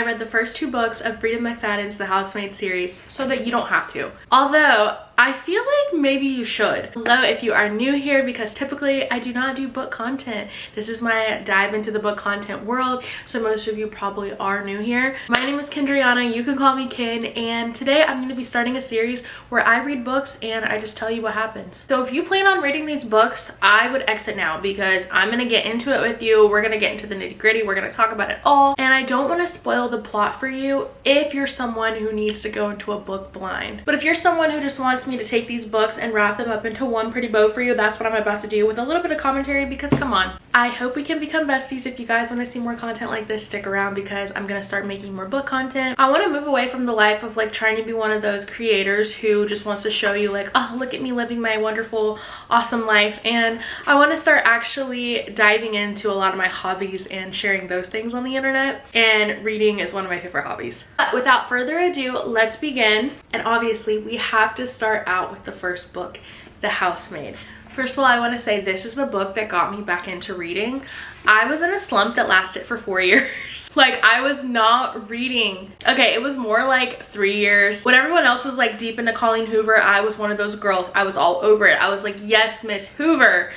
read the first 2 books of Frieda McFadden's The Housemaid series so that you don't have to. Although, I feel like maybe you should. Hello, if you are new here, because typically I do not do book content. This is my dive into the book content world, so most of you probably are new here. My name is Kendriana, you can call me Ken, and today I'm going to be starting a series where I read books and I just tell you what happens. So if you plan on reading these books, I would exit now because I'm going to get into it with you. We're going to get into the nitty-gritty, we're going to talk about it all, and I don't want to spoil the plot for you if you're someone who needs to go into a book blind. But if you're someone who just wants me to take these books and wrap them up into one pretty bow for you, that's what I'm about to do with a little bit of commentary, because come on. I hope we can become besties. If you guys want to see more content like this, stick around because I'm going to start making more book content. I want to move away from the life of like trying to be one of those creators who just wants to show you like, oh, look at me living my wonderful, awesome life. And I want to start actually diving into a lot of my hobbies and sharing those things on the internet. And reading is one of my favorite hobbies. But without further ado, let's begin. And obviously we have to start out with the first book, The Housemaid. First of all, I want to say this is the book that got me back into reading. I was in a slump that lasted for 4 years. Like, I was not reading. Okay, it was more like 3 years. When everyone else was like deep into Colleen Hoover, I was one of those girls. I was all over it. I was like, yes, Miss Hoover.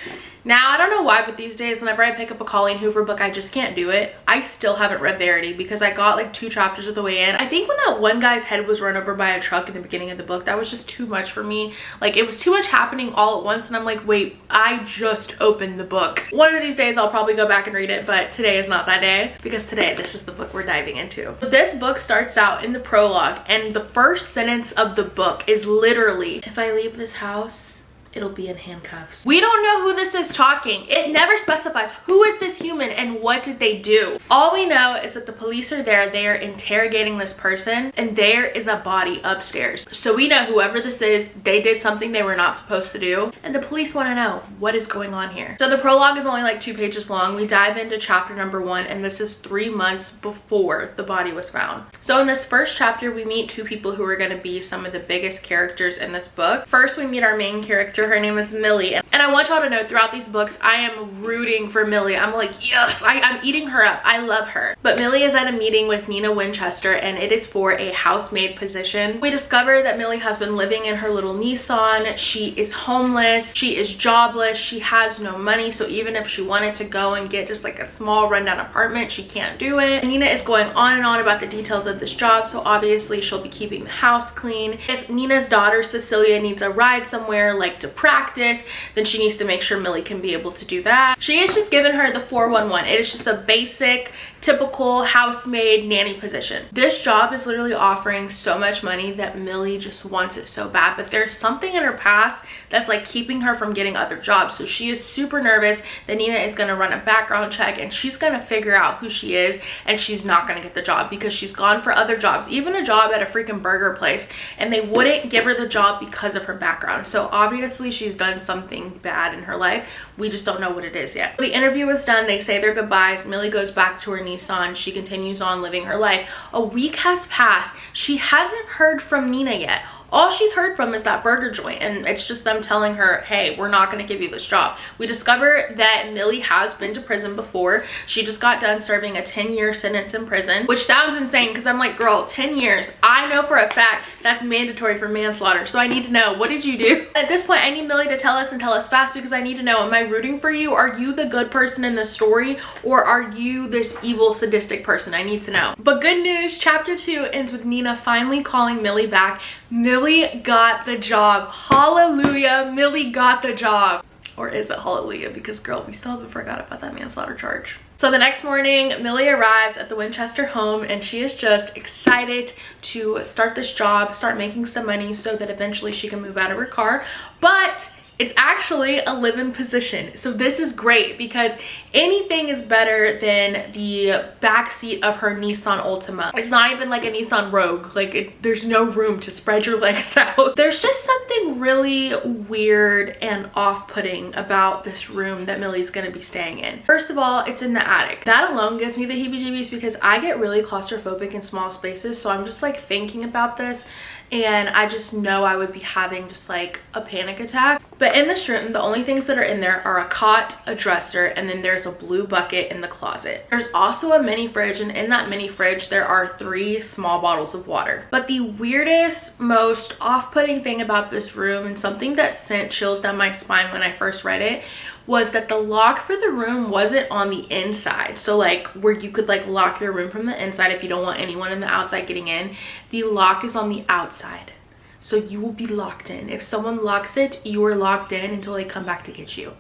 Now, I don't know why, but these days, whenever I pick up a Colleen Hoover book, I just can't do it. I still haven't read Verity because I got like 2 chapters of the way in. I think when that one guy's head was run over by a truck in the beginning of the book, that was just too much for me. Like, it was too much happening all at once, and I'm like, wait, I just opened the book. One of these days, I'll probably go back and read it, but today is not that day because today, this is the book we're diving into. This book starts out in the prologue, and the first sentence of the book is literally, if I leave this house, it'll be in handcuffs. We don't know who this is talking. It never specifies who is this human and what did they do. All we know is that the police are there. They are interrogating this person, and there is a body upstairs. So we know whoever this is, they did something they were not supposed to do, and the police want to know what is going on here. So the prologue is only like 2 pages long. We dive into chapter number 1, and this is 3 months before the body was found. So in this first chapter, we meet 2 people who are going to be some of the biggest characters in this book. First, we meet our main character. Her name is Millie, and I want y'all to know throughout these books I am rooting for Millie. I'm like, yes, I'm eating her up. I love her. But Millie is at a meeting with Nina Winchester, and it is for a housemaid position. We discover that Millie has been living in her little Nissan. She is homeless, she is jobless, she has no money, so even if she wanted to go and get just like a small rundown apartment, she can't do it. And Nina is going on and on about the details of this job, so obviously she'll be keeping the house clean. If Nina's daughter Cecilia needs a ride somewhere, like to practice, then she needs to make sure Millie can be able to do that. She is just giving her the 411. It is just a basic, typical housemaid nanny position. This job is literally offering so much money that Millie just wants it so bad, but there's something in her past that's like keeping her from getting other jobs. So she is super nervous that Nina is going to run a background check and she's going to figure out who she is, and she's not going to get the job because she's gone for other jobs, even a job at a freaking burger place, and they wouldn't give her the job because of her background. So obviously she's done something bad in her life. We just don't know what it is yet. The interview is done. They say their goodbyes. Millie goes back to her Nissan. She continues on living her life. A week has passed. She hasn't heard from Nina yet. All she's heard from is that burger joint, and it's just them telling her, hey, we're not going to give you this job. We discover that Millie has been to prison before. She just got done serving a 10-year sentence in prison, which sounds insane because I'm like, girl, 10 years. I know for a fact that's mandatory for manslaughter, so I need to know, what did you do? At this point, I need Millie to tell us, and tell us fast, because I need to know, am I rooting for you? Are you the good person in the story, or are you this evil, sadistic person? I need to know. But good news, chapter 2 ends with Nina finally calling Millie back. Millie got the job. Hallelujah, Millie got the job. Or is it hallelujah? Because girl, we still haven't forgot about that manslaughter charge. So the next morning, Millie arrives at the Winchester home, and she is just excited to start this job, start making some money so that eventually she can move out of her car. But it's actually a live-in position. So this is great because anything is better than the back seat of her Nissan Altima. It's not even like a Nissan Rogue. Like, there's no room to spread your legs out. There's just something really weird and off-putting about this room that Millie's gonna be staying in. First of all, it's in the attic. That alone gives me the heebie-jeebies because I get really claustrophobic in small spaces. So I'm just like thinking about this, and I just know I would be having just like a panic attack. But in this room, the only things that are in there are a cot, a dresser, and then there's a blue bucket in the closet. There's also a mini fridge, and in that mini fridge, there are 3 small bottles of water. But the weirdest, most off-putting thing about this room, and something that sent chills down my spine when I first read it, was that the lock for the room wasn't on the inside. So like where you could like lock your room from the inside if you don't want anyone in the outside getting in, the lock is on the outside. So you will be locked in. If someone locks it, you are locked in until they come back to get you.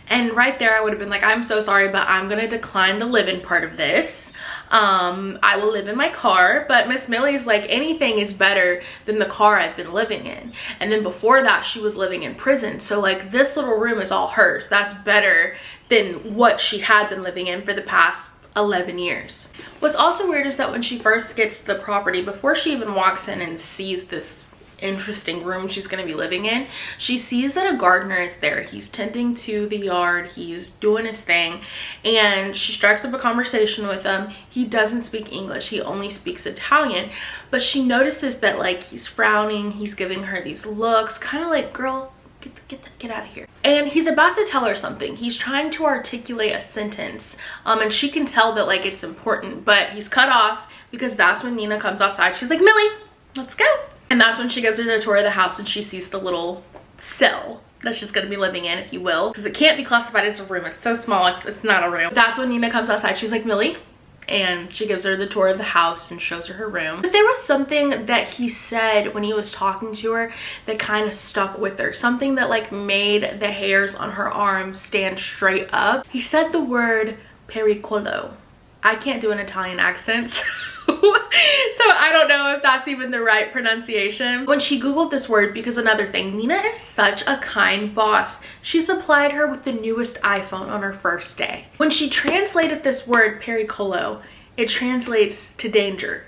And right there, I would have been like, I'm so sorry, but I'm gonna decline the live-in part of this. I will live in my car. But Miss Millie's like, anything is better than the car I've been living in. And then before that, she was living in prison. So like this little room is all hers. That's better than what she had been living in for the past 11 years. What's also weird is that when she first gets the property, before she even walks in and sees this interesting room she's going to be living in, she sees that a gardener is there. He's tending to the yard, he's doing his thing, and she strikes up a conversation with him. He doesn't speak English, he only speaks Italian, but she notices that like he's frowning, he's giving her these looks, kind of like, girl, get out of here. And he's about to tell her something. He's trying to articulate a sentence, and she can tell that like it's important, but he's cut off because that's when Nina comes outside. She's like, Millie, let's go. And that's when she goes to the tour of the house and she sees the little cell that she's going to be living in, if you will, because it can't be classified as a room. It's so small, it's not a room. That's when Nina comes outside. She's like, Millie, and she gives her the tour of the house and shows her room. But there was something that he said when he was talking to her that kind of stuck with her, something that like made the hairs on her arm stand straight up. He said the word pericolo. I can't do an Italian accent, so I don't know if that's even the right pronunciation. When she Googled this word, because another thing, Nina is such a kind boss. She supplied her with the newest iPhone on her first day. When she translated this word, pericolo, it translates to danger.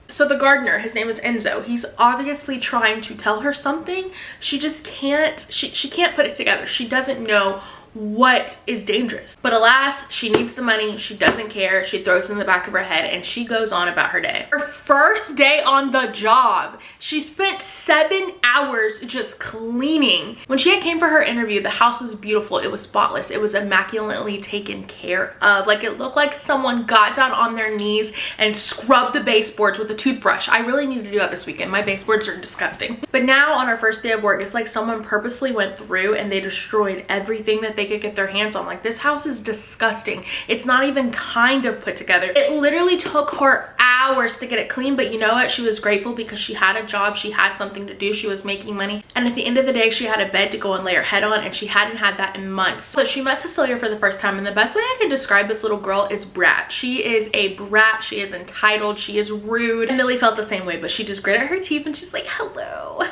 So the gardener, his name is Enzo, he's obviously trying to tell her something. She just can't, she can't put it together. She doesn't know what is dangerous. But alas, she needs the money. She doesn't care. She throws it in the back of her head and she goes on about her day. Her first day on the job, she spent 7 hours just cleaning. When she came for her interview, the house was beautiful. It was spotless. It was immaculately taken care of. Like, it looked like someone got down on their knees and scrubbed the baseboards with a toothbrush. I really need to do that this weekend. My baseboards are disgusting. But now on our first day of work, it's like someone purposely went through and they destroyed everything that they could get their hands on. Like, this house is disgusting. It's not even kind of put together. It literally took her hours to get it clean, but you know what? She was grateful because she had a job, she had something to do, she was making money, and at the end of the day, she had a bed to go and lay her head on, and she hadn't had that in months. So she met Cecilia for the first time, and the best way I can describe this little girl is brat. She is a brat. She is entitled. She is rude. And Millie felt the same way, but she just gritted her teeth and she's like, hello.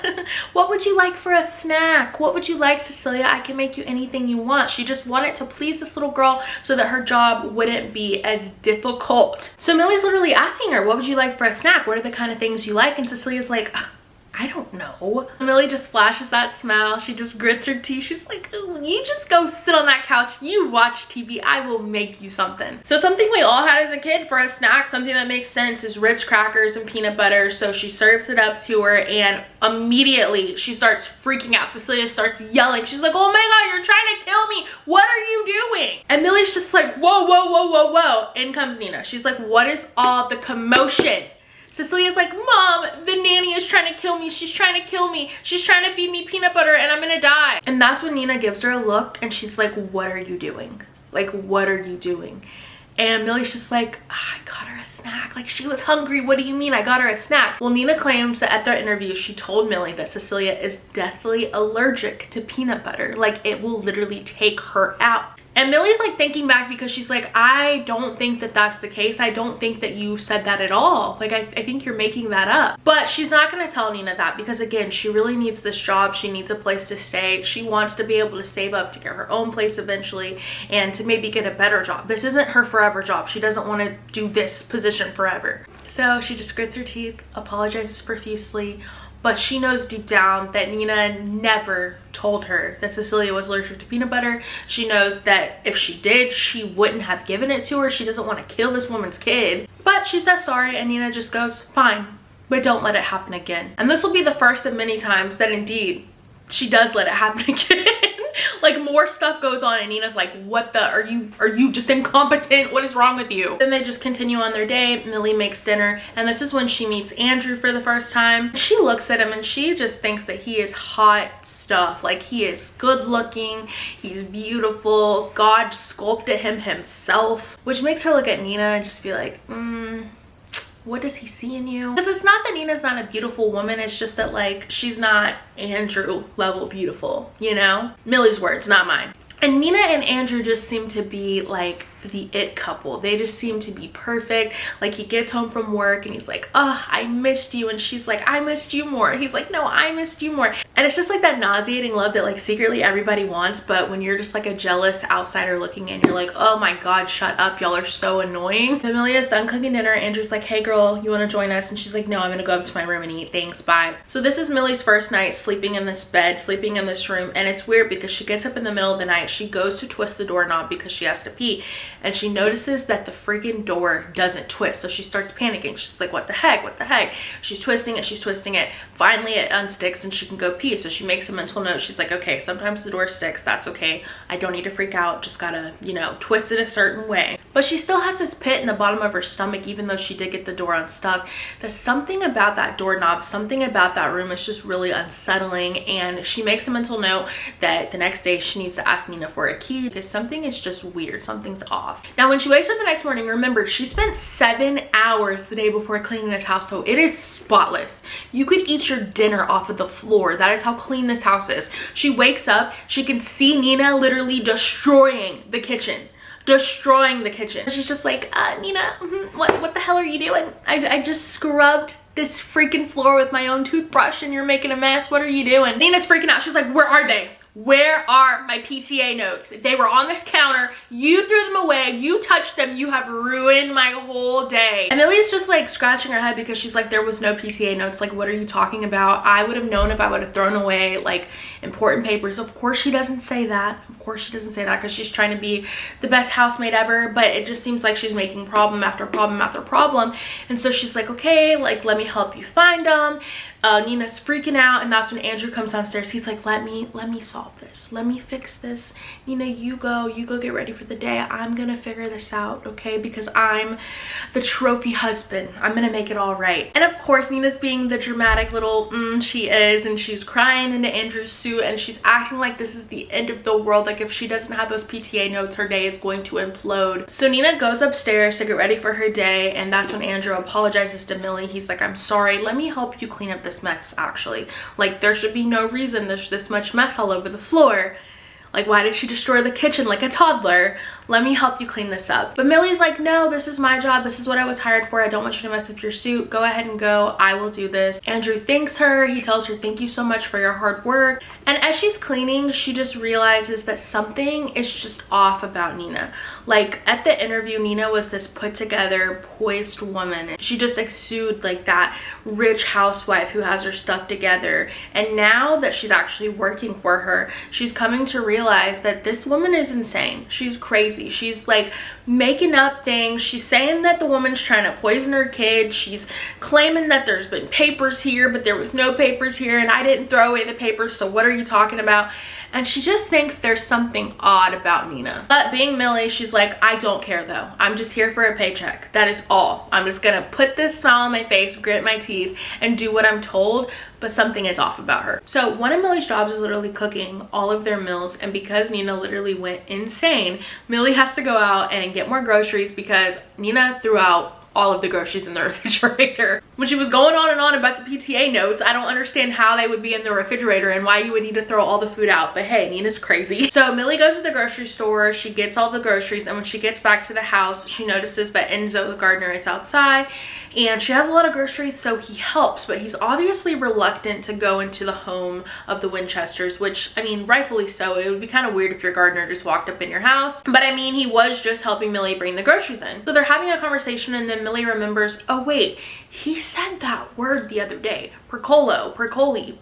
What would you like for a snack? What would you like, Cecilia? I can make you anything you want. She just wanted to please this little girl so that her job wouldn't be as difficult. So Millie's literally asking her, what would you like for a snack? What are the kind of things you like? And Cecilia's like, I don't know. Millie just flashes that smile. She just grits her teeth. She's like, oh, you just go sit on that couch. You watch TV. I will make you something. So something we all had as a kid for a snack, something that makes sense, is Ritz crackers and peanut butter. So she serves it up to her and immediately she starts freaking out. Cecilia starts yelling. She's like, oh my God, you're trying to kill me. What are you doing? And Millie's just like, whoa, whoa, whoa, whoa, whoa. In comes Nina. She's like, what is all the commotion? Cecilia's like, Mom, the nanny is trying to kill me. She's trying to kill me. She's trying to feed me peanut butter and I'm gonna die. And that's when Nina gives her a look and she's like, what are you doing? Like, what are you doing? And Millie's just like, I got her a snack. Like, she was hungry. What do you mean I got her a snack? Well, Nina claims that at their interview, she told Millie that Cecilia is deathly allergic to peanut butter. Like, it will literally take her out. And Millie's like thinking back because she's like, I don't think that that's the case. I don't think that you said that at all. Like, I think you're making that up. But she's not going to tell Nina that because, again, she really needs this job. She needs a place to stay. She wants to be able to save up to get her own place eventually and to maybe get a better job. This isn't her forever job. She doesn't want to do this position forever. So she just grits her teeth, apologizes profusely, but she knows deep down that Nina never told her that Cecilia was allergic to peanut butter. She knows that if she did, she wouldn't have given it to her. She doesn't want to kill this woman's kid. But she says sorry and Nina just goes, fine, but don't let it happen again. And this will be the first of many times that indeed she does let it happen again. Like more stuff goes on and Nina's like, what the, are you just incompetent? What is wrong with you? Then they just continue on their day. Millie makes dinner, and this is when she meets Andrew for the first time. She looks at him and she just thinks that he is hot stuff. Like, he is good looking, he's beautiful, God sculpted him himself, which makes her look at Nina and just be like, what does he see in you? Because it's not that Nina's not a beautiful woman, it's just that like she's not Andrew level beautiful, you know? Millie's words, not mine. And Nina and Andrew just seem to be like the it couple. They just seem to be perfect. Like, he gets home from work and he's like, oh, I missed you, and she's like, I missed you more. He's like, no, I missed you more. And it's just like that nauseating love that like secretly everybody wants, but when you're just like a jealous outsider looking in, you're like, oh my god, shut up, y'all are so annoying. Amelia's done cooking dinner. Andrew's like, hey girl, you want to join us? And she's like, no, I'm gonna go up to my room and eat, thanks, bye. So this is Millie's first night sleeping in this bed, sleeping in this room, and it's weird because she gets up in the middle of the night, she goes to twist the doorknob because she has to pee, and she notices that the freaking door doesn't twist. So she starts panicking. She's like, what the heck, what the heck? She's twisting it. Finally it unsticks and she can go pee. So she makes a mental note. She's like, okay, sometimes the door sticks, that's okay, I don't need to freak out, just gotta, you know, twist it a certain way. But she still has this pit in the bottom of her stomach, even though she did get the door unstuck. There's something about that doorknob, something about that room is just really unsettling, and she makes a mental note that the next day she needs to ask Nina for a key because something is just weird, something's off. Now when she wakes up the next morning, remember, she spent 7 hours the day before cleaning this house, so it is spotless. You could eat your dinner off of the floor. That is how clean this house is. She wakes up, she can see Nina literally destroying the kitchen. She's just like, Nina, what the hell are you doing? I just scrubbed this freaking floor with my own toothbrush and you're making a mess. What are you doing? Nina's freaking out. She's like, where are they? Where are my PTA notes? They were on this counter. You threw them away. You touched them. You have ruined my whole day. And Millie's just like scratching her head because she's like, there was no PTA notes. Like, what are you talking about? I would have known if I would have thrown away like important papers. Of course she doesn't say that. Of course she doesn't say that because she's trying to be the best housemaid ever. But it just seems like she's making problem after problem after problem. And so she's like, okay, like, let me help you find them. Nina's freaking out, and that's when Andrew comes downstairs. He's like, let me solve this, let me fix this. Nina, you go get ready for the day. I'm gonna figure this out, okay? Because I'm the trophy husband. I'm gonna make it all right. And of course Nina's being the dramatic little she is, and she's crying into Andrew's suit and she's acting like this is the end of the world. Like, if she doesn't have those PTA notes, her day is going to implode. So Nina goes upstairs to get ready for her day, and that's when Andrew apologizes to Millie. He's like, I'm sorry, let me help you clean up this mess. Actually, like, there should be no reason there's this much mess all over the floor. Like, why did she destroy the kitchen like a toddler? Let me help you clean this up. But Millie's like, no, this is my job. This is what I was hired for. I don't want you to mess up your suit. Go ahead and go. I will do this. Andrew thanks her. He tells her, thank you so much for your hard work. And as she's cleaning, she just realizes that something is just off about Nina. Like, at the interview, Nina was this put together, poised woman. She just exuded like that rich housewife who has her stuff together. And now that she's actually working for her, she's coming to realize that this woman is insane. She's crazy. She's like making up things. She's saying that the woman's trying to poison her kid. She's claiming that there's been papers here, but there was no papers here, and I didn't throw away the papers, so what are you talking about? And she just thinks there's something odd about Nina. But being Millie, she's like, I don't care though. I'm just here for a paycheck. That is all. I'm just gonna put this smile on my face, grit my teeth, and do what I'm told, but something is off about her. So one of Millie's jobs is literally cooking all of their meals, and because Nina literally went insane, Millie has to go out and get more groceries because Nina threw out all of the groceries in the refrigerator. When she was going on and on about the PTA notes, I don't understand how they would be in the refrigerator and why you would need to throw all the food out, but hey, Nina's crazy. So Millie goes to the grocery store, she gets all the groceries, and when she gets back to the house, she notices that Enzo, the gardener, is outside, and she has a lot of groceries, so he helps, but he's obviously reluctant to go into the home of the Winchesters, which, I mean, rightfully so. It would be kind of weird if your gardener just walked up in your house, but I mean, he was just helping Millie bring the groceries in. So they're having a conversation, and then then Millie remembers, oh wait, he said that word the other day. Percoli,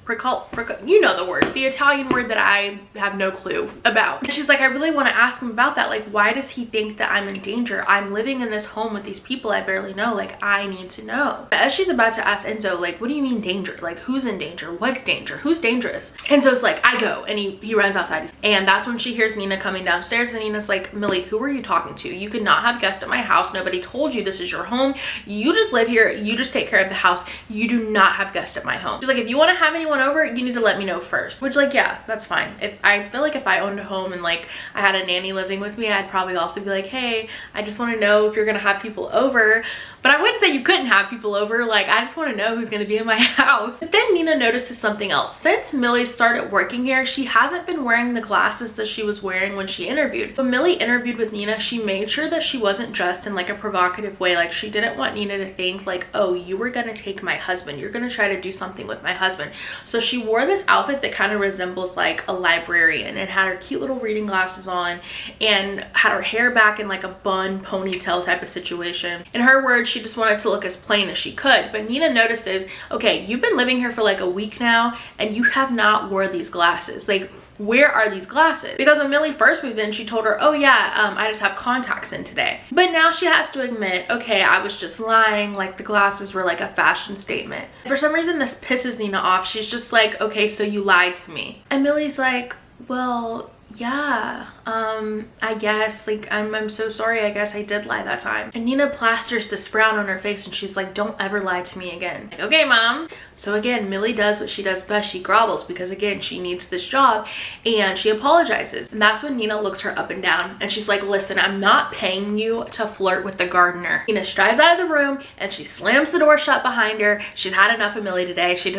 you know the word, the Italian word that I have no clue about. And she's like, I really want to ask him about that. Like, why does he think that I'm in danger? I'm living in this home with these people I barely know. Like, I need to know. But as she's about to ask Enzo, like, what do you mean danger? Like, who's in danger? What's danger? Who's dangerous? Enzo's like, I go. And he runs outside. And that's when she hears Nina coming downstairs. And Nina's like, Millie, who are you talking to? You could not have guests at my house. Nobody told you this is your home. You just live here. You just take care of the house. You do not have guests at my home. She's like, if you want to have anyone over, you need to let me know first. Which, like, yeah, that's fine. If I feel like if I owned a home and like I had a nanny living with me, I'd probably also be like, hey, I just want to know if you're gonna have people over. But I wouldn't say you couldn't have people over. Like, I just want to know who's going to be in my house. But then Nina notices something else. Since Millie started working here, she hasn't been wearing the glasses that she was wearing when she interviewed. When Millie interviewed with Nina, she made sure that she wasn't dressed in like a provocative way. Like, she didn't want Nina to think like, oh, you were going to take my husband. You're going to try to do something with my husband. So she wore this outfit that kind of resembles like a librarian, and had her cute little reading glasses on and had her hair back in like a bun ponytail type of situation. In her words, she just wanted to look as plain as she could. But Nina notices, okay, you've been living here for like a week now and you have not wore these glasses. Like, where are these glasses? Because when Millie first moved in, she told her, oh yeah, I just have contacts in today. But now she has to admit, okay, I was just lying. Like, the glasses were like a fashion statement. For some reason, this pisses Nina off. She's just like, okay, so you lied to me. And Millie's like, well, yeah, I guess, like, I'm so sorry, I guess I did lie that time. And Nina plasters this frown on her face and she's like, don't ever lie to me again. Like, okay, mom. So again, Millie does what she does best. She grovels because again, she needs this job, and she apologizes. And that's when Nina looks her up and down and she's like, listen, I'm not paying you to flirt with the gardener. Nina strides out of the room and she slams the door shut behind her. She's had enough of Millie today. She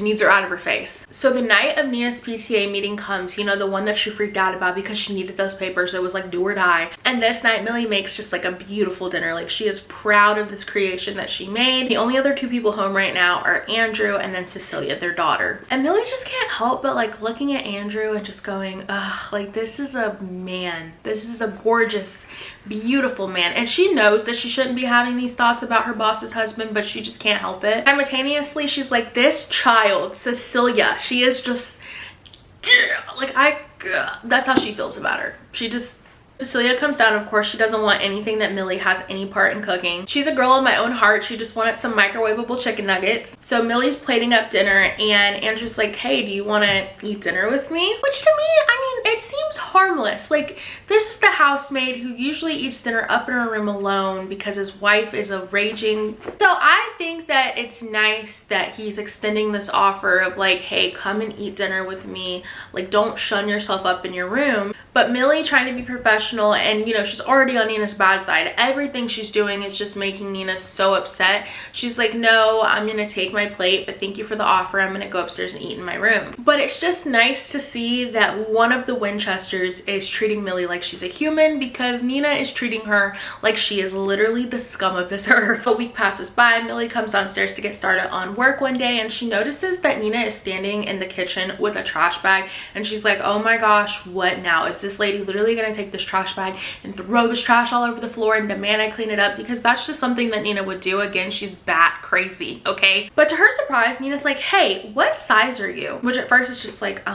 needs her out of her face. So the night of Nina's PTA meeting comes, you know, the one that she freaked out about because she needed those papers. It was like do or die. And this night Millie makes just like a beautiful dinner. Like, she is proud of this creation that she made. The only other two people home right now are Andrew and then Cecilia, their daughter. And Millie just can't help but like looking at Andrew and just going, ugh, like, this is a man. This is a gorgeous, beautiful man. And she knows that she shouldn't be having these thoughts about her boss's husband, but she just can't help it. Simultaneously, she's like, this child, Cecilia, she is just, like, that's how she feels about her. Cecilia comes down. Of course, she doesn't want anything that Millie has any part in cooking. She's a girl of my own heart. She just wanted some microwavable chicken nuggets. So Millie's plating up dinner and Andrew's like, hey, do you want to eat dinner with me? Which to me, I mean, it seems harmless. Like, this is the housemaid who usually eats dinner up in her room alone because his wife is a raging. So I think that it's nice that he's extending this offer of like, hey, come and eat dinner with me. Like, don't shun yourself up in your room. But Millie, trying to be professional, and you know, she's already on Nina's bad side. Everything she's doing is just making Nina so upset. She's like, no, I'm gonna take my plate, but thank you for the offer. I'm gonna go upstairs and eat in my room. But it's just nice to see that one of the Winchesters is treating Millie like she's a human, because Nina is treating her like she is literally the scum of this earth. A week passes by. Millie comes downstairs to get started on work one day, and she notices that Nina is standing in the kitchen with a trash bag, and she's like, oh my gosh, what now? Is this lady literally gonna take this trash bag and throw this trash all over the floor and demand I clean it up? Because that's just something that Nina would do. Again, she's bat crazy, okay? But to her surprise, Nina's like, hey, what size are you? Which at first is just like,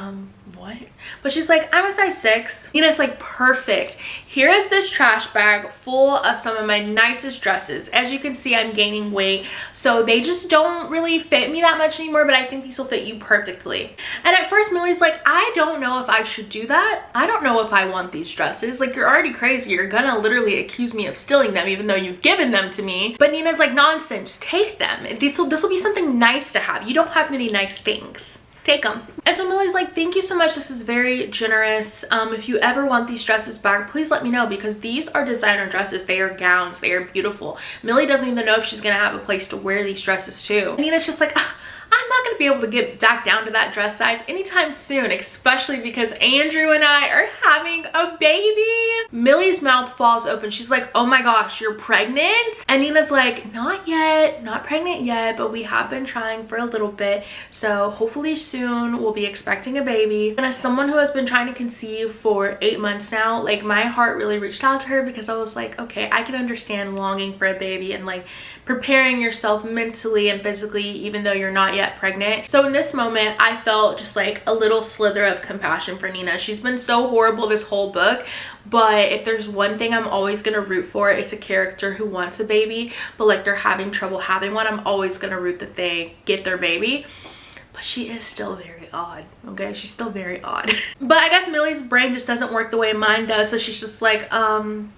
what? But she's like, I'm a size 6. Nina's like, perfect. Here is this trash bag full of some of my nicest dresses. As you can see, I'm gaining weight, so they just don't really fit me that much anymore, but I think these will fit you perfectly. And at first, Millie's like, I don't know if I should do that. I don't know if I want these dresses. Like, you're already crazy. You're gonna literally accuse me of stealing them, even though you've given them to me. But Nina's like, nonsense, take them. This will be something nice to have. You don't have many nice things. Take them. And so Millie's like, thank you so much. This is very generous. If you ever want these dresses back, please let me know, because these are designer dresses. They are gowns. They are beautiful. Millie doesn't even know if she's gonna have a place to wear these dresses to. And Nina's just like, I'm I'm not gonna be able to get back down to that dress size anytime soon, especially because Andrew and I are having a baby. Millie's mouth falls open. She's like, oh my gosh, you're pregnant? And Nina's like, not yet, not pregnant yet, but we have been trying for a little bit. So hopefully soon we'll be expecting a baby. And as someone who has been trying to conceive for 8 months now, like my heart really reached out to her because I was like, okay, I can understand longing for a baby and like preparing yourself mentally and physically even though you're not yet pregnant. So in this moment, I felt just like a little slither of compassion for Nina. She's been so horrible this whole book, but if there's one thing I'm always gonna root for, it's a character who wants a baby, but like they're having trouble having one. I'm always gonna root that they get their baby. But she is still very odd, okay? She's still very odd. But I guess Millie's brain just doesn't work the way mine does, so she's just like,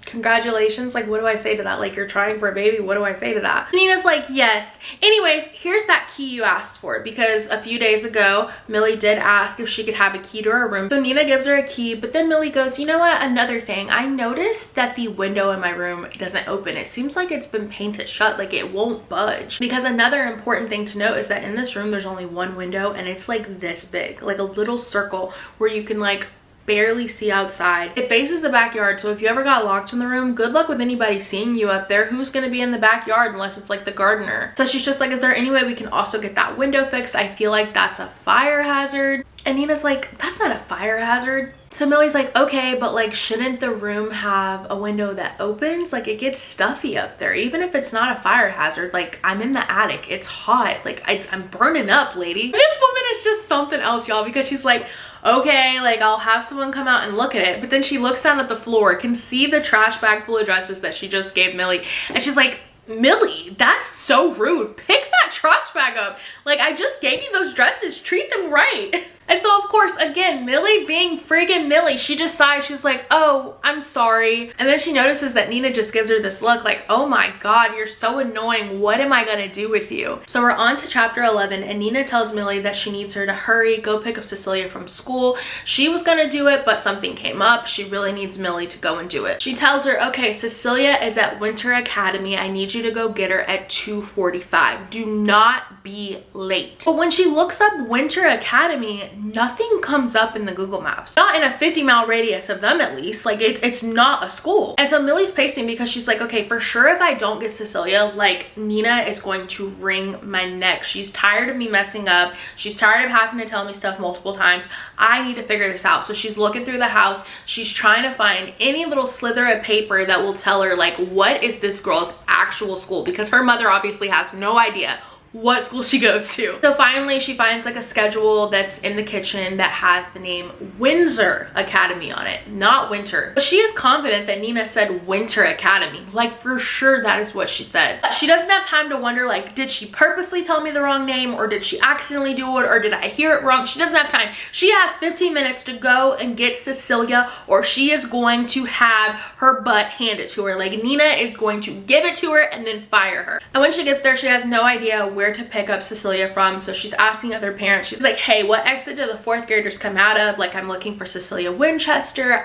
congratulations. Like, what do I say to that? Like, you're trying for a baby, what do I say to that? Nina's like, yes. Anyways, here's that key you asked for, because a few days ago, Millie did ask if she could have a key to her room. So Nina gives her a key, but then Millie goes, you know what? Another thing, I noticed that the window in my room doesn't open. It seems like it's been painted shut, like it won't budge. Because another important thing to note is that in this room, there's only one window and it's like this big, like a little circle where you can like barely see outside. It faces the backyard, so if you ever got locked in the room, good luck with anybody seeing you up there. Who's gonna be in the backyard unless it's like the gardener? So she's just like, is there any way we can also get that window fixed? I feel like that's a fire hazard. And Nina's like, that's not a fire hazard. So Millie's like, okay, but like, shouldn't the room have a window that opens? Like, it gets stuffy up there. Even if it's not a fire hazard, like, I'm in the attic. It's hot. Like, I'm burning up, lady. This woman is just something else, y'all, because she's like, okay, like, I'll have someone come out and look at it. But then she looks down at the floor, can see the trash bag full of dresses that she just gave Millie. And she's like, Millie, that's so rude. Pick that trash bag up. Like, I just gave you those dresses. Treat them right. And so, of course, again, Millie being friggin' Millie, she just sighs. She's like, oh, I'm sorry. And then she notices that Nina just gives her this look like, oh my God, you're so annoying. What am I gonna do with you? So we're on to chapter 11, and Nina tells Millie that she needs her to hurry, go pick up Cecilia from school. She was gonna do it, but something came up. She really needs Millie to go and do it. She tells her, okay, Cecilia is at Winter Academy. I need you to go get her at 2:45. Do not be late. But when she looks up Winter Academy, nothing comes up in the Google Maps. Not in a 50-mile radius of them, at least. Like, it's not a school. And so Millie's pacing because she's like, okay, for sure if I don't get Cecilia, like, Nina is going to wring my neck. She's tired of me messing up. She's tired of having to tell me stuff multiple times. I need to figure this out. So she's looking through the house. She's trying to find any little slither of paper that will tell her, like, what is this girl's actual school? Because her mother obviously has no idea what school she goes to. So finally she finds like a schedule that's in the kitchen that has the name Windsor Academy on it, not Winter. But she is confident that Nina said Winter Academy. Like, for sure that is what she said. She doesn't have time to wonder, like, did she purposely tell me the wrong name, or did she accidentally do it, or did I hear it wrong? She doesn't have time. She has 15 minutes to go and get Cecilia, or she is going to have her butt handed to her. Like, Nina is going to give it to her and then fire her. And when she gets there, she has no idea where to pick up Cecilia from, so she's asking other parents. She's like, hey, what exit do the fourth graders come out of? Like, I'm looking for Cecilia Winchester.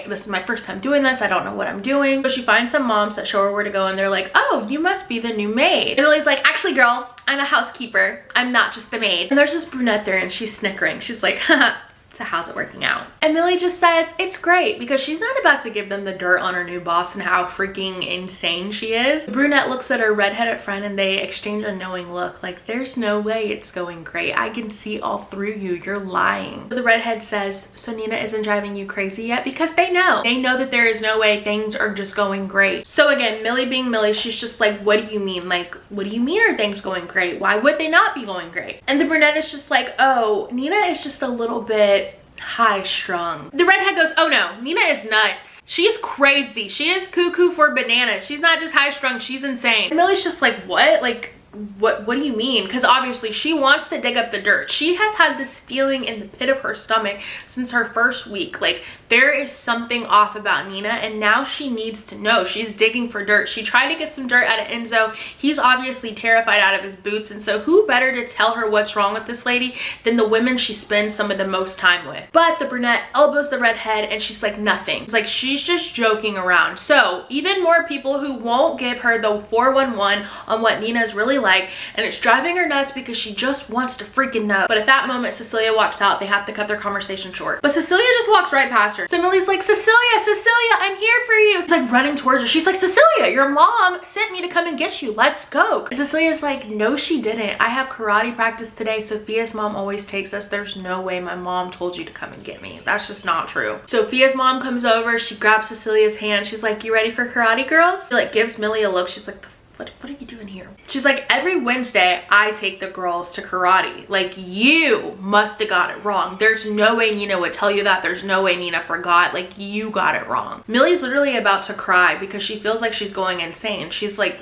This is my first time doing this. I don't know what I'm doing. So she finds some moms that show her where to go, and they're like, oh, you must be the new maid. And Millie's like, actually, girl, I'm a housekeeper. I'm not just the maid. And there's this brunette there, and she's snickering. She's like, haha. So how's it working out? And Millie just says it's great, because she's not about to give them the dirt on her new boss and how freaking insane she is. The brunette looks at her redheaded friend and they exchange a knowing look, like, there's no way it's going great. I can see all through you. You're lying. So the redhead says, so Nina isn't driving you crazy yet? Because they know that there is no way things are just going great. So again, Millie being Millie, she's just like, what do you mean? Like, what do you mean are things going great? Why would they not be going great? And the brunette is just like, oh, Nina is just a little bit high strung. The redhead goes, oh no, Nina is nuts. She's crazy. She is cuckoo for bananas. She's not just high strung, she's insane. And Millie's just like, what? Like, what do you mean? Because obviously she wants to dig up the dirt. She has had this feeling in the pit of her stomach since her first week. Like, there is something off about Nina, and now she needs to know. She's digging for dirt. She tried to get some dirt out of Enzo. He's obviously terrified out of his boots, and so who better to tell her what's wrong with this lady than the women she spends some of the most time with? But the brunette elbows the redhead, and she's like, nothing. It's like she's just joking around. So even more people who won't give her the 411 on what Nina's really really like, and it's driving her nuts because she just wants to freaking know. But at that moment, Cecilia walks out. They have to cut their conversation short. But Cecilia just walks right past her. So Millie's like, Cecilia, Cecilia, I'm here for you. She's like running towards her. She's like, Cecilia, your mom sent me to come and get you. Let's go. And Cecilia's like, no, she didn't. I have karate practice today. Sophia's mom always takes us. There's no way my mom told you to come and get me. That's just not true. Sophia's mom comes over. She grabs Cecilia's hand. She's like, you ready for karate, girls? She like gives Millie a look. She's like, what are you doing here? She's like, every Wednesday I take the girls to karate. Like, you must have got it wrong. There's no way Nina would tell you that. There's no way Nina forgot. Like, you got it wrong. Millie's literally about to cry because she feels like she's going insane. She's like,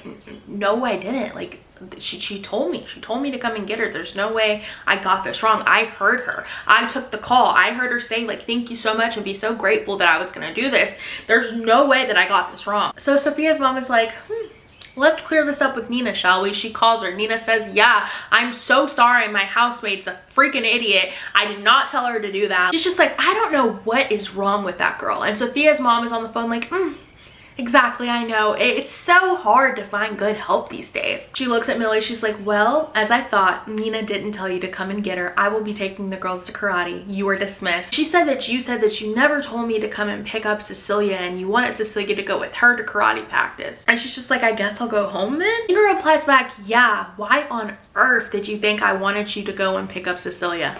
no, I didn't. Like, she told me to come and get her. There's no way I got this wrong. I heard her. I took the call. I heard her say like, thank you so much and be so grateful that I was gonna do this. There's no way that I got this wrong. So Sophia's mom is like, let's clear this up with Nina, shall we? She calls her. Nina says, yeah, I'm so sorry. My housemaid's a freaking idiot. I did not tell her to do that. She's just like, I don't know what is wrong with that girl. And Sophia's mom is on the phone like, exactly, I know. It's so hard to find good help these days. She looks at Millie. She's like, well, as I thought, Nina didn't tell you to come and get her. I will be taking the girls to karate. You are dismissed. She said that you never told me to come and pick up Cecilia and you wanted Cecilia to go with her to karate practice. And she's just like, I guess I'll go home then? Nina replies back, yeah, why on earth did you think I wanted you to go and pick up Cecilia?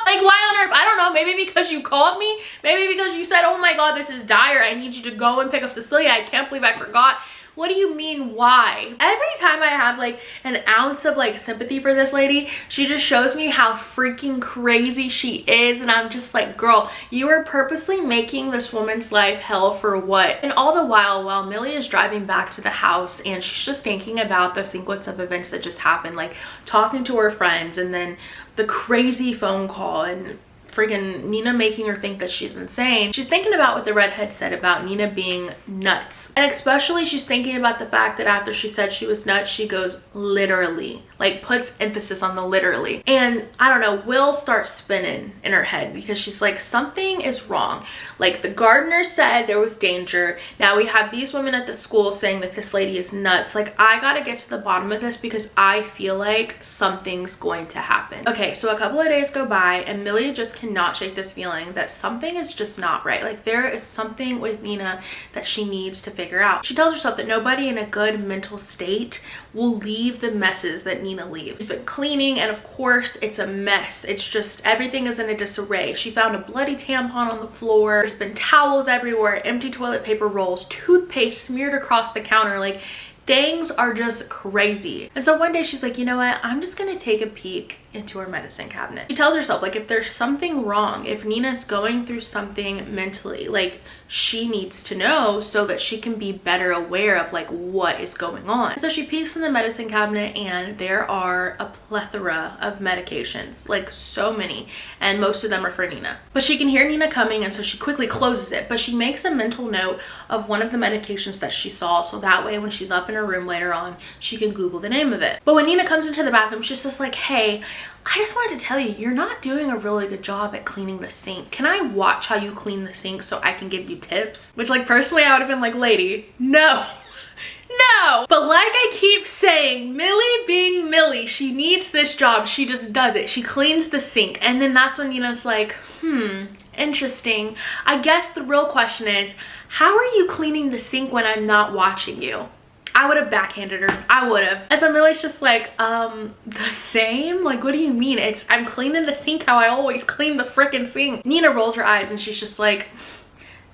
Like, why on earth? I don't know. Maybe because you called me. Maybe because you said, oh my God, this is dire. I need you to go and pick up Cecilia. I can't believe I forgot. What do you mean, why? Every time I have like an ounce of like sympathy for this lady, she just shows me how freaking crazy she is. And I'm just like, girl, you are purposely making this woman's life hell for what? And all the while Millie is driving back to the house and she's just thinking about the sequence of events that just happened, like talking to her friends and then the crazy phone call and friggin' Nina making her think that she's insane. She's thinking about what the redhead said about Nina being nuts. And especially she's thinking about the fact that after she said she was nuts, she goes literally, like puts emphasis on the literally. And I don't know, Will starts spinning in her head because she's like, something is wrong. Like the gardener said there was danger. Now we have these women at the school saying that this lady is nuts. Like, I gotta get to the bottom of this because I feel like something's going to happen. Okay, so a couple of days go by and Millie just cannot shake this feeling that something is just not right. Like, there is something with Nina that she needs to figure out. She tells herself that nobody in a good mental state will leave the messes that Nina leaves. She's been cleaning and of course it's a mess. It's just everything is in a disarray. She found a bloody tampon on the floor. There's been towels everywhere, empty toilet paper rolls, toothpaste smeared across the counter. Like, things are just crazy. And so one day she's like, you know what? I'm just gonna take a peek into her medicine cabinet. She tells herself, like, if there's something wrong, if Nina's going through something mentally, like, she needs to know so that she can be better aware of like what is going on. So she peeks in the medicine cabinet and there are a plethora of medications, like so many, and most of them are for Nina. But she can hear Nina coming and so she quickly closes it, but she makes a mental note of one of the medications that she saw so that way when she's up in her room later on, she can Google the name of it. But when Nina comes into the bathroom, she's just like, hey, I just wanted to tell you, you're not doing a really good job at cleaning the sink. Can I watch how you clean the sink so I can give you tips? Which, like, personally, I would have been like, lady, no. No. But like I keep saying, Millie being Millie, she needs this job. She just does it. She cleans the sink. And then that's when Nina's like, interesting. I guess the real question is, how are you cleaning the sink when I'm not watching you? I would have backhanded her. I would have. And so Millie's just like, the same? Like, what do you mean? I'm cleaning the sink how I always clean the frickin' sink. Nina rolls her eyes and she's just like,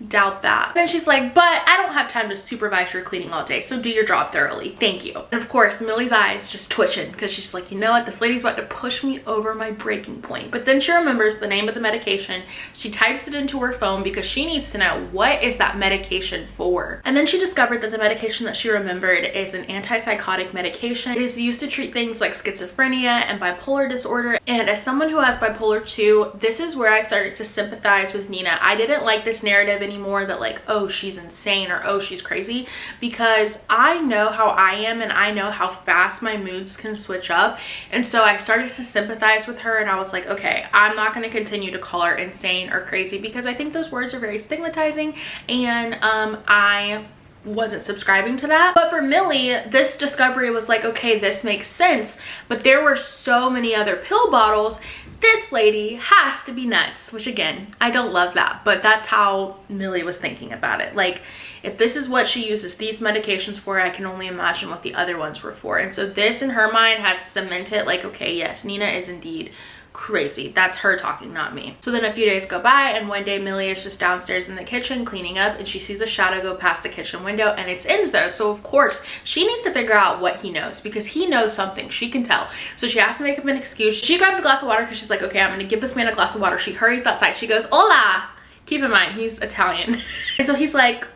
doubt that. Then she's like, but I don't have time to supervise your cleaning all day, so do your job thoroughly, thank you. And of course Millie's eyes just twitching because she's like, you know what, this lady's about to push me over my breaking point. But then she remembers the name of the medication. She types it into her phone because she needs to know, what is that medication for? And then she discovered that the medication that she remembered is an antipsychotic medication. It is used to treat things like schizophrenia and bipolar disorder. And as someone who has bipolar 2, this is where I started to sympathize with Nina. I didn't like this narrative anymore that like, oh, she's insane or oh, she's crazy, because I know how I am and I know how fast my moods can switch up. And so I started to sympathize with her and I was like, okay, I'm not going to continue to call her insane or crazy because I think those words are very stigmatizing, and I wasn't subscribing to that. But for Millie, this discovery was like, okay, this makes sense, but there were so many other pill bottles. This lady has to be nuts, which again, I don't love that, but that's how Millie was thinking about it. Like, if this is what she uses these medications for, I can only imagine what the other ones were for. And so this in her mind has cemented like, okay, yes, Nina is indeed crazy. That's her talking, not me. So then a few days go by, and one day Millie is just downstairs in the kitchen cleaning up, and she sees a shadow go past the kitchen window, and it's Enzo. So of course she needs to figure out what he knows, because he knows something, she can tell. So she has to make up an excuse. She grabs a glass of water because she's like, okay, I'm gonna give this man a glass of water. She hurries outside. She goes, hola. Keep in mind, he's Italian. And so he's like,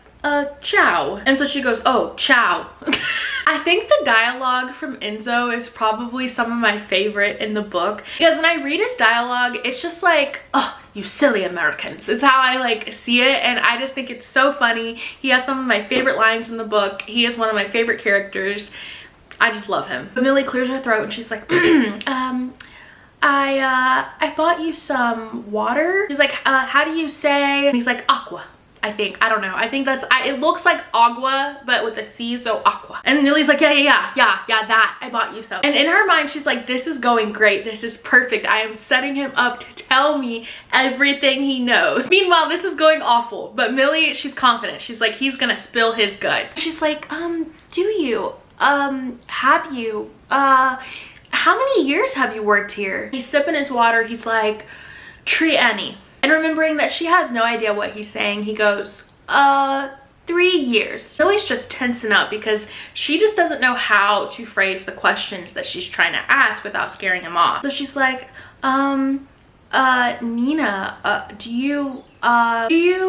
ciao. And so she goes, oh, ciao. I think the dialogue from Enzo is probably some of my favorite in the book, because when I read his dialogue, it's just like, oh, you silly Americans. It's how I like see it, and I just think it's so funny. He has some of my favorite lines in the book. He is one of my favorite characters. I just love him. But Millie clears her throat and she's like, I bought you some water. She's like, how do you say? And he's like, aqua. I think, I don't know. I think that's, it looks like agua, but with a C, so aqua. And Millie's like, yeah, that, I bought you some. And in her mind, she's like, this is going great. This is perfect. I am setting him up to tell me everything he knows. Meanwhile, this is going awful. But Millie, she's confident. She's like, he's gonna spill his guts. She's like, do you, have you, how many years have you worked here? He's sipping his water. He's like, Tree Annie. And remembering that she has no idea what he's saying, he goes, 3 years. Millie's just tensing up because she just doesn't know how to phrase the questions that she's trying to ask without scaring him off. So she's like, Nina, do you think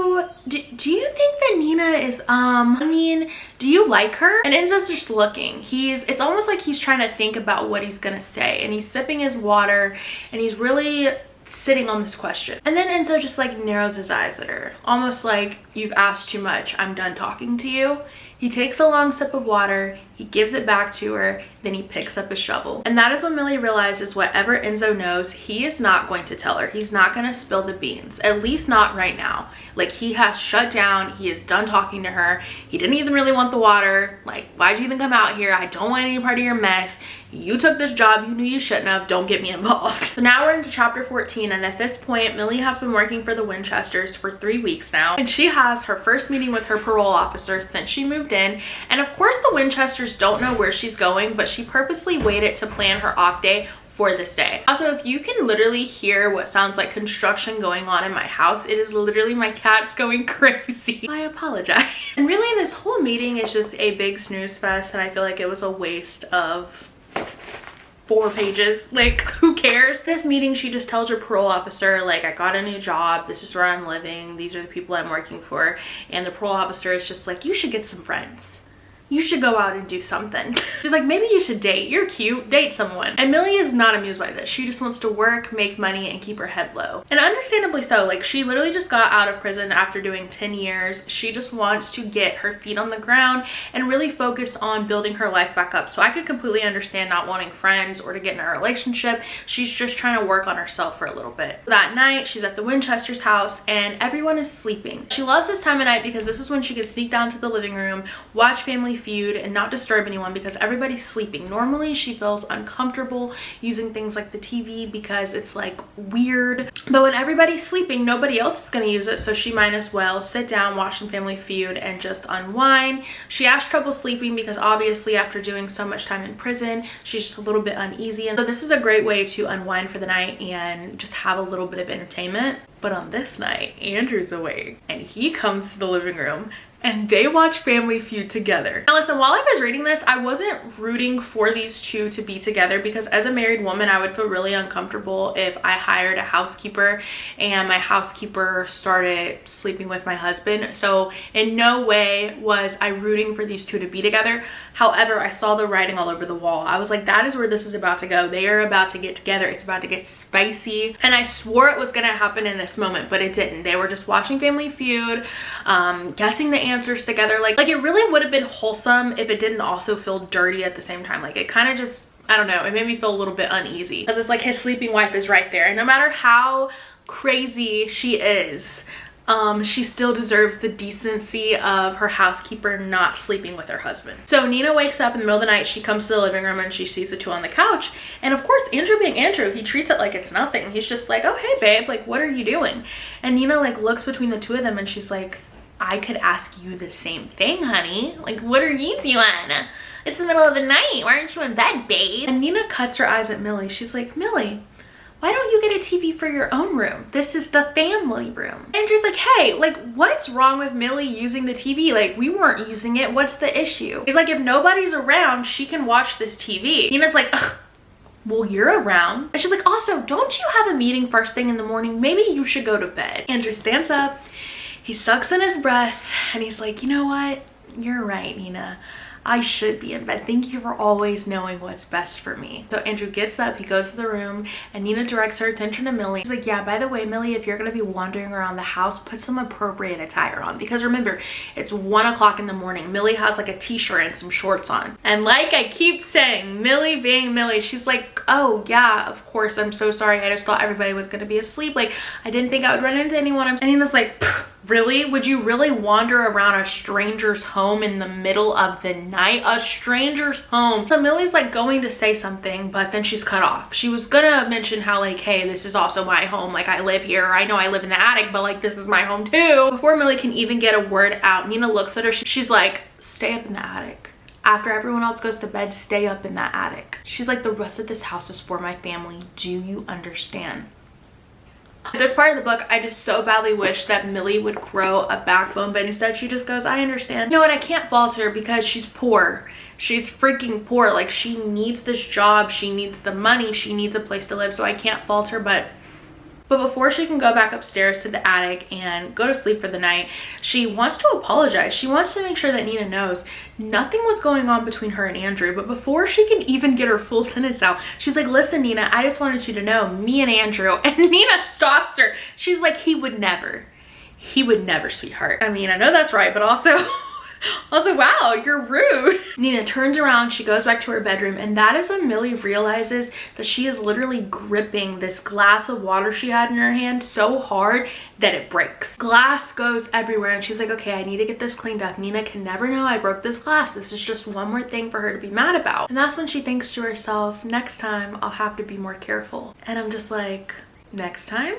that Nina is, I mean, do you like her? And Enzo's just looking. It's almost like he's trying to think about what he's gonna say, and he's sipping his water, and he's really sitting on this question. And then Enzo just like narrows his eyes at her, almost like, you've asked too much, I'm done talking to you. He takes a long sip of water, he gives it back to her, then he picks up his shovel. And that is when Millie realizes whatever Enzo knows, he is not going to tell her. He's not going to spill the beans, at least not right now. Like, he has shut down, he is done talking to her. He didn't even really want the water. Like, why'd you even come out here? I don't want any part of your mess. You took this job you knew you shouldn't have. Don't get me involved. So now we're into chapter 14, and at this point, Millie has been working for the Winchesters for 3 weeks now, and she has her first meeting with her parole officer since she moved in. And of course the Winchesters don't know where she's going, but she purposely waited to plan her off day for this day. Also, if you can literally hear what sounds like construction going on in my house, it is literally my cats going crazy. I apologize. And really, this whole meeting is just a big snooze fest, and I feel like it was a waste of 4 pages. Like, who cares? This meeting, she just tells her parole officer, like, I got a new job, this is where I'm living, these are the people I'm working for. And the parole officer is just like, you should get some friends. You should go out and do something. She's like, maybe you should date. You're cute, date someone. And Millie is not amused by this. She just wants to work, make money, and keep her head low. And understandably so. Like, she literally just got out of prison after doing 10 years. She just wants to get her feet on the ground and really focus on building her life back up. So I could completely understand not wanting friends or to get in a relationship. She's just trying to work on herself for a little bit. That night, she's at the Winchester's house and everyone is sleeping. She loves this time of night because this is when she can sneak down to the living room, watch Family Feud, and not disturb anyone because everybody's sleeping. Normally she feels uncomfortable using things like the TV because it's like weird, but when everybody's sleeping, nobody else is going to use it, so she might as well sit down, watch some Family Feud, and just unwind. She has trouble sleeping because obviously after doing so much time in prison, she's just a little bit uneasy, and so this is a great way to unwind for the night and just have a little bit of entertainment. But on this night, Andrew's awake and he comes to the living room and they watch Family Feud together. Now listen, while I was reading this, I wasn't rooting for these two to be together because as a married woman, I would feel really uncomfortable if I hired a housekeeper and my housekeeper started sleeping with my husband. So in no way was I rooting for these two to be together. However, I saw the writing all over the wall. I was like, that is where this is about to go. They are about to get together. It's about to get spicy. And I swore it was gonna happen in this moment, but it didn't. They were just watching Family Feud, guessing the answers together. Like it really would have been wholesome if it didn't also feel dirty at the same time. Like, it kind of just, I don't know, it made me feel a little bit uneasy because it's like his sleeping wife is right there, and no matter how crazy she is, she still deserves the decency of her housekeeper not sleeping with her husband. So Nina wakes up in the middle of the night. She comes to the living room and she sees the two on the couch. And of course, Andrew being Andrew, he treats it like it's nothing. He's just like, oh, hey, babe, like, what are you doing? And Nina like looks between the two of them and she's like, I could ask you the same thing, honey. Like, what are you doing? It's the middle of the night. Why aren't you in bed, babe? And Nina cuts her eyes at Millie. She's like, Millie, why don't you get a TV for your own room? This is the family room. Andrew's like, hey, like, what's wrong with Millie using the TV? Like, we weren't using it. What's the issue? He's like, if nobody's around, she can watch this TV. Nina's like, ugh, well, you're around. And she's like, also, don't you have a meeting first thing in the morning? Maybe you should go to bed. Andrew stands up. He sucks in his breath and he's like, you know what? You're right, Nina. I should be in bed. Thank you for always knowing what's best for me. So Andrew gets up, he goes to the room, and Nina directs her attention to Millie. She's like, yeah, by the way, Millie, if you're gonna be wandering around the house, put some appropriate attire on. Because remember, it's 1 o'clock in the morning. Millie has like a t-shirt and some shorts on. And like I keep saying, Millie being Millie, she's like, oh yeah, of course, I'm so sorry. I just thought everybody was gonna be asleep. Like, I didn't think I would run into anyone. And Nina's like, really? Would you really wander around a stranger's home in the middle of the night? A stranger's home. So Millie's like going to say something, but then she's cut off. She was gonna mention how like, hey, this is also my home. Like, I live here. I know I live in the attic, but like, this is my home too. Before Millie can even get a word out, Nina looks at her. She's like, stay up in the attic. After everyone else goes to bed, stay up in that attic. She's like, the rest of this house is for my family. Do you understand? This part of the book, I just so badly wish that Millie would grow a backbone, but instead she just goes, I understand. You know what? I can't fault her because she's poor. She's freaking poor. Like, she needs this job. She needs the money. She needs a place to live. So I can't fault her, but before she can go back upstairs to the attic and go to sleep for the night, she wants to apologize. She wants to make sure that Nina knows nothing was going on between her and Andrew. But before she can even get her full sentence out, she's like, listen, Nina, I just wanted you to know, me and Andrew. And Nina stops her. She's like, he would never, sweetheart. I mean, I know that's right, but also wow, you're rude. Nina turns around, she goes back to her bedroom, and that is when Millie realizes that she is literally gripping this glass of water she had in her hand so hard that it breaks. Glass goes everywhere, and she's like, okay, I need to get this cleaned up. Nina can never know I broke this glass. This is just one more thing for her to be mad about. And that's when she thinks to herself, next time I'll have to be more careful. And I'm just like, next time?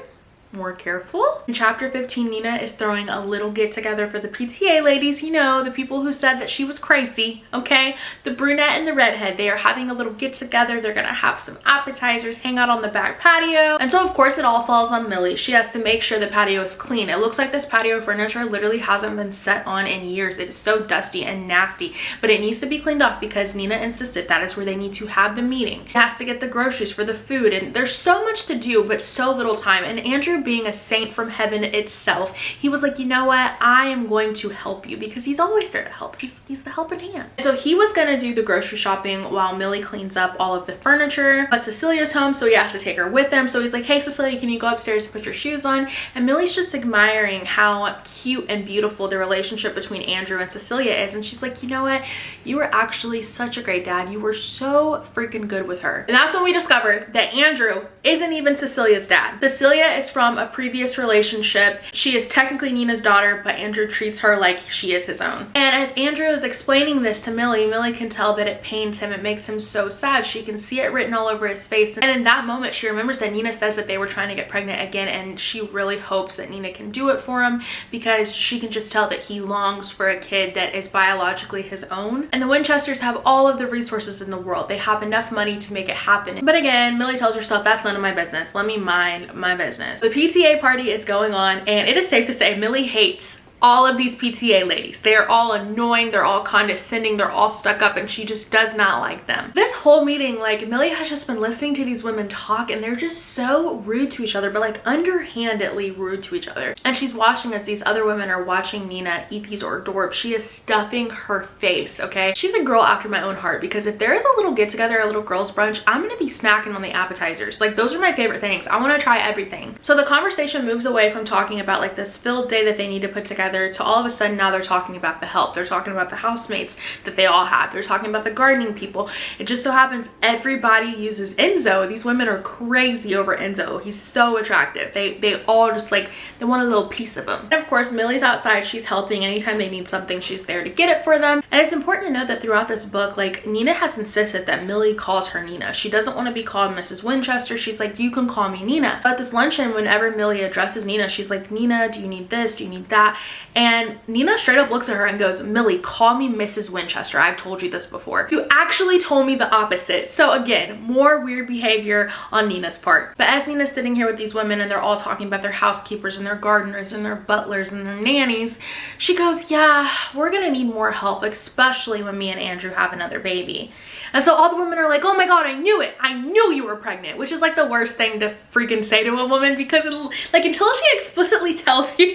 More careful? In chapter 15, Nina is throwing a little get together for the PTA ladies, you know, the people who said that she was crazy, okay? The brunette and the redhead, they are having a little get together. They're gonna have some appetizers, hang out on the back patio. And so of course it all falls on Millie. She has to make sure the patio is clean. It looks like this patio furniture literally hasn't been set on in years. It is so dusty and nasty, but it needs to be cleaned off because Nina insisted that is where they need to have the meeting. She has to get the groceries for the food, and there's so much to do, but so little time. And Andrew, being a saint from heaven itself, he was like, you know what, I am going to help you, because he's always there to help. He's the helping hand. And so he was gonna do the grocery shopping while Millie cleans up all of the furniture, but Cecilia's home, so he has to take her with him. So he's like, hey Cecilia, can you go upstairs and put your shoes on? And Millie's just admiring how cute and beautiful the relationship between Andrew and Cecilia is, and she's like, you know what, you were actually such a great dad. You were so freaking good with her. And that's when we discover that Andrew isn't even Cecilia's dad. Cecilia is from a previous relationship. She is technically Nina's daughter, but Andrew treats her like she is his own. And as Andrew is explaining this to Millie, Millie can tell that it pains him. It makes him so sad. She can see it written all over his face. And in that moment, she remembers that Nina says that they were trying to get pregnant again, and she really hopes that Nina can do it for him, because she can just tell that he longs for a kid that is biologically his own. And the Winchesters have all of the resources in the world. They have enough money to make it happen. But again, Millie tells herself, that's none of my business. Let me mind my business. The PTA party is going on, and it is safe to say Millie hates all of these PTA ladies. They are all annoying, they're all condescending, they're all stuck up, and she just does not like them. This whole meeting, like, Millie has just been listening to these women talk, and they're just so rude to each other, but like underhandedly rude to each other. And she's watching as these other women are watching Nina eat these hors d'oeuvres. She is stuffing her face, okay? She's a girl after my own heart, because if there is a little get together, a little girls brunch, I'm gonna be snacking on the appetizers. Like, those are my favorite things. I wanna try everything. So the conversation moves away from talking about like this filled day that they need to put together together to all of a sudden now they're talking about the help. They're talking about the housemates that they all have. They're talking about the gardening people. It just so happens everybody uses Enzo. These women are crazy over Enzo. He's so attractive. They all just like, they want a little piece of him. And of course, Millie's outside. She's helping. Anytime they need something, she's there to get it for them. And it's important to note that throughout this book, like, Nina has insisted that Millie calls her Nina. She doesn't want to be called Mrs. Winchester. She's like, you can call me Nina. But at this luncheon, whenever Millie addresses Nina, she's like, Nina, do you need this? Do you need that? And Nina straight up looks at her and goes, Millie, call me Mrs. Winchester. I've told you this before. You actually told me the opposite. So again, more weird behavior on Nina's part. But as Nina's sitting here with these women and they're all talking about their housekeepers and their gardeners and their butlers and their nannies, she goes, yeah, we're gonna need more help, especially when me and Andrew have another baby. And so all the women are like, oh my God, I knew it. I knew you were pregnant, which is like the worst thing to freaking say to a woman, because like, until she explicitly tells you,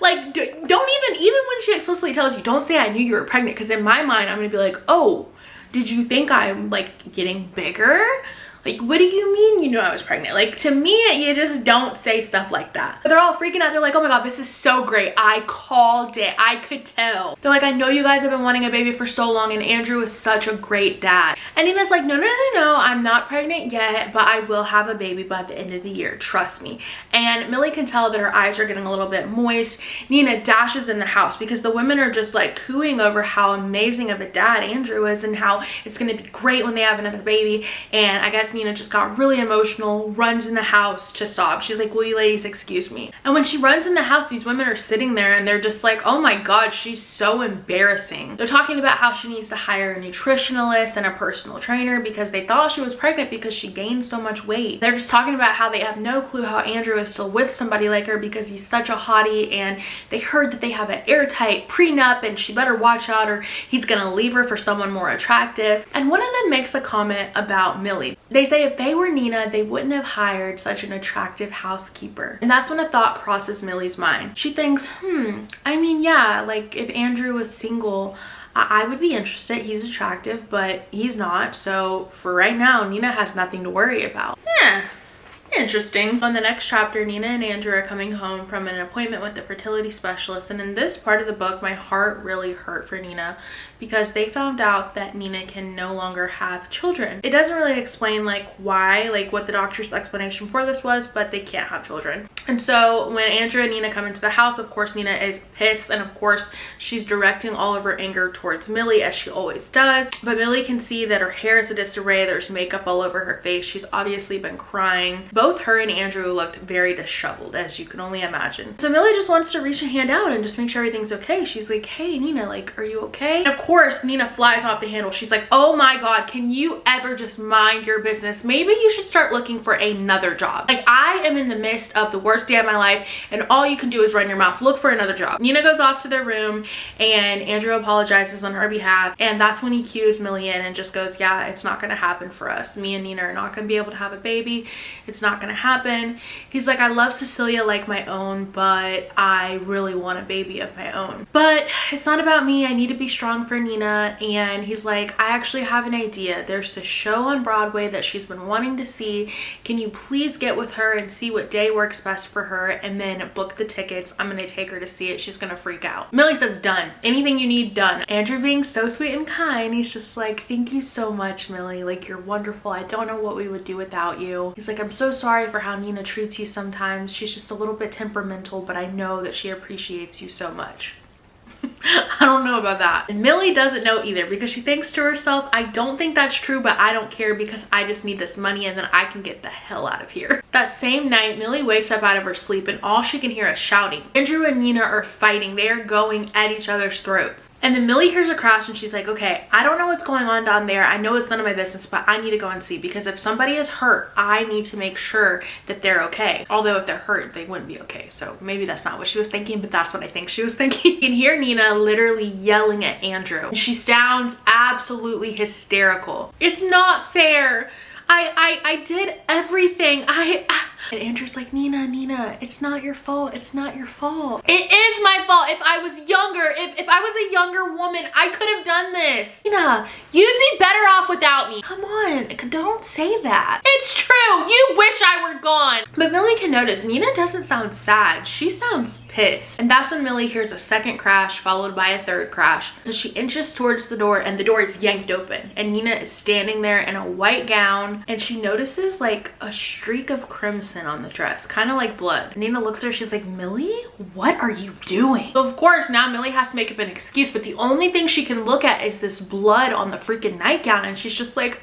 like, don't even when she explicitly tells you, don't say I knew you were pregnant, because in my mind, I'm gonna be like, oh, did you think I'm like getting bigger? Like, what do you mean you knew I was pregnant? Like, to me, you just don't say stuff like that. But they're all freaking out. They're like, oh my God, this is so great. I called it. I could tell. They're like, I know you guys have been wanting a baby for so long, and Andrew is such a great dad. And Nina's like, no, I'm not pregnant yet, but I will have a baby by the end of the year. Trust me. And Millie can tell that her eyes are getting a little bit moist. Nina dashes in the house because the women are just like cooing over how amazing of a dad Andrew is and how it's going to be great when they have another baby. And I guess Nina just got really emotional, runs in the house to sob. She's like, will you ladies excuse me? And when she runs in the house, these women are sitting there and they're just like, oh my God, she's so embarrassing. They're talking about how she needs to hire a nutritionalist and a personal trainer because they thought she was pregnant because she gained so much weight. They're just talking about how they have no clue how Andrew is still with somebody like her because he's such a hottie, and they heard that they have an airtight prenup and she better watch out or he's gonna leave her for someone more attractive. And one of them makes a comment about Millie. They say if they were Nina, they wouldn't have hired such an attractive housekeeper. And that's when a thought crosses Millie's mind. She thinks, I mean, yeah, like if Andrew was single, I would be interested. He's attractive, but he's not. So for right now, Nina has nothing to worry about. Yeah. Interesting. On the next chapter, Nina and Andrew are coming home from an appointment with the fertility specialist, and in this part of the book my heart really hurt for Nina because they found out that Nina can no longer have children. It doesn't really explain like why, like what the doctor's explanation for this was, but they can't have children. And so when Andrew and Nina come into the house, of course Nina is pissed, and of course she's directing all of her anger towards Millie, as she always does. But Millie can see that her hair is a disarray, there's makeup all over her face, she's obviously been crying. Both her and Andrew looked very disheveled, as you can only imagine. So Millie just wants to reach a hand out and just make sure everything's okay. She's like, hey Nina, like, are you okay? And of course Nina flies off the handle. She's like, oh my God, can you ever just mind your business? Maybe you should start looking for another job. Like, I am in the midst of the worst day of my life and all you can do is run your mouth. Look for another job. Nina goes off to their room and Andrew apologizes on her behalf, and that's when he cues Millie in and just goes, yeah, it's not gonna happen for us. Me and Nina are not gonna be able to have a baby. It's not gonna happen. He's like, I love Cecilia like my own, but I really want a baby of my own. But it's not about me. I need to be strong for Nina. And he's like, I actually have an idea. There's a show on Broadway that she's been wanting to see. Can you please get with her and see what day works best for her and then book the tickets? I'm gonna take her to see it. She's gonna freak out. Millie says, done. Anything you need, done. Andrew being so sweet and kind, he's just like, thank you so much, Millie. Like, you're wonderful. I don't know what we would do without you. He's like, I'm so sorry for how Nina treats you sometimes. She's just a little bit temperamental, but I know that she appreciates you so much. I don't know about that. And Millie doesn't know either because she thinks to herself, I don't think that's true, but I don't care because I just need this money and then I can get the hell out of here. That same night, Millie wakes up out of her sleep and all she can hear is shouting. Andrew and Nina are fighting. They are going at each other's throats. And then Millie hears a crash and she's like, okay, I don't know what's going on down there. I know it's none of my business, but I need to go and see, because if somebody is hurt, I need to make sure that they're okay. Although if they're hurt, they wouldn't be okay. So maybe that's not what she was thinking, but that's what I think she was thinking. You can hear Nina literally yelling at Andrew. She sounds absolutely hysterical. It's not fair. I did everything. And Andrew's like, Nina, it's not your fault. It's not your fault. It is my fault. If I was younger, if I was a younger woman, I could have done this. Nina, you'd be better off without me. Come on, don't say that. It's true. You wish I were gone. But Millie can notice Nina doesn't sound sad. She sounds pissed. And that's when Millie hears a second crash followed by a third crash. So she inches towards the door and the door is yanked open. And Nina is standing there in a white gown and she notices like a streak of crimson on the dress, kind of like blood. Nina looks at her, she's like, Millie, what are you doing? So of course now Millie has to make up an excuse, but the only thing she can look at is this blood on the freaking nightgown and she's just like,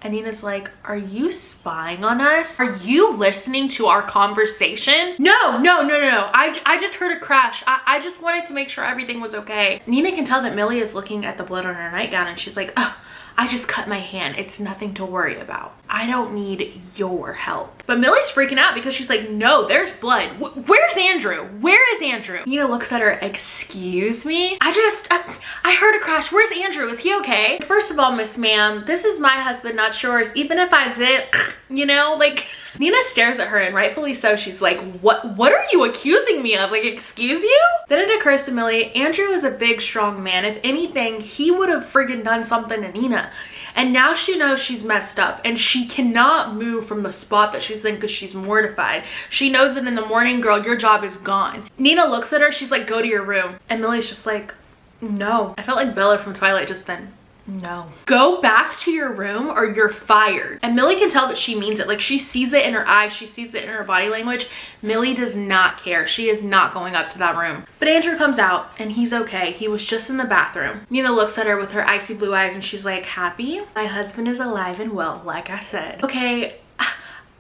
and Nina's like, are you spying on us? Are you listening to our conversation? No. I just heard a crash. I just wanted to make sure everything was okay. Nina can tell that Millie is looking at the blood on her nightgown and she's like, oh, I just cut my hand. It's nothing to worry about. I don't need your help. But Millie's freaking out because she's like, no, there's blood. Where's Andrew? Where is Andrew? Nina looks at her, excuse me? I heard a crash. Where's Andrew? Is he okay? First of all, Miss Ma'am, this is my husband, not yours. Even if I did, you know, like, Nina stares at her and rightfully so. She's like, what are you accusing me of? Like, excuse you? Then it occurs to Millie, Andrew is a big, strong man. If anything, he would have friggin' done something to Nina. And now she knows she's messed up and she cannot move from the spot that she's in because she's mortified. She knows that in the morning, girl, your job is gone. Nina looks at her, she's like, go to your room. And Millie's just like, no. I felt like Bella from Twilight just then. No. Go back to your room or you're fired. And Millie can tell that she means it. Like, she sees it in her eyes. She sees it in her body language. Millie does not care. She is not going up to that room. But Andrew comes out and he's okay. He was just in the bathroom. Nina looks at her with her icy blue eyes and she's like, happy? My husband is alive and well, like I said. Okay,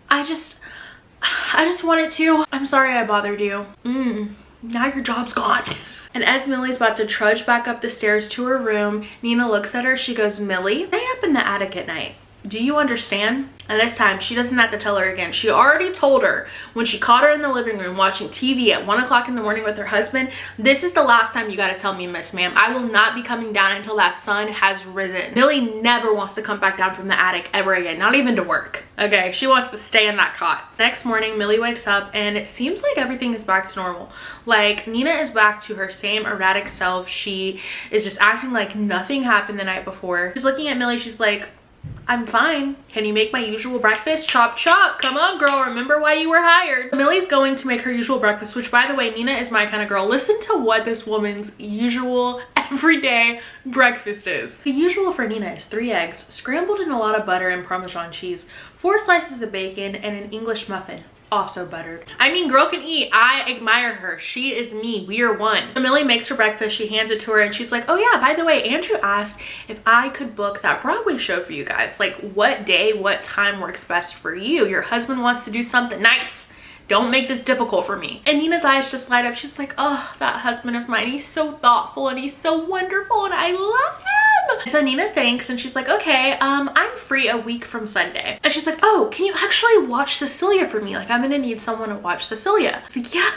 I just wanted to. I'm sorry I bothered you. Now your job's gone. And as Millie's about to trudge back up the stairs to her room, Nina looks at her. She goes, Millie, stay up in the attic at night. Do you understand? And this time, she doesn't have to tell her again. She already told her when she caught her in the living room watching TV at 1 o'clock in the morning with her husband, this is the last time you gotta tell me, Miss Ma'am. I will not be coming down until that sun has risen. Millie never wants to come back down from the attic ever again, not even to work. Okay, she wants to stay in that cot. Next morning, Millie wakes up and it seems like everything is back to normal. Like, Nina is back to her same erratic self. She is just acting like nothing happened the night before. She's looking at Millie, she's like, I'm fine. Can you make my usual breakfast? Chop chop. Come on, girl. Remember why you were hired. Millie's going to make her usual breakfast, which, by the way, Nina is my kind of girl. Listen to what this woman's usual everyday breakfast is. The usual for Nina is 3 eggs, scrambled in a lot of butter and Parmesan cheese, 4 slices of bacon, and an English muffin. Also buttered. I mean, girl can eat. I admire her. She is me. We are one. So Millie makes her breakfast. She hands it to her and she's like, oh yeah, by the way, Andrew asked if I could book that Broadway show for you guys. Like, what day, what time works best for you? Your husband wants to do something nice. Don't make this difficult for me. And Nina's eyes just light up. She's like, oh, that husband of mine, he's so thoughtful and he's so wonderful and I love him. So Nina thanks and she's like, okay, I'm free a week from Sunday. And she's like, oh, can you actually watch Cecilia for me? Like, I'm gonna need someone to watch Cecilia. I was like, yeah,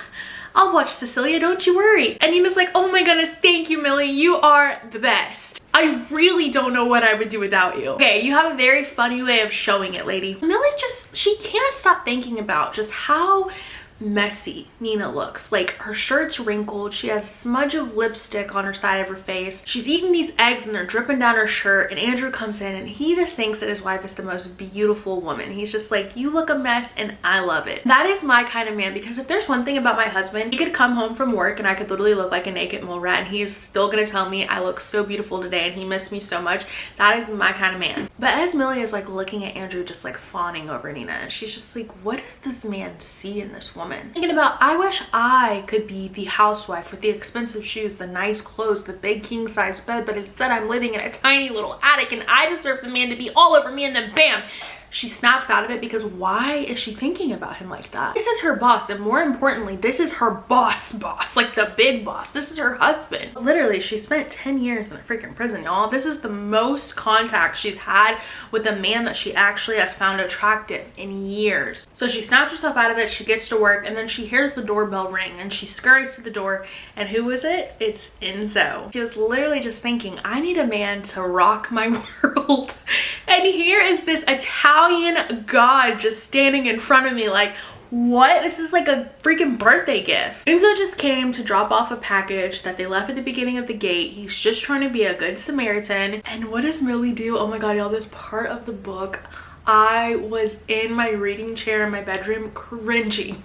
I'll watch Cecilia, don't you worry. And Nina's like, oh my goodness, thank you, Millie. You are the best. I really don't know what I would do without you. Okay, you have a very funny way of showing it, lady. Millie she can't stop thinking about just how messy Nina looks. Like, her shirt's wrinkled, she has a smudge of lipstick on her side of her face, she's eating these eggs and they're dripping down her shirt, and Andrew comes in and he just thinks that his wife is the most beautiful woman. He's just like, you look a mess and I love it. That is my kind of man, because if there's one thing about my husband, he could come home from work and I could literally look like a naked mole rat and he is still gonna tell me I look so beautiful today and he missed me so much. That is my kind of man. But as Millie is like looking at Andrew, just like fawning over Nina, she's just like, what does this man see in this woman? Thinking about, I wish I could be the housewife with the expensive shoes, the nice clothes, the big king size bed, but instead I'm living in a tiny little attic and I deserve the man to be all over me, and then bam, she snaps out of it, because why is she thinking about him like that? This is her boss, and more importantly, this is her boss, like the big boss. This is her husband. Literally, she spent 10 years in a freaking prison, y'all. This is the most contact she's had with a man that she actually has found attractive in years. So she snaps herself out of it, she gets to work, and then she hears the doorbell ring and she scurries to the door, and who is it? It's Enzo. She was literally just thinking, I need a man to rock my world. And And here is this Italian god just standing in front of me like, what? This is like a freaking birthday gift. Enzo just came to drop off a package that they left at the beginning of the gate. He's just trying to be a good Samaritan. And what does Millie do? Oh my god, y'all, this part of the book, I was in my reading chair in my bedroom cringing.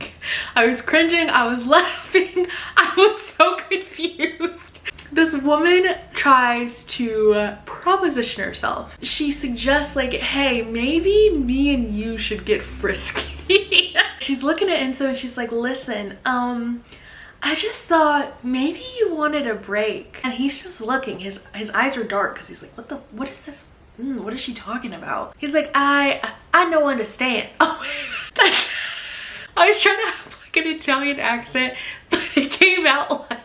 I was cringing, I was laughing, I was so confused. This woman tries to proposition herself. She suggests like, hey, maybe me and you should get frisky. She's looking at Enzo and she's like, listen, I just thought maybe you wanted a break. And he's just looking, his eyes are dark because he's like, what is this? What is she talking about? He's like, I don't understand. Oh, I was trying to have like an Italian accent, but it came out like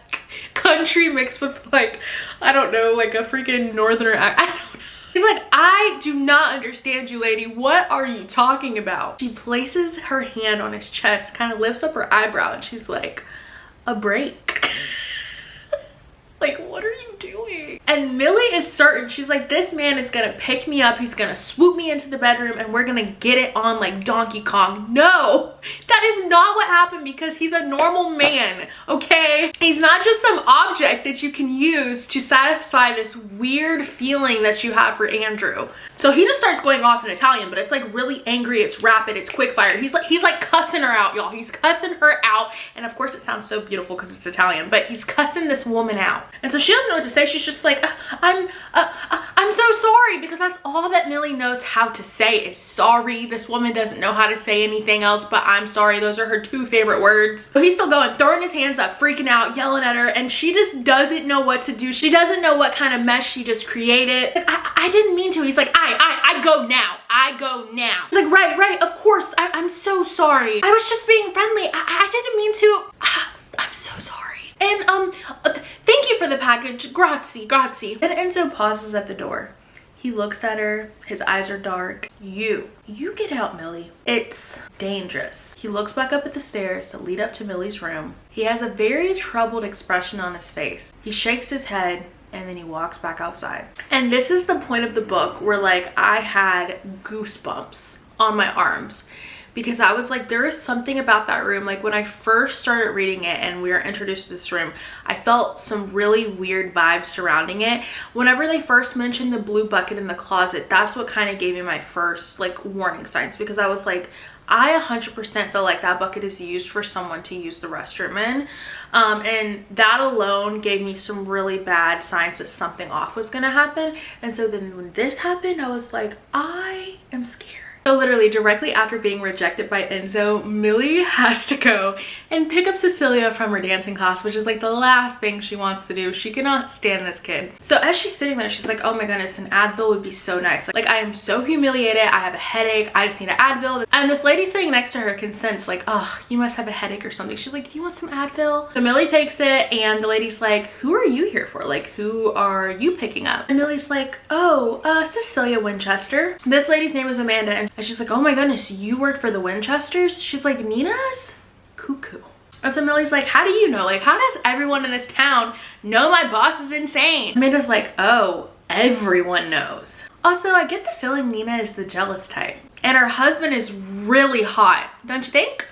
country mixed with like, I don't know, like a freaking northerner accent. I don't know. He's like, I do not understand you, lady. What are you talking about? She places her hand on his chest, kind of lifts up her eyebrow, and she's like, a break. Like, what are you doing? And Millie is certain. She's like, this man is gonna pick me up. He's gonna swoop me into the bedroom and we're gonna get it on like Donkey Kong. No, that is not what happened because he's a normal man, okay? He's not just some object that you can use to satisfy this weird feeling that you have for Andrew. So he just starts going off in Italian, but it's like really angry, it's rapid, it's quick fire. He's like cussing her out, y'all. He's cussing her out. And of course it sounds so beautiful because it's Italian, but he's cussing this woman out. And so she doesn't know what to say. She's just like, I'm so sorry, because that's all that Millie knows how to say is sorry. This woman doesn't know how to say anything else but I'm sorry. Those are her two favorite words. So he's still going, throwing his hands up, freaking out, yelling at her, and she just doesn't know what to do. She doesn't know what kind of mess she just created. Like, I didn't mean to. He's like, I go now. I go now. He's like, right, of course. I'm so sorry. I was just being friendly. I didn't mean to. I'm so sorry. And thank you for the package. Grazie. And Enzo pauses at the door. He looks at her, his eyes are dark. You get out, Millie. It's dangerous. He looks back up at the stairs that lead up to Millie's room. He has a very troubled expression on his face. He shakes his head and then he walks back outside. And this is the point of the book where like I had goosebumps on my arms. Because I was like, there is something about that room. Like when I first started reading it and we were introduced to this room, I felt some really weird vibes surrounding it. Whenever they first mentioned the blue bucket in the closet, that's what kind of gave me my first like warning signs, because I was like, I 100% feel like that bucket is used for someone to use the restroom in. And that alone gave me some really bad signs that something off was gonna happen. And so then when this happened, I was like, I am scared. So literally directly after being rejected by Enzo, Millie has to go and pick up Cecilia from her dancing class, which is like the last thing she wants to do. She cannot stand this kid. So as she's sitting there, she's like, oh my goodness, an Advil would be so nice. Like I am so humiliated. I have a headache. I just need an Advil. And this lady sitting next to her can sense like, oh, you must have a headache or something. She's like, do you want some Advil? So Millie takes it and the lady's like, who are you here for? Like, who are you picking up? And Millie's like, oh, Cecilia Winchester. This lady's name is Amanda. And she's like, oh my goodness, you work for the Winchesters? She's like, Nina's cuckoo. And so Millie's like, how do you know? Like, how does everyone in this town know my boss is insane? Amanda's like, oh, everyone knows. Also, I get the feeling Nina is the jealous type. And her husband is really hot, don't you think?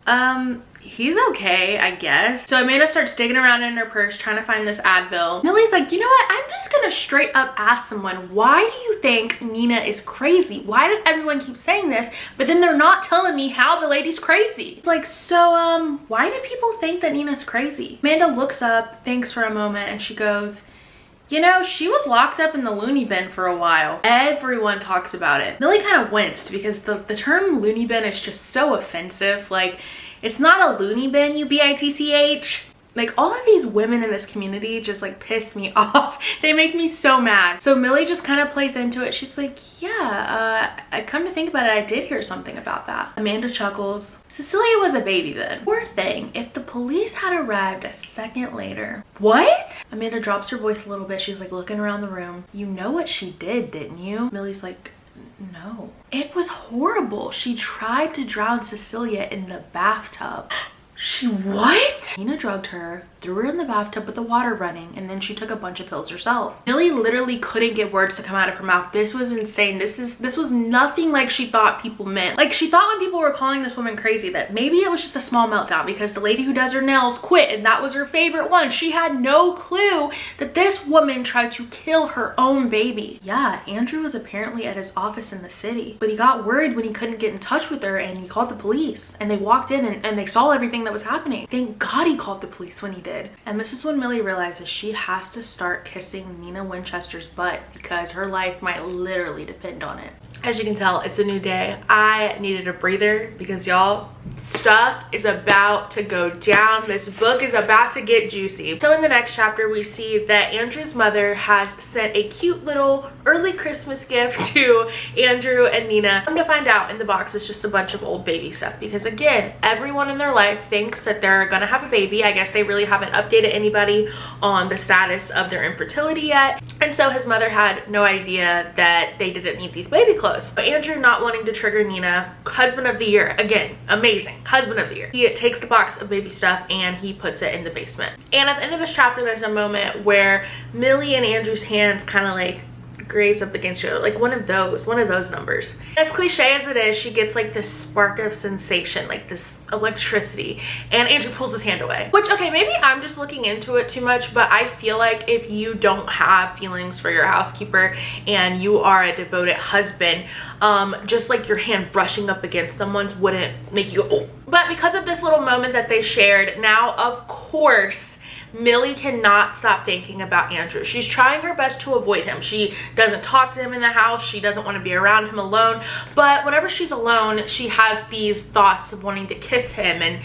He's okay, I guess. So Amanda starts digging around in her purse trying to find this Advil. Millie's like, you know what? I'm just gonna straight up ask someone, why do you think Nina is crazy? Why does everyone keep saying this, but then they're not telling me how the lady's crazy? It's like, so why do people think that Nina's crazy? Amanda looks up, thinks for a moment, and she goes, you know, she was locked up in the loony bin for a while. Everyone talks about it. Millie kind of winced because the term loony bin is just so offensive. Like, it's not a loony bin, you bitch. Like, all of these women in this community just like piss me off. They make me so mad. So Millie just kind of plays into it. She's like, yeah, I come to think about it, I did hear something about that. Amanda chuckles. Cecilia was a baby then. Poor thing, if the police had arrived a second later. What? Amanda drops her voice a little bit. She's like looking around the room. You know what she did, didn't you? Millie's like, no. It was horrible. She tried to drown Cecilia in the bathtub. She what? Nina drugged her, threw her in the bathtub with the water running, and then she took a bunch of pills herself. Millie literally couldn't get words to come out of her mouth. This was insane. This was nothing like she thought people meant. Like, she thought when people were calling this woman crazy that maybe it was just a small meltdown because the lady who does her nails quit and that was her favorite one. She had no clue that this woman tried to kill her own baby. Yeah, Andrew was apparently at his office in the city, but he got worried when he couldn't get in touch with her, and he called the police, and they walked in and they saw everything that was happening. Thank God he called the police when he did. And this is when Millie realizes she has to start kissing Nina Winchester's butt because her life might literally depend on it. As you can tell, it's a new day. I needed a breather because y'all, stuff is about to go down. This book is about to get juicy. So in the next chapter, we see that Andrew's mother has sent a cute little early Christmas gift to Andrew and Nina. Come to find out, in the box is just a bunch of old baby stuff because, again, everyone in their life thinks that they're gonna have a baby. I guess they really haven't updated anybody on the status of their infertility yet. And so his mother had no idea that they didn't need these baby clothes. But Andrew, not wanting to trigger Nina, husband of the year, again, amazing, husband of the year. He takes the box of baby stuff and he puts it in the basement. And at the end of this chapter, there's a moment where Millie and Andrew's hands kind of like graze up against each other, like one of those numbers. As cliche as it is, she gets like this spark of sensation, like this electricity, and Andrew pulls his hand away. Which, okay, maybe I'm just looking into it too much, but I feel like if you don't have feelings for your housekeeper and you are a devoted husband, just like your hand brushing up against someone's wouldn't make you go, oh. But because of this little moment that they shared, now of course Millie cannot stop thinking about Andrew. She's trying her best to avoid him. She doesn't talk to him in the house. She doesn't want to be around him alone. But whenever she's alone, she has these thoughts of wanting to kiss him and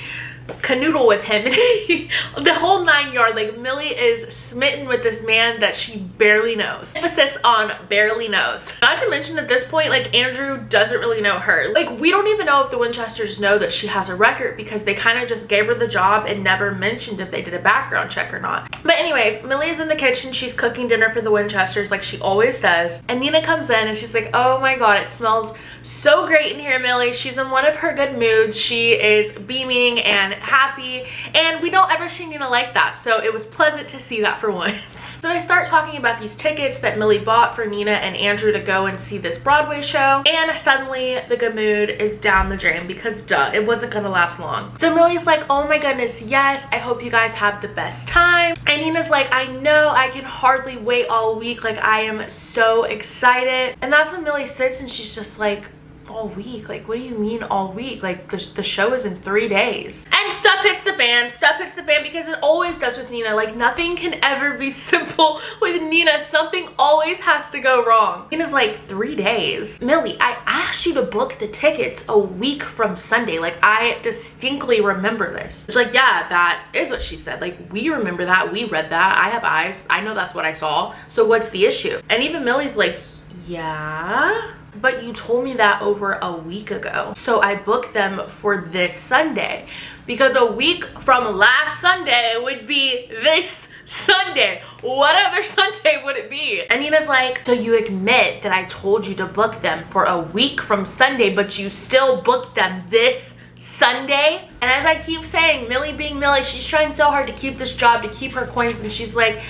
canoodle with him and the whole 9 yards. Like, Millie is smitten with this man that she barely knows. Emphasis on barely knows. Not to mention, at this point, like, Andrew doesn't really know her. Like, we don't even know if the Winchesters know that she has a record because they kind of just gave her the job and never mentioned if they did a background check or not. But anyways, Millie is in the kitchen. She's cooking dinner for the Winchesters like she always does, and Nina comes in and she's like, oh my god, it smells so great in here, Millie. She's in one of her good moods. She is beaming and happy, and we don't ever see Nina like that, so it was pleasant to see that for once. So they start talking about these tickets that Millie bought for Nina and Andrew to go and see this Broadway show, and suddenly the good mood is down the drain because duh, it wasn't gonna last long. So Millie's like, oh my goodness, yes, I hope you guys have the best time. And Nina's like, I know, I can hardly wait all week, like I am so excited. And that's when Millie sits and she's just like, all week? Like, what do you mean all week? Like, the show is in 3 days. And stuff hits the fan. Stuff hits the fan because it always does with Nina. Like, nothing can ever be simple with Nina. Something always has to go wrong. Nina's like, 3 days? Millie, I asked you to book the tickets a week from Sunday. Like, I distinctly remember this. She's like, yeah, that is what she said. Like, we remember that. We read that. I have eyes. I know that's what I saw. So what's the issue? And even Millie's like, yeah, but you told me that over a week ago. So I booked them for this Sunday because a week from last Sunday would be this Sunday. What other Sunday would it be? And Nina's like, so you admit that I told you to book them for a week from Sunday, but you still booked them this Sunday? And as I keep saying, Millie being Millie, she's trying so hard to keep this job, to keep her coins, and she's like,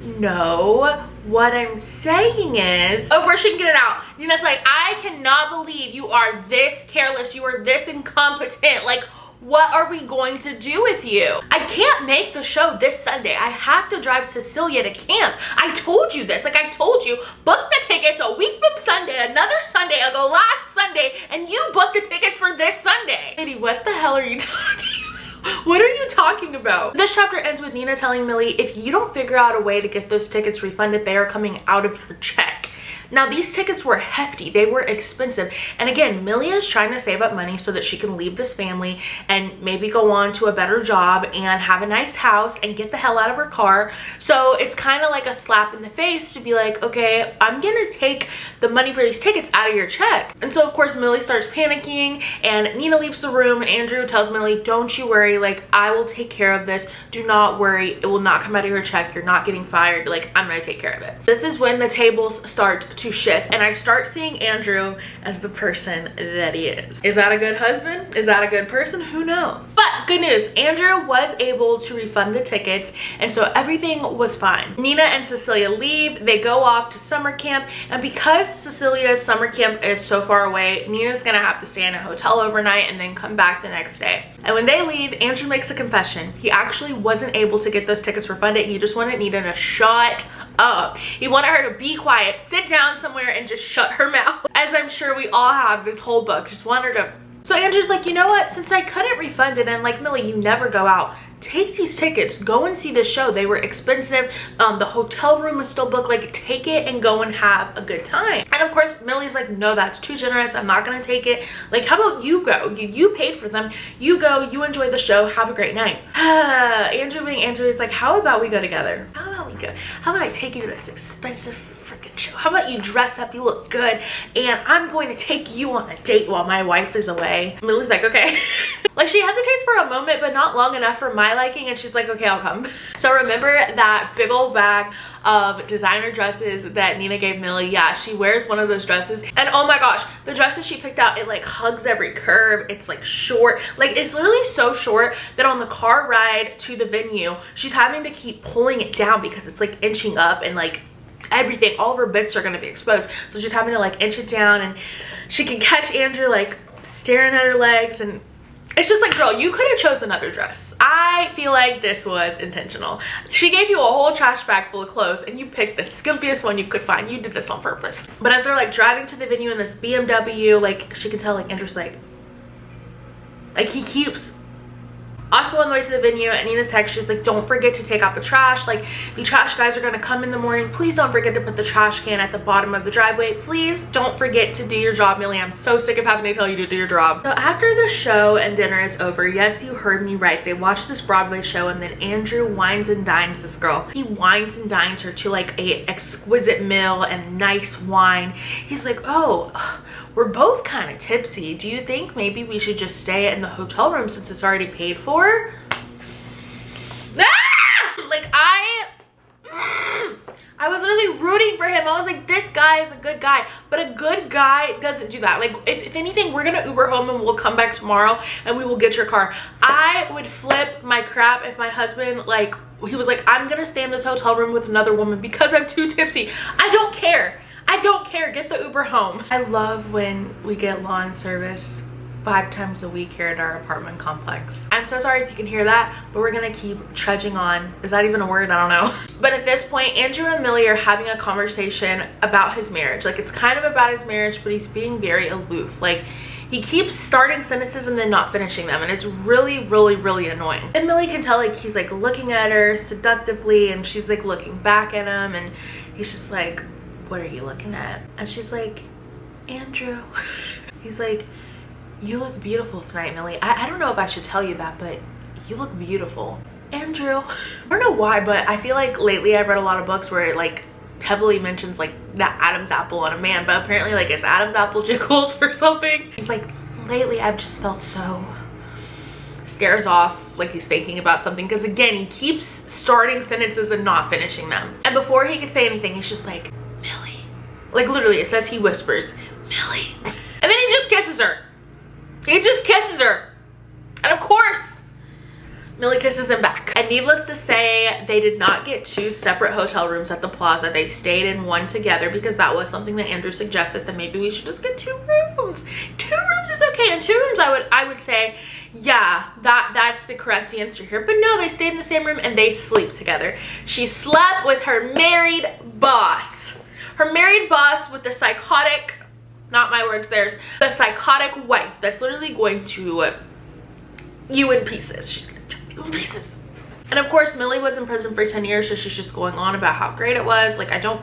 no, what I'm saying is, oh, first she can get it out. Nina's like, I cannot believe you are this careless, you are this incompetent. Like, what are we going to do with you? I can't make the show this Sunday. I have to drive Cecilia to camp. I told you this. Like, I told you, book the tickets a week from Sunday, another Sunday ago, last Sunday, and you booked the tickets for this Sunday. Lady, what the hell are you talking about? What are you talking about? This chapter ends with Nina telling Millie, if you don't figure out a way to get those tickets refunded, they are coming out of your check. Now, these tickets were hefty. They were expensive. And again, Millie is trying to save up money so that she can leave this family and maybe go on to a better job and have a nice house and get the hell out of her car. So it's kind of like a slap in the face to be like, okay, I'm gonna take the money for these tickets out of your check. And so of course Millie starts panicking and Nina leaves the room and Andrew tells Millie, don't you worry, like I will take care of this. Do not worry, it will not come out of your check. You're not getting fired. Like, I'm gonna take care of it. This is when the tables start to shift, and I start seeing Andrew as the person that he is. Is that a good husband? Is that a good person? Who knows? But good news, Andrew was able to refund the tickets, and so everything was fine. Nina and Cecilia leave. They go off to summer camp, and because Cecilia's summer camp is so far away, Nina's gonna have to stay in a hotel overnight and then come back the next day. And when they leave, Andrew makes a confession. He actually wasn't able to get those tickets refunded. He just wanted Nina to shut up. He wanted her to be quiet, sit down somewhere, and just shut her mouth. As I'm sure we all have this whole book, just want her to. So Andrew's like, you know what, since I couldn't refund it, and like, Millie, you never go out, take these tickets, go and see this show. They were expensive, the hotel room was still booked, like take it and go and have a good time. And of course Millie's like, no, that's too generous, I'm not gonna take it. Like, how about you go? You paid for them, you go, you enjoy the show, have a great night. Andrew being Andrew is like, how about we go together? How about we go? How about I take you to this expensive freaking show? How about you dress up, you look good, and I'm going to take you on a date while my wife is away. Millie's like, okay. Like, she hesitates for a moment, but not long enough for my liking, and she's like, okay, I'll come. So remember that big old bag of designer dresses that Nina gave Millie? Yeah, she wears one of those dresses, and oh my gosh, the dresses she picked out, it like hugs every curve. It's like short, like it's literally so short that on the car ride to the venue, she's having to keep pulling it down because it's like inching up, and like everything, all of her bits are gonna be exposed, so she's having to like inch it down, and she can catch Andrew like staring at her legs, and it's just like, girl, you could have chose another dress. I feel like this was intentional. She gave you a whole trash bag full of clothes and you picked the skimpiest one you could find. You did this on purpose. But as they're like driving to the venue in this BMW, like she can tell like Andrew's like he keeps. Also on the way to the venue, Nina texts, she's like, don't forget to take out the trash. Like, the trash guys are gonna come in the morning. Please don't forget to put the trash can at the bottom of the driveway. Please don't forget to do your job, Millie. I'm so sick of having to tell you to do your job. So after the show and dinner is over, yes, you heard me right, they watch this Broadway show, and then Andrew wines and dines this girl. He wines and dines her to like a exquisite meal and nice wine. He's like, oh, we're both kind of tipsy. Do you think maybe we should just stay in the hotel room since it's already paid for? Like, I was really rooting for him. I was like, this guy is a good guy, but a good guy doesn't do that. Like, if anything, we're gonna Uber home and we'll come back tomorrow and we will get your car. I would flip my crap if my husband, like, he was like, I'm gonna stay in this hotel room with another woman because I'm too tipsy. I don't care. I don't care. Get the Uber home. I love when we get lawn service 5 times a week here at our apartment complex. I'm so sorry if you can hear that, but we're gonna keep trudging on. Is that even a word? I don't know. But at this point, Andrew and Millie are having a conversation about his marriage. Like, it's kind of about his marriage, but he's being very aloof. Like, he keeps starting sentences and then not finishing them, and it's really, really, really annoying. And Millie can tell, like, he's like looking at her seductively, and she's like looking back at him, and he's just like, what are you looking at? And she's like, Andrew. He's like, you look beautiful tonight, Millie. I don't know if I should tell you that, but you look beautiful. Andrew. I don't know why, but I feel like lately I've read a lot of books where it like heavily mentions like that Adam's apple on a man, but apparently like it's Adam's apple jiggles or something. He's like, lately I've just felt so, scares off like he's thinking about something, because again, he keeps starting sentences and not finishing them. And before he could say anything, he's just like, Millie. Like, literally, it says he whispers, Millie. And then he just kisses her. He just kisses her. And of course, Millie kisses him back. And needless to say, they did not get 2 separate hotel rooms at the plaza. They stayed in one together because that was something that Andrew suggested, that maybe we should just get 2 rooms. 2 rooms is okay. And 2 rooms, I would say, yeah, that's the correct answer here. But no, they stayed in the same room and they sleep together. She slept with her married boss. Her married boss with the psychotic, not my words, theirs, the psychotic wife that's literally going to you in pieces. She's gonna chop you in pieces. And of course, Millie was in prison for 10 years, so she's just going on about how great it was. Like, I don't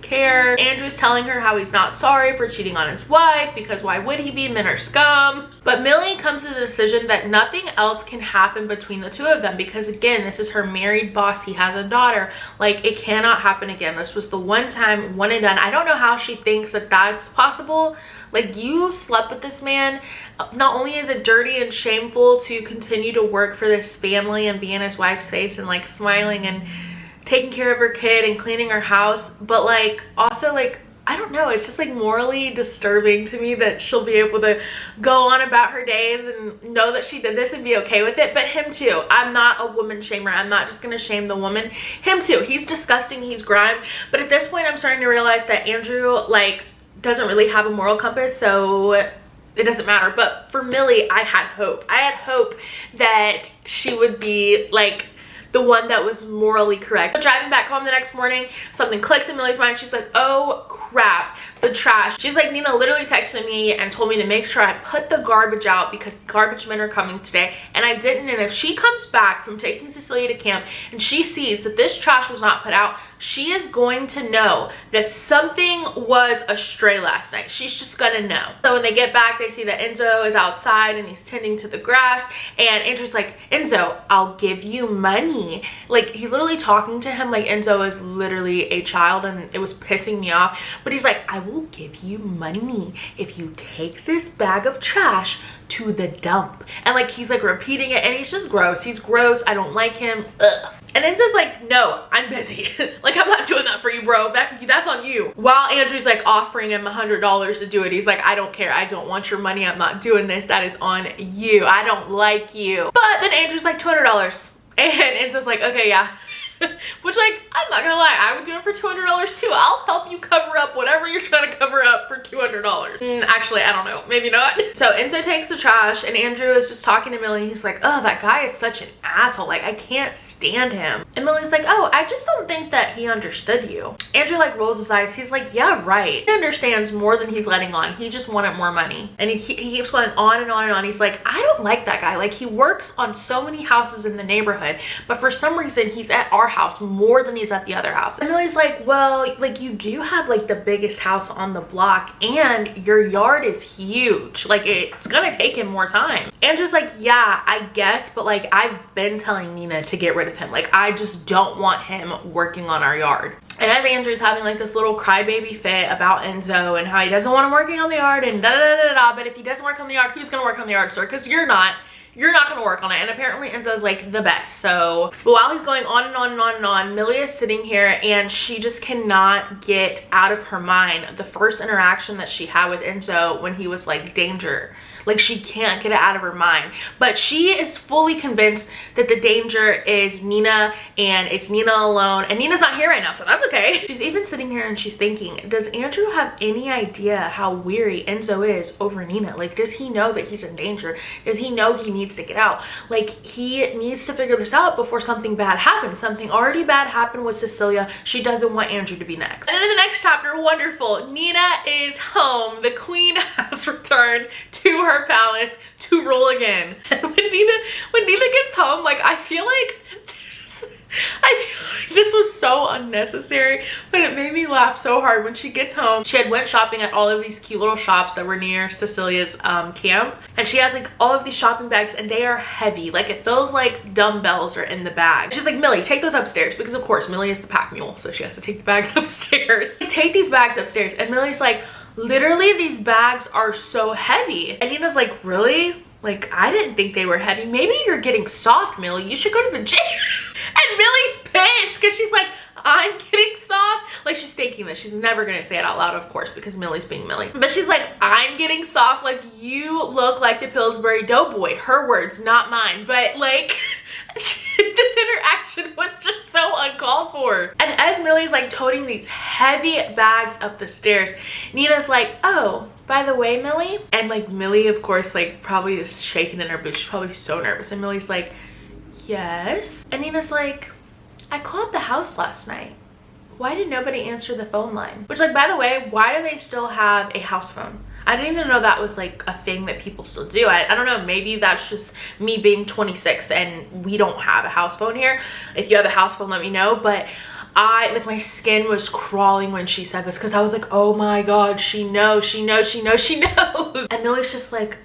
care. Andrew's telling her how he's not sorry for cheating on his wife, because why would he be? Men are scum. But Millie comes to the decision that nothing else can happen between the 2 of them, because again, this is her married boss. He has a daughter. Like, it cannot happen again. This was the one time, one and done. I don't know how she thinks that that's possible. Like, you slept with this man. Not only is it dirty and shameful to continue to work for this family and be in his wife's face and like smiling and taking care of her kid and cleaning her house, but like also like, I don't know, it's just like morally disturbing to me that she'll be able to go on about her days and know that she did this and be okay with it. But him too, I'm not a woman shamer. I'm not just gonna shame the woman. Him too, he's disgusting, he's grime. But at this point, I'm starting to realize that Andrew like doesn't really have a moral compass, so it doesn't matter. But for Millie, I had hope. I had hope that she would be like the one that was morally correct. Driving back home the next morning, something clicks in Millie's mind. She's like, oh crap, the trash. She's like, Nina literally texted me and told me to make sure I put the garbage out because garbage men are coming today, and I didn't. And if she comes back from taking Cecilia to camp and she sees that this trash was not put out, she is going to know that something was astray last night. She's just gonna know. So when they get back, they see that Enzo is outside and he's tending to the grass, and Andrew's like, Enzo, I'll give you money. Like, he's literally talking to him like Enzo is literally a child, and it was pissing me off. But he's like, I will give you money if you take this bag of trash to the dump. And like, he's like repeating it, and he's just gross. He's gross. I don't like him. Ugh. And Enzo's like, no, I'm busy. Like, I'm not doing that for you, bro. That's on you. While Andrew's like offering him $100 to do it, he's like, I don't care. I don't want your money. I'm not doing this. That is on you. I don't like you. But then Andrew's like, $200. And Enzo's like, okay, yeah. Which, like, I'm not gonna lie, I would do it for $200 too. I'll help you cover up whatever you're trying to cover up for $200. Actually, I don't know, maybe not. So Enzo takes the trash, and Andrew is just talking to Millie. He's like, oh, that guy is such an asshole. Like, I can't stand him. And Millie's like, oh, I just don't think that he understood you. Andrew like rolls his eyes. He's like, yeah, right. He understands more than he's letting on. He just wanted more money. And he keeps going on and on and on. He's like, I don't like that guy. Like, he works on so many houses in the neighborhood, but for some reason he's at our house more than he's at the other house. And Millie's like, well, like, you do have like the biggest house on the block, and your yard is huge. Like, it's gonna take him more time. Andrew's like, yeah, I guess, but like, I've been telling Nina to get rid of him. Like, I just don't want him working on our yard. And as Andrew's having like this little crybaby fit about Enzo and how he doesn't want him working on the yard and da da da da da, but if he doesn't work on the yard, who's gonna work on the yard, sir? Because you're not gonna work on it. And apparently Enzo's like the best. So, but while he's going on and on and on and on, Millie is sitting here and she just cannot get out of her mind the first interaction that she had with Enzo when he was like, danger. Like, she can't get it out of her mind. But she is fully convinced that the danger is Nina, and it's Nina alone. And Nina's not here right now, so that's okay. She's even sitting here and she's thinking, does Andrew have any idea how weary Enzo is over Nina? Like, does he know that he's in danger? Does he know he needs to get out? Like, he needs to figure this out before something bad happens. Something already bad happened with Cecilia. She doesn't want Andrew to be next. And then in the next chapter, wonderful, Nina is home. The queen has returned to her palace to rule again. And when Nina gets home, like, I feel like this was so unnecessary, but it made me laugh so hard. When she gets home, she had went shopping at all of these cute little shops that were near Cecilia's camp, and she has like all of these shopping bags, and they are heavy. Like, it feels like dumbbells are in the bag. She's like, Millie, take those upstairs, because of course Millie is the pack mule, so she has to take the bags upstairs. Take these bags upstairs. And Millie's like, literally, these bags are so heavy. And Nina's like, really? Like, I didn't think they were heavy. Maybe you're getting soft, Millie. You should go to the gym. And Millie's pissed because she's like, I'm getting soft. Like, she's thinking this. She's never gonna say it out loud, of course, because Millie's being Millie. But she's like, I'm getting soft. Like, you look like the Pillsbury Doughboy. Her words, not mine. But like, this interaction was just so uncalled for. And as Millie's like toting these heavy bags up the stairs, Nina's like, oh, by the way, Millie. And like, Millie, of course, like probably is shaking in her boots. She's probably so nervous. And Millie's like, yes. And Nina's like, I called the house last night. Why did nobody answer the phone line? Which, like, by the way, why do they still have a house phone? I didn't even know that was like a thing that people still do. I don't know, maybe that's just me being 26 and we don't have a house phone here. If you have a house phone, let me know. But like, my skin was crawling when she said this, because I was like, oh my god, she knows, she knows, she knows, she knows. And Millie's just like,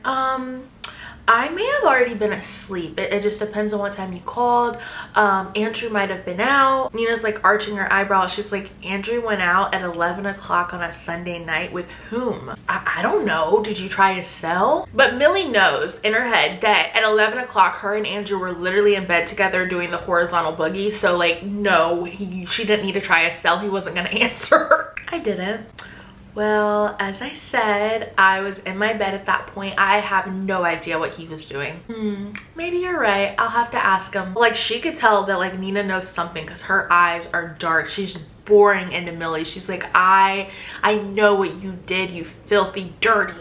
I may have already been asleep. It just depends on what time you called. Andrew might have been out. Nina's like arching her eyebrows. She's like, Andrew went out at 11 o'clock on a Sunday night with whom? I don't know. Did you try to sell? But Millie knows in her head that at 11 o'clock, her and Andrew were literally in bed together doing the horizontal boogie. So like, no, she didn't need to try a sell. He wasn't gonna answer her. I didn't. Well, as I said, I was in my bed at that point. I have no idea what he was doing. Maybe you're right. I'll have to ask him. Like, she could tell that like Nina knows something because her eyes are dark. She's boring into Millie. She's like, I know what you did, you filthy dirty.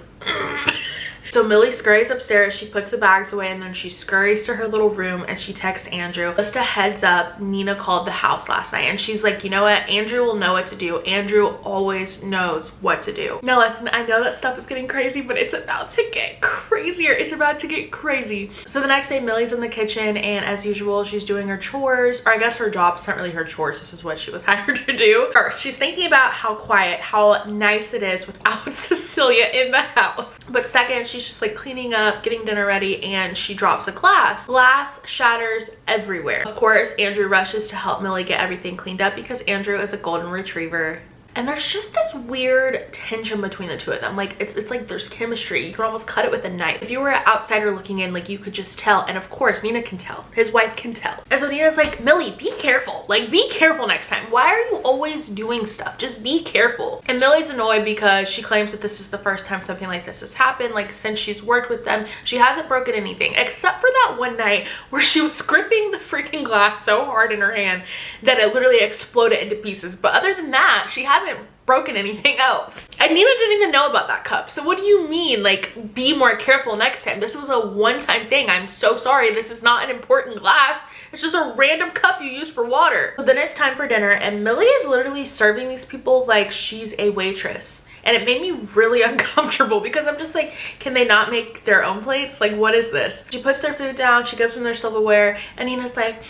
So Millie scurries upstairs, she puts the bags away, and then she scurries to her little room and she texts Andrew. Just a heads up, Nina called the house last night, and she's like, you know what? Andrew will know what to do. Andrew always knows what to do. Now listen, I know that stuff is getting crazy, but it's about to get crazier. It's about to get crazy. So the next day, Millie's in the kitchen, and as usual, she's doing her chores, or I guess her job is not really her chores. This is what she was hired to do. First, she's thinking about how quiet, how nice it is without Cecilia in the house. But second, she's just like cleaning up, getting dinner ready, and she drops a glass. Glass shatters everywhere. Of course, Andrew rushes to help Millie get everything cleaned up because Andrew is a golden retriever. And there's just this weird tension between the two of them. Like, it's like there's chemistry. You can almost cut it with a knife. If you were an outsider looking in, like, you could just tell. And of course, Nina can tell. His wife can tell. And so Nina's like, Millie, be careful. Like, be careful next time. Why are you always doing stuff? Just be careful. And Millie's annoyed because she claims that this is the first time something like this has happened. Like, since she's worked with them, she hasn't broken anything. Except for that one night where she was gripping the freaking glass so hard in her hand that it literally exploded into pieces. But other than that, she hasn't broken anything else. And Nina didn't even know about that cup. So what do you mean, like, be more careful next time? This was a one-time thing. I'm so sorry. This is not an important glass. It's just a random cup you use for water. So then it's time for dinner, and Millie is literally serving these people like she's a waitress. And it made me really uncomfortable because I'm just like, can they not make their own plates? Like, what is this? She puts their food down, she gives them their silverware, and Nina's like,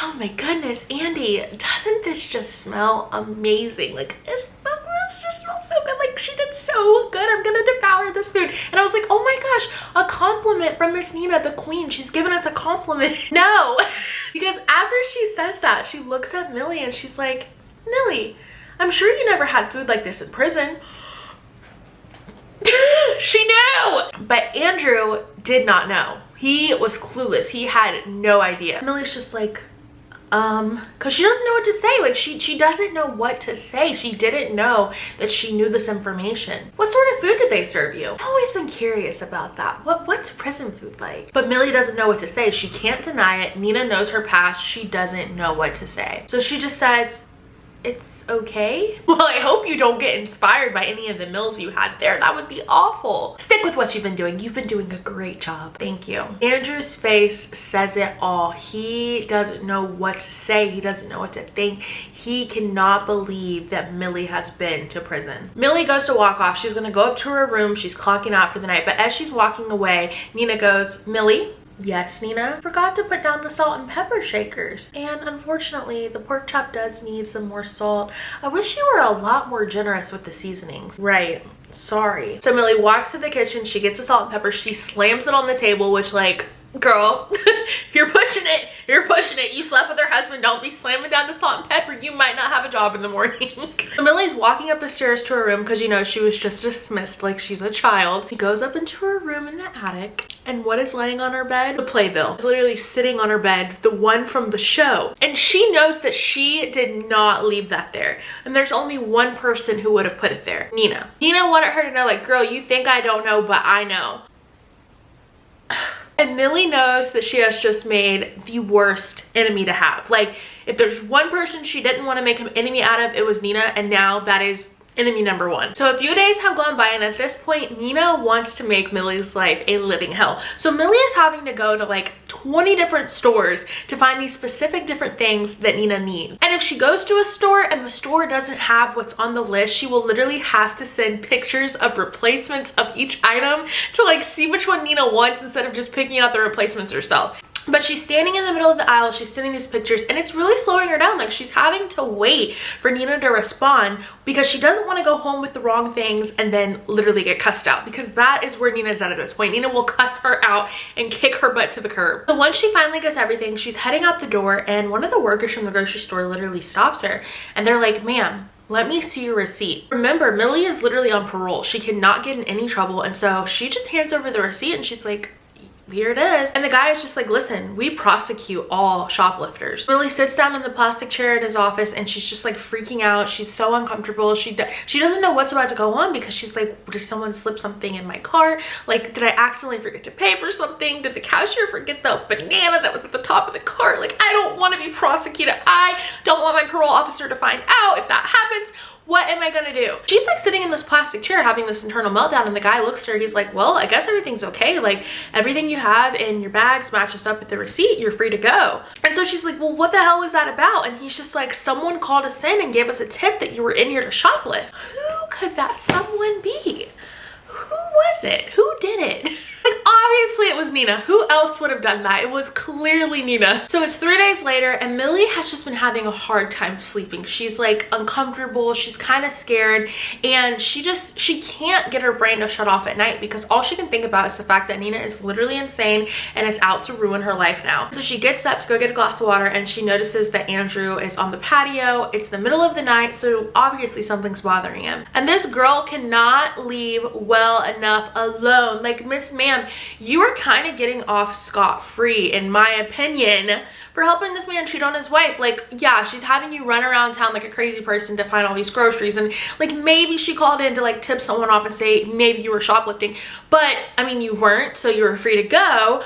oh my goodness, Andy, doesn't this just smell amazing? Like, this just smells so good. Like, she did so good. I'm gonna devour this food. And I was like, oh my gosh, a compliment from Miss Nina, the queen. She's giving us a compliment. No, because after she says that, she looks at Millie and she's like, Millie, I'm sure you never had food like this in prison. She knew! But Andrew did not know. He was clueless. He had no idea. Millie's just like, because she doesn't know what to say. Like, she doesn't know what to say. She didn't know that she knew this information. What sort of food did they serve you? I've always been curious about that. What's prison food like? But Millie doesn't know what to say. She can't deny it. Nina knows her past. She doesn't know what to say. So she just says, it's okay. Well, I hope you don't get inspired by any of the meals you had there. That would be awful. Stick with what you've been doing. You've been doing a great job. Thank you. Andrew's face says it all. He doesn't know what to say. He doesn't know what to think. He cannot believe that Millie has been to prison. Millie goes to walk off. She's gonna go up to her room. She's clocking out for the night. But as she's walking away, Nina goes, Millie? Yes, Nina. Forgot to put down the salt and pepper shakers. And unfortunately, the pork chop does need some more salt. I wish you were a lot more generous with the seasonings. Right. Sorry. So Millie walks to the kitchen. She gets the salt and pepper. She slams it on the table, which, like, girl, if you're pushing it, you're pushing it. You slept with her husband. Don't be slamming down the salt and pepper. You might not have a job in the morning. So Millie's walking up the stairs to her room because, you know, she was just dismissed like she's a child. She goes up into her room in the attic, and what is laying on her bed? The playbill. It's literally sitting on her bed, the one from the show. And she knows that she did not leave that there. And there's only one person who would have put it there. Nina. Nina wanted her to know, like, girl, you think I don't know, but I know. And Millie knows that she has just made the worst enemy to have. Like, if there's one person she didn't want to make an enemy out of, it was Nina, and now that is enemy number one. So a few days have gone by, and at this point, Nina wants to make Millie's life a living hell. So Millie is having to go to like 20 different stores to find these specific different things that Nina needs. And if she goes to a store and the store doesn't have what's on the list, she will literally have to send pictures of replacements of each item to like see which one Nina wants instead of just picking out the replacements herself. But she's standing in the middle of the aisle, she's sending these pictures, and it's really slowing her down. Like, she's having to wait for Nina to respond because she doesn't want to go home with the wrong things and then literally get cussed out, because that is where Nina's at this point. Nina will cuss her out and kick her butt to the curb. So once she finally gets everything, she's heading out the door, and one of the workers from the grocery store literally stops her, and they're like, ma'am, let me see your receipt. Remember, Millie is literally on parole. She cannot get in any trouble, and so she just hands over the receipt, and she's like, here it is. And the guy is just like, listen, we prosecute all shoplifters. Millie sits down in the plastic chair in his office and she's just like freaking out. She's so uncomfortable. She doesn't know what's about to go on because she's like, did someone slip something in my cart? Like, did I accidentally forget to pay for something? Did the cashier forget the banana that was at the top of the cart? Like, I don't want to be prosecuted. I don't want my parole officer to find out if that happens. What am I gonna do? She's like sitting in this plastic chair having this internal meltdown, and the guy looks at her. He's like, well, I guess everything's okay. Like, everything you have in your bags matches up with the receipt. You're free to go. And so she's like, well, what the hell was that about? And he's just like, someone called us in and gave us a tip that you were in here to shoplift. Who could that someone be? Who was it? Who did it? Like, obviously it was Nina. Who else would have done that? It was clearly Nina. So it's 3 days later and Millie has just been having a hard time sleeping. She's like uncomfortable. She's kind of scared, and she can't get her brain to shut off at night because all she can think about is the fact that Nina is literally insane and is out to ruin her life now. So she gets up to go get a glass of water and she notices that Andrew is on the patio. It's the middle of the night, so obviously something's bothering him. And this girl cannot leave well enough alone. Like, Miss Ma'am, you are kind of getting off scot-free, in my opinion, for helping this man cheat on his wife. Like, yeah, she's having you run around town like a crazy person to find all these groceries, and like maybe she called in to like tip someone off and say maybe you were shoplifting, but I mean, you weren't, so you were free to go.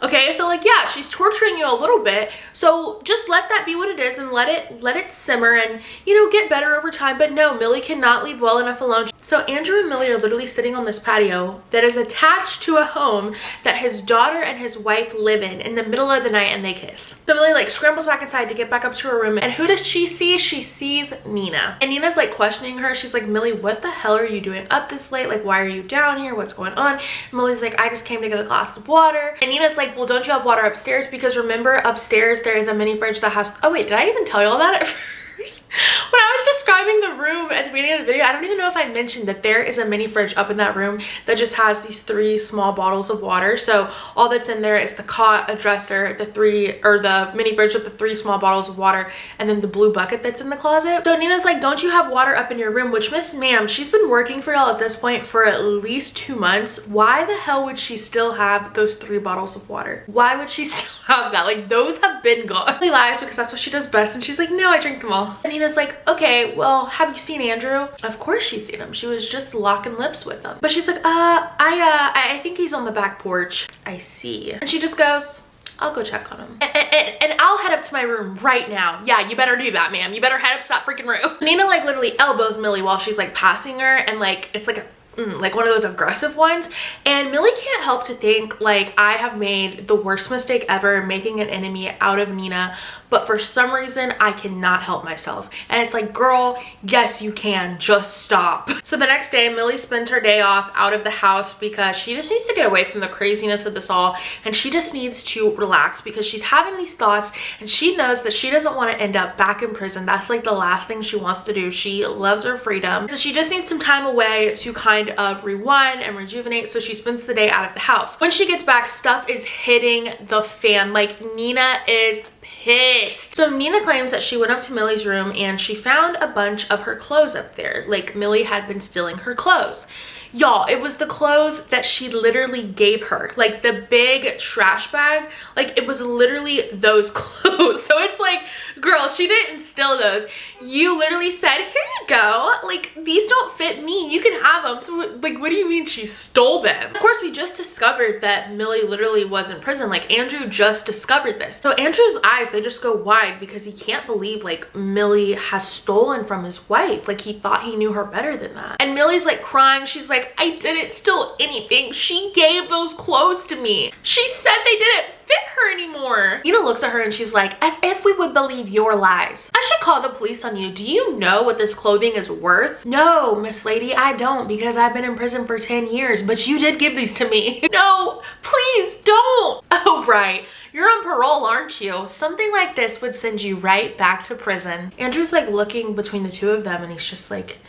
Okay, so like, yeah, she's torturing you a little bit, so just let that be what it is and let it simmer and, you know, get better over time. But no, Millie cannot leave well enough alone. So Andrew and Millie are literally sitting on this patio that is attached to a home that his daughter and his wife live in the middle of the night, and they kiss. So Millie like scrambles back inside to get back up to her room, and who does she see? She sees Nina. And Nina's like questioning her. She's like, Millie, what the hell are you doing up this late? Like, why are you down here? What's going on? And Millie's like, I just came to get a glass of water. And Nina's like, well, don't you have water upstairs? Because remember, upstairs there is a mini fridge that has, oh wait, did I even tell you all that at first? When I was describing the room at the beginning of the video, I don't even know if I mentioned that there is a mini fridge up in that room that just has these 3 small bottles of water. So all that's in there is the cot, a dresser, the mini fridge with the 3 small bottles of water, and then the blue bucket that's in the closet. So Nina's like, don't you have water up in your room? Which, Miss Ma'am, she's been working for y'all at this point for at least 2 months. Why the hell would she still have those 3 bottles of water? Why would she still have that? Like, those have been gone. She lies because that's what she does best, and she's like, no, I drink them all. And Nina's like, okay, well, have you seen Andrew? Of course she's seen him. She was just locking lips with him. But she's like, I think he's on the back porch. I see. And she just goes, I'll go check on him. And I'll head up to my room right now. Yeah, you better do that, ma'am. You better head up to that freaking room. Nina like literally elbows Millie while she's like passing her, and like, it's like a like one of those aggressive ones. And Millie can't help to think, like, I have made the worst mistake ever, making an enemy out of Nina, but for some reason I cannot help myself. And it's like, girl, yes you can, just stop. So the next day, Millie spends her day off out of the house because she just needs to get away from the craziness of this all, and she just needs to relax because she's having these thoughts and she knows that she doesn't want to end up back in prison. That's like the last thing she wants to do. She loves her freedom, so she just needs some time away to kind of rewind and rejuvenate. So she spends the day out of the house. When she gets back, stuff is hitting the fan. Like, Nina is pissed. So Nina claims that she went up to Millie's room and she found a bunch of her clothes up there. Like, Millie had been stealing her clothes. Y'all, it was the clothes that she literally gave her. Like, the big trash bag, like, it was literally those clothes. So it's like, girl, she didn't steal those. You literally said, here you go. Like, these don't fit me. You can have them. So, like, what do you mean she stole them? Of course, we just discovered that Millie literally was in prison. Like, Andrew just discovered this. So Andrew's eyes, they just go wide because he can't believe, like, Millie has stolen from his wife. Like, he thought he knew her better than that. And Millie's, like, crying. She's like, I didn't steal anything. She gave those clothes to me. She said they didn't fit her anymore. Nina looks at her and she's like, as if we would believe your lies. I should call the police on you. Do you know what this clothing is worth? No, Miss Lady, I don't, because I've been in prison for 10 years, but you did give these to me. No, please don't. Oh, right. You're on parole, aren't you? Something like this would send you right back to prison. Andrew's like looking between the two of them and he's just like,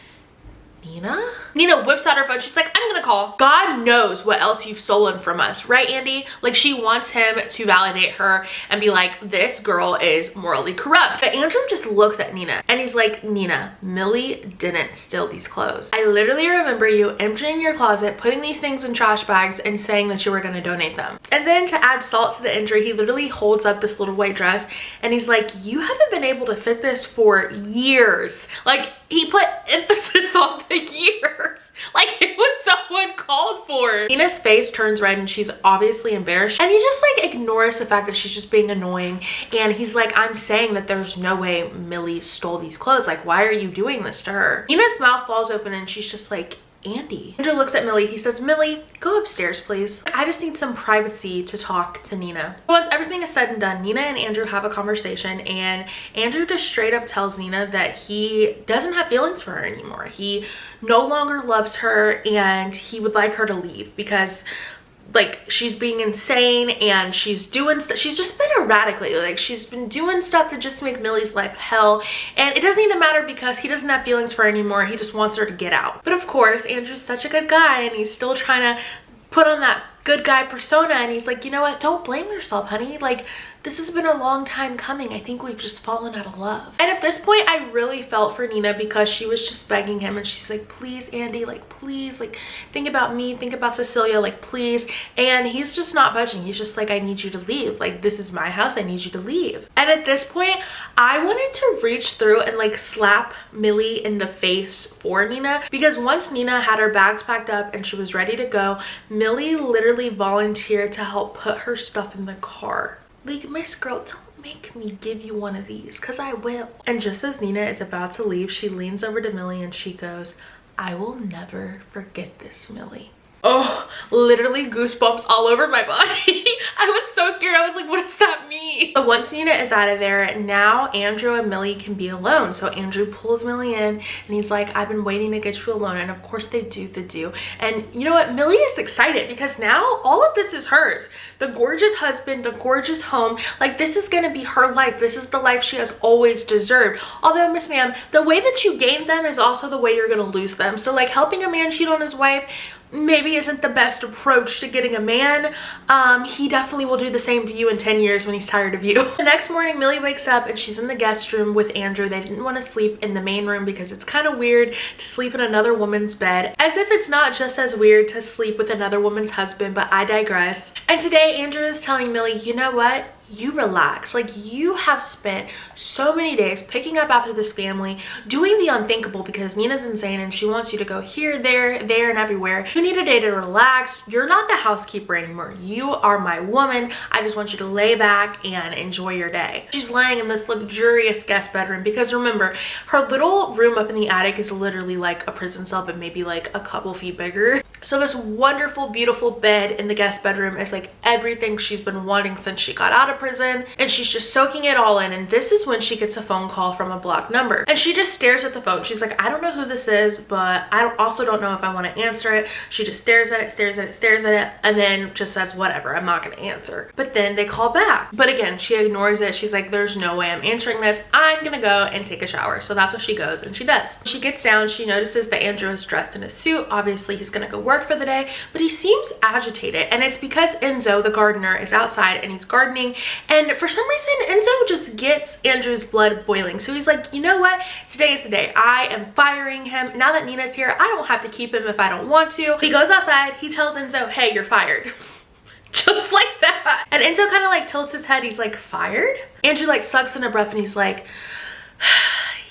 Nina? Nina whips out her phone. She's like, I'm gonna call. God knows what else you've stolen from us, right, Andy? Like, she wants him to validate her and be like, this girl is morally corrupt. But Andrew just looks at Nina and he's like, Nina, Millie didn't steal these clothes. I literally remember you emptying your closet, putting these things in trash bags and saying that you were gonna donate them. And then to add salt to the injury, he literally holds up this little white dress and he's like, you haven't been able to fit this for years. Like, he put emphasis on the years. Like, it was so uncalled for. Nina's face turns red and she's obviously embarrassed. And he just like ignores the fact that she's just being annoying. And he's like, I'm saying that there's no way Millie stole these clothes. Like, why are you doing this to her? Nina's mouth falls open and she's just like, Andy. Andrew looks at Millie. He says, Millie, go upstairs, please. I just need some privacy to talk to Nina. Once everything is said and done, Nina and Andrew have a conversation and Andrew just straight up tells Nina that he doesn't have feelings for her anymore. He no longer loves her and he would like her to leave because like she's being insane and she's doing stuff. She's just been erratic lately. Like, she's been doing stuff that just make Millie's life hell. And it doesn't even matter because he doesn't have feelings for her anymore. He just wants her to get out. But of course, Andrew's such a good guy and he's still trying to put on that good guy persona. And he's like, you know what? Don't blame yourself, honey. Like, this has been a long time coming. I think we've just fallen out of love. And at this point, I really felt for Nina because she was just begging him and she's like, please, Andy, like, please, like, think about me, think about Cecilia, like, please. And he's just not budging. He's just like, I need you to leave. Like, this is my house. I need you to leave. And at this point, I wanted to reach through and like slap Millie in the face for Nina because once Nina had her bags packed up and she was ready to go, Millie literally volunteered to help put her stuff in the car. Like, Miss Girl, don't make me give you one of these, because I will. And just as Nina is about to leave, she leans over to Millie and she goes, I will never forget this, Millie. Oh, literally goosebumps all over my body. I was so scared. I was like, what does that mean? So once Nina is out of there, now Andrew and Millie can be alone. So Andrew pulls Millie in and he's like, I've been waiting to get you alone. And of course they do the do. And you know what? Millie is excited because now all of this is hers. The gorgeous husband, the gorgeous home. Like, this is gonna be her life. This is the life she has always deserved. Although, Miss Ma'am, the way that you gain them is also the way you're gonna lose them. So like, helping a man cheat on his wife maybe isn't the best approach to getting a man. He definitely will do the same to you in 10 years when he's tired of you. The next morning, Millie wakes up and she's in the guest room with Andrew. They didn't want to sleep in the main room because it's kind of weird to sleep in another woman's bed. As if it's not just as weird to sleep with another woman's husband, but I digress. And today, Andrew is telling Millie, you know what? You relax. Like, you have spent so many days picking up after this family, doing the unthinkable because Nina's insane and she wants you to go here, there, and everywhere. You need a day to relax. You're not the housekeeper anymore. You are my woman. I just want you to lay back and enjoy your day. She's laying in this luxurious guest bedroom because remember, her little room up in the attic is literally like a prison cell, but maybe like a couple feet bigger. So this wonderful, beautiful bed in the guest bedroom is like everything she's been wanting since she got out of prison, and she's just soaking it all in. And this is when she gets a phone call from a blocked number and she just stares at the phone. She's like, I don't know who this is, but I also don't know if I want to answer it. She just stares at it, and then just says, whatever, I'm not going to answer. But then they call back, but again, she ignores it. She's like, there's no way I'm answering this. I'm gonna go and take a shower. So that's what she goes and she does. She gets down, she notices that Andrew is dressed in a suit. Obviously he's gonna go work for the day, but he seems agitated, and it's because Enzo, the gardener, is outside and he's gardening. And for some reason, Enzo just gets Andrew's blood boiling. So he's like, you know what? Today is the day. I am firing him. Now that Nina's here, I don't have to keep him if I don't want to. He goes outside. He tells Enzo, hey, you're fired. Just like that. And Enzo kind of like tilts his head. He's like, fired? Andrew like sucks in a breath and he's like,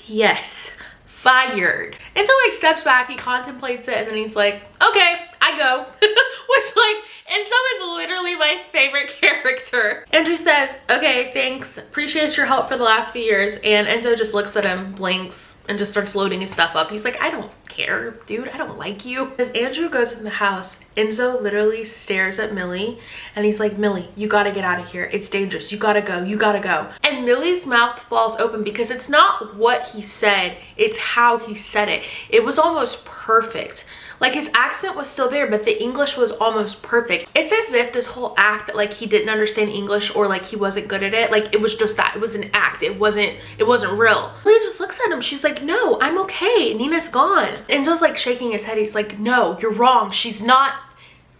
yes, fired. Enzo like steps back. He contemplates it and then he's like, okay, I go. Which like, Enzo is literally my favorite character. Andrew says, okay, thanks. Appreciate your help for the last few years. And Enzo just looks at him, blinks, and just starts loading his stuff up. He's like, I don't care, dude. I don't like you. As Andrew goes in the house, Enzo literally stares at Millie and he's like, Millie, you gotta get out of here. It's dangerous. You gotta go. You gotta go. And Millie's mouth falls open because it's not what he said, it's how he said it. It was almost perfect. Like his accent was still there, but the English was almost perfect. It's as if this whole act that like he didn't understand English or like he wasn't good at it. Like it was just that. It was an act. It wasn't real. Millie just looks at him. She's like, no, I'm okay. Nina's gone. Enzo's like shaking his head. He's like, no, you're wrong. She's not.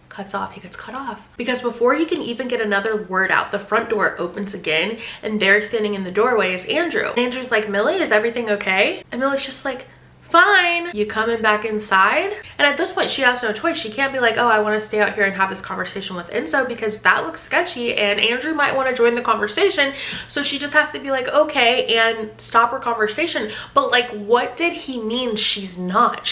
Cuts off. He gets cut off because before he can even get another word out, the front door opens again and there standing in the doorway is Andrew. Andrew's like, Millie, is everything okay? And Millie's just like, fine. You coming back inside? And at this point she has no choice. She can't be like, oh, I want to stay out here and have this conversation with Enzo because that looks sketchy and Andrew might want to join the conversation. So she just has to be like, okay, and stop her conversation. But like, what did he mean? She's not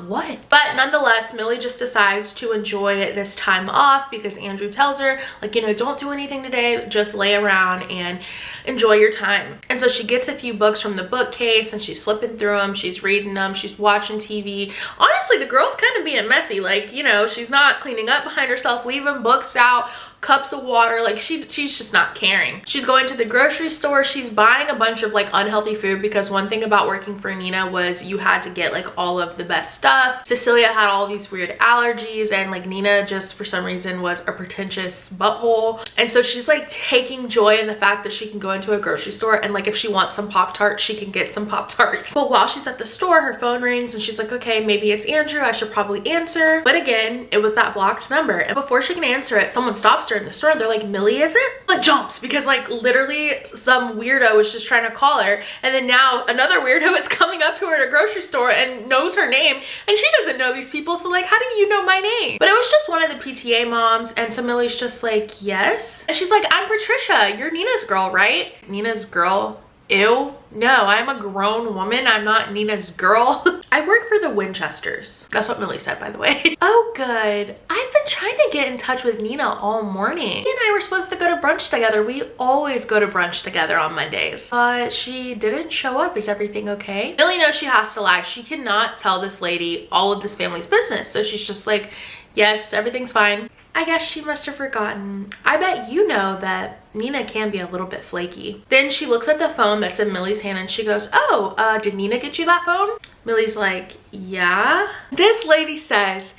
what? But nonetheless, Millie just decides to enjoy this time off because Andrew tells her like, you know, don't do anything today, just lay around and enjoy your time. And so she gets a few books from the bookcase and she's flipping through them, she's reading them, she's watching TV. Honestly, the girl's kind of being messy. Like, you know, she's not cleaning up behind herself, leaving books out, cups of water. Like she's just not caring. She's going to the grocery store. She's buying a bunch of like unhealthy food because one thing about working for Nina was you had to get like all of the best stuff. Cecilia had all these weird allergies and like Nina just for some reason was a pretentious butthole. And so she's like taking joy in the fact that she can go into a grocery store and like if she wants some Pop-Tarts, she can get some Pop-Tarts. But while she's at the store, her phone rings and she's like, okay, maybe it's Andrew. I should probably answer. But again, it was that blocked number. And before she can answer it, someone stops her in the store and they're like, Millie, is it? Like jumps because like literally some weirdo is just trying to call her. And then now another weirdo is coming up to her at a grocery store and knows her name and she doesn't know these people. So like, how do you know my name? But it was just one of the PTA moms. And so Millie's just like, yes. And she's like, I'm Patricia. You're Nina's girl, right? Nina's girl? Ew. No, I'm a grown woman. I'm not Nina's girl. I work for the Winchesters. That's what Millie said, by the way. Oh, good. I've been trying to get in touch with Nina all morning. She and I were supposed to go to brunch together. We always go to brunch together on Mondays. But she didn't show up. Is everything okay? Millie knows she has to lie. She cannot tell this lady all of this family's business. So she's just like, yes, everything's fine. I guess she must have forgotten. I bet you know that Nina can be a little bit flaky. Then she looks at the phone that's in Millie's hand and she goes, oh, did Nina get you that phone? Millie's like, yeah. This lady says,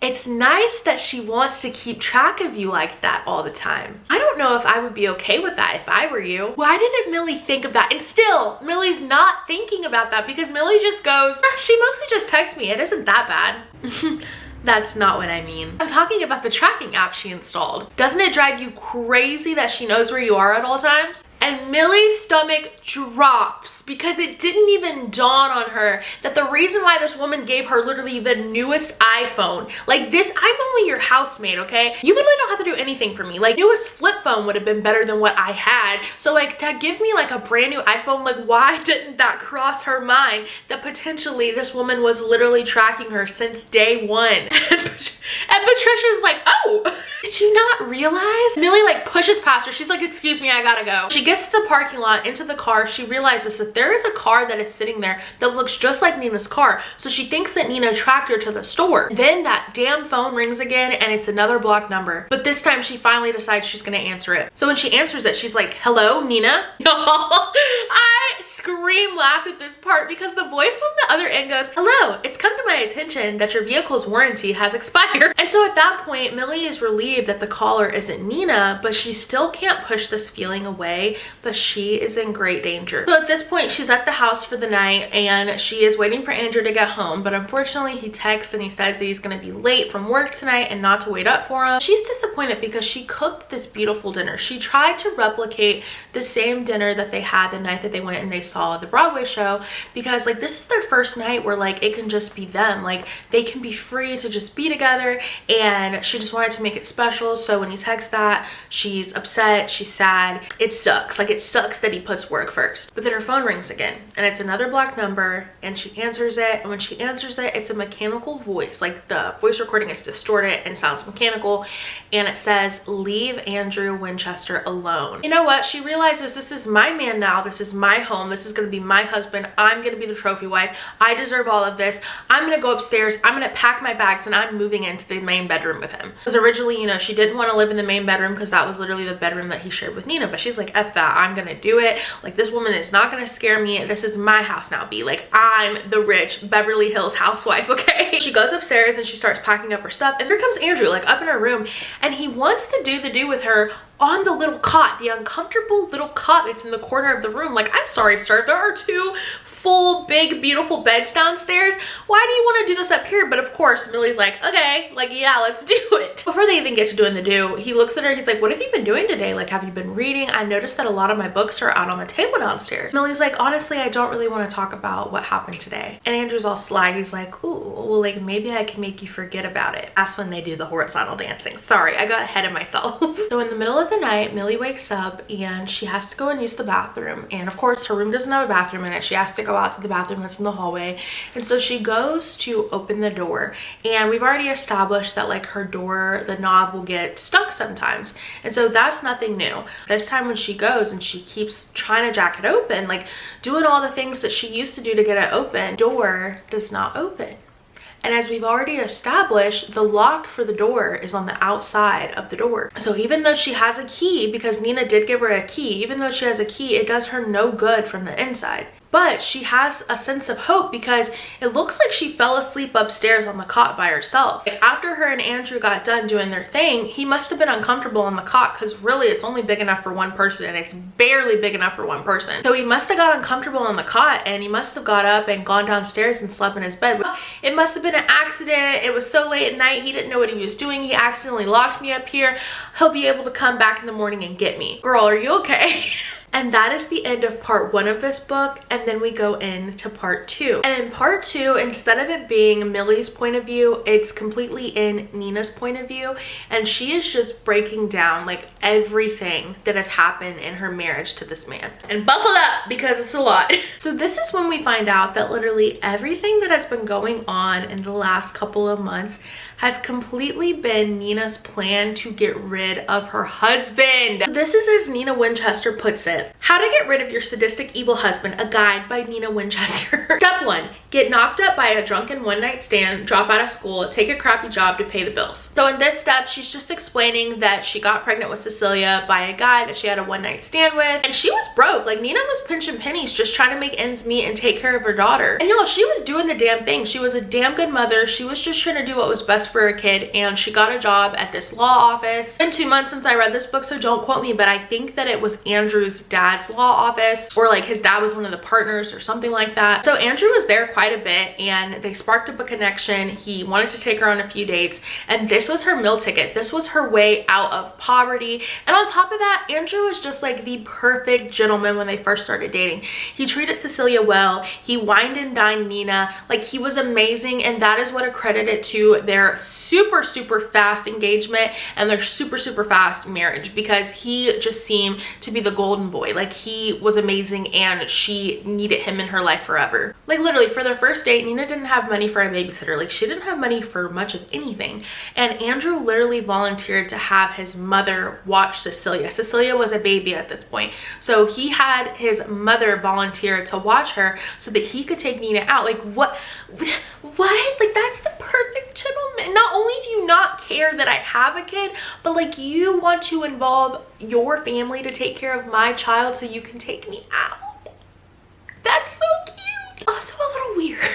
it's nice that she wants to keep track of you like that all the time. I don't know if I would be okay with that if I were you. Why didn't Millie think of that? And still, Millie's not thinking about that because Millie just goes, she mostly just texts me. It isn't that bad. That's not what I mean. I'm talking about the tracking app she installed. Doesn't it drive you crazy that she knows where you are at all times? And Millie's stomach drops because it didn't even dawn on her that the reason why this woman gave her literally the newest iPhone, like this, I'm only your housemaid, okay? You literally don't have to do anything for me. Like newest flip phone would have been better than what I had. So like to give me like a brand new iPhone, like why didn't that cross her mind that potentially this woman was literally tracking her since day one? And Patricia's like, oh, did you not realize? Millie like pushes past her. She's like, excuse me, I gotta go. She gets to the parking lot, into the car. She realizes that there is a car that is sitting there that looks just like Nina's car. So she thinks that Nina tracked her to the store. Then that damn phone rings again and it's another blocked number. But this time she finally decides she's gonna answer it. So when she answers it, she's like, hello, Nina? I scream laughed at this part because the voice on the other end goes, hello, it's come to my attention that your vehicle's warranty has expired. And so at that point, Millie is relieved that the caller isn't Nina, but she still can't push this feeling away that she is in great danger. So at this point, she's at the house for the night and she is waiting for Andrew to get home, but unfortunately he texts and he says that he's gonna be late from work tonight and not to wait up for him. She's disappointed because she cooked this beautiful dinner. She tried to replicate the same dinner that they had the night that they went and they saw the Broadway show, because like this is their first night where like it can just be them, like they can be free to just be together, and she just wanted to make it special. So when he texts that, she's upset, she's sad. It sucks. Like it sucks that he puts work first. But then her phone rings again and it's another blocked number and she answers it, and when she answers it, it's a mechanical voice. Like the voice recording is distorted and sounds mechanical, and and says, "Leave Andrew Winchester alone." You know what? She realizes this is my man now. This is my home. This is going to be my husband. I'm going to be the trophy wife. I deserve all of this. I'm going to go upstairs. I'm going to pack my bags and I'm moving into the main bedroom with him. Because originally, you know, she didn't want to live in the main bedroom because that was literally the bedroom that he shared with Nina. But she's like, F that. I'm going to do it. Like, this woman is not going to scare me. This is my house now, B. Like, I'm the rich Beverly Hills housewife, okay? She goes upstairs and she starts packing up her stuff. And here comes Andrew, like, up in her room. And he wants to do the do with her on the little cot, the uncomfortable little cot that's in the corner of the room. Like, I'm sorry, sir, there are two full, big, beautiful beds downstairs. Why do you want to do this up here? But of course, Millie's like, okay, like, yeah, let's do it. Before they even get to doing the do, he looks at her, he's like, what have you been doing today? Like, have you been reading? I noticed that a lot of my books are out on the table downstairs. Millie's like, honestly, I don't really want to talk about what happened today. And Andrew's all sly. He's like, ooh, well, like, maybe I can make you forget about it. That's when they do the horizontal dancing. Sorry, I got ahead of myself. So in the middle of the night, Millie wakes up and she has to go and use the bathroom. And of course, her room doesn't have a bathroom in it. She has to go out to the bathroom that's in the hallway. And so she goes to open the door. And we've already established that, like, her door, the knob will get stuck sometimes. And so that's nothing new. This time when she goes and she keeps trying to jack it open, like doing all the things that she used to do to get it open, door does not open. And as we've already established, the lock for the door is on the outside of the door. So even though she has a key, because Nina did give her a key, even though she has a key, it does her no good from the inside. But she has a sense of hope because it looks like she fell asleep upstairs on the cot by herself. Like, after her and Andrew got done doing their thing, he must have been uncomfortable on the cot because really it's only big enough for one person and it's barely big enough for one person. So he must have got uncomfortable on the cot and he must have got up and gone downstairs and slept in his bed. It must have been an accident. It was so late at night. He didn't know what he was doing. He accidentally locked me up here. He'll be able to come back in the morning and get me. Girl, are you okay? And that is the end of part 1 of this book, and then we go into part 2. And in part 2, instead of it being Millie's point of view, it's completely in Nina's point of view, and she is just breaking down like everything that has happened in her marriage to this man. And buckle up because it's a lot. So this is when we find out that literally everything that has been going on in the last couple of months has completely been Nina's plan to get rid of her husband. So this is as Nina Winchester puts it. How to Get Rid of Your Sadistic Evil Husband, a guide by Nina Winchester. Step 1, get knocked up by a drunken one-night stand, drop out of school, take a crappy job to pay the bills. So in this step, she's just explaining that she got pregnant with Cecilia by a guy that she had a one-night stand with, and she was broke. Like, Nina was pinching pennies just trying to make ends meet and take care of her daughter. And y'all, she was doing the damn thing. She was a damn good mother. She was just trying to do what was best for her kid, and she got a job at this law office. It's been 2 months since I read this book, so don't quote me, but I think that it was Andrew's dad's law office, or like his dad was one of the partners or something like that. So Andrew was there quite a bit and they sparked up a connection. He wanted to take her on a few dates, and this was her meal ticket. This was her way out of poverty. And on top of that, Andrew was just like the perfect gentleman when they first started dating. He treated Cecilia well. He wined and dined Nina. Like, he was amazing, and that is what accredited to their super fast engagement and their super fast marriage, because he just seemed to be the golden boy. Like, he was amazing and she needed him in her life forever. Like, literally, for their first date, Nina didn't have money for a babysitter. Like, she didn't have money for much of anything, and Andrew literally volunteered to have his mother watch Cecilia. Cecilia was a baby at this point, so he had his mother volunteer to watch her so that he could take Nina out. Like, what? Like, that's the perfect gentleman. Not only do you not care that I have a kid, but like, you want to involve your family to take care of my child so you can take me out. That's so cute. Also a little weird.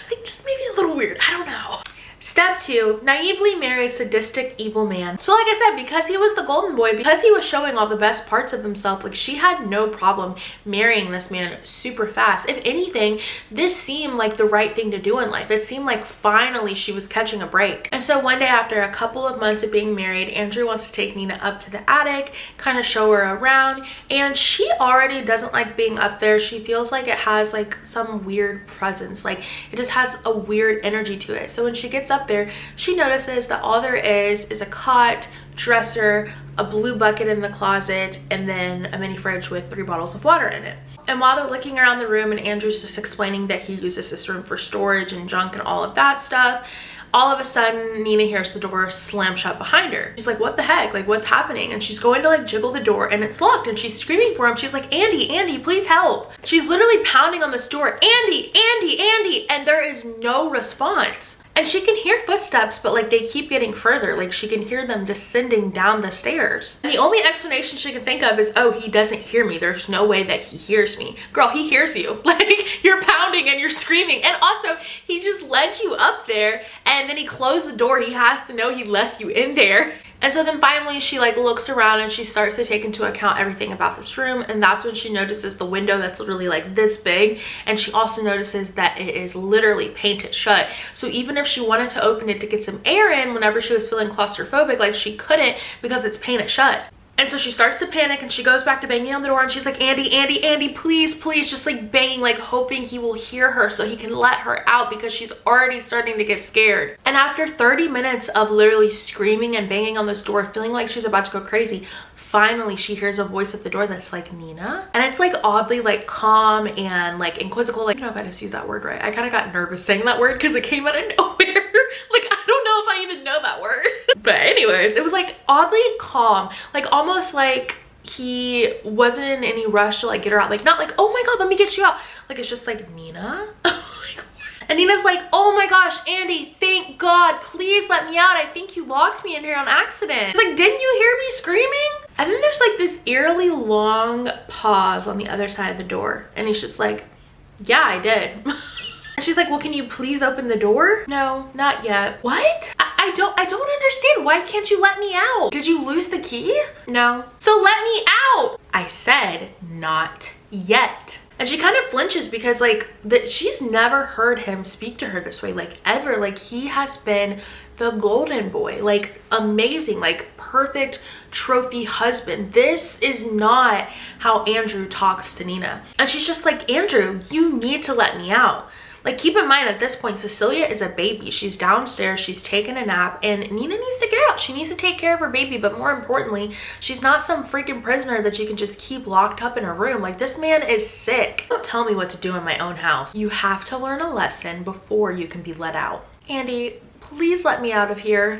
Like, just maybe a little weird. I don't know. Step 2, naively marry a sadistic evil man. So like I said, because he was the golden boy, because he was showing all the best parts of himself, like, she had no problem marrying this man super fast. If anything, this seemed like the right thing to do in life. It seemed like finally she was catching a break. And so one day, after a couple of months of being married, Andrew wants to take Nina up to the attic, kind of show her around, and she already doesn't like being up there. She feels like it has like some weird presence. Like, it just has a weird energy to it. So when she gets up there, she notices that all there is a cot, dresser, a blue bucket in the closet, and then a mini fridge with 3 bottles of water in it. And while they're looking around the room and Andrew's just explaining that he uses this room for storage and junk and all of that stuff, All of a sudden, Nina hears the door slam shut behind her. She's like, what the heck? Like, what's happening? And she's going to like jiggle the door and it's locked, and she's screaming for him. She's like, Andy, Andy, please help. She's literally pounding on this door, Andy, Andy, Andy, and there is no response. And she can hear footsteps, but like they keep getting further. Like she can hear them descending down the stairs. And the only explanation she can think of is, oh, he doesn't hear me. There's no way that he hears me. Girl, he hears you. Like, you're pounding and you're screaming. And also, he just led you up there and then he closed the door. He has to know he left you in there. And so then finally she like looks around and she starts to take into account everything about this room, and that's when she notices the window that's literally like this big, and she also notices that it is literally painted shut. So even if she wanted to open it to get some air in whenever she was feeling claustrophobic, like she couldn't because it's painted shut. And so she starts to panic and she goes back to banging on the door and she's like, Andy, Andy, Andy, please, please, just like banging, like hoping he will hear her so he can let her out, because she's already starting to get scared. And after 30 minutes of literally screaming and banging on this door, feeling like she's about to go crazy, finally she hears a voice at the door that's like, Nina. And it's like oddly like calm and like inquisitive. Like, I don't know if I just used that word right. I kind of got nervous saying that word because it came out of nowhere. Like, I don't know if I even know that word. But anyways, it was like oddly calm, like almost like he wasn't in any rush to like get her out. Like, not like, oh my god, let me get you out. Like, it's just like, Nina. And Nina's like, oh my gosh, Andy, thank God, please let me out. I think you locked me in here on accident. It's like, didn't you hear me screaming? And then there's like this eerily long pause on the other side of the door. And he's just like, yeah, I did. And she's like, well, can you please open the door? No, not yet. What? I don't understand. Why can't you let me out? Did you lose the key? No. So let me out. I said, not yet. And she kind of flinches because like she's never heard him speak to her this way, like ever. Like, he has been the golden boy, like amazing, like perfect trophy husband. This is not how Andrew talks to Nina. And she's just like, Andrew, you need to let me out. Like, keep in mind at this point, Cecilia is a baby. She's downstairs, she's taking a nap, and Nina needs to get out. She needs to take care of her baby, but more importantly, she's not some freaking prisoner that you can just keep locked up in a room. Like, this man is sick. Don't tell me what to do in my own house. You have to learn a lesson before you can be let out. Andy, please let me out of here.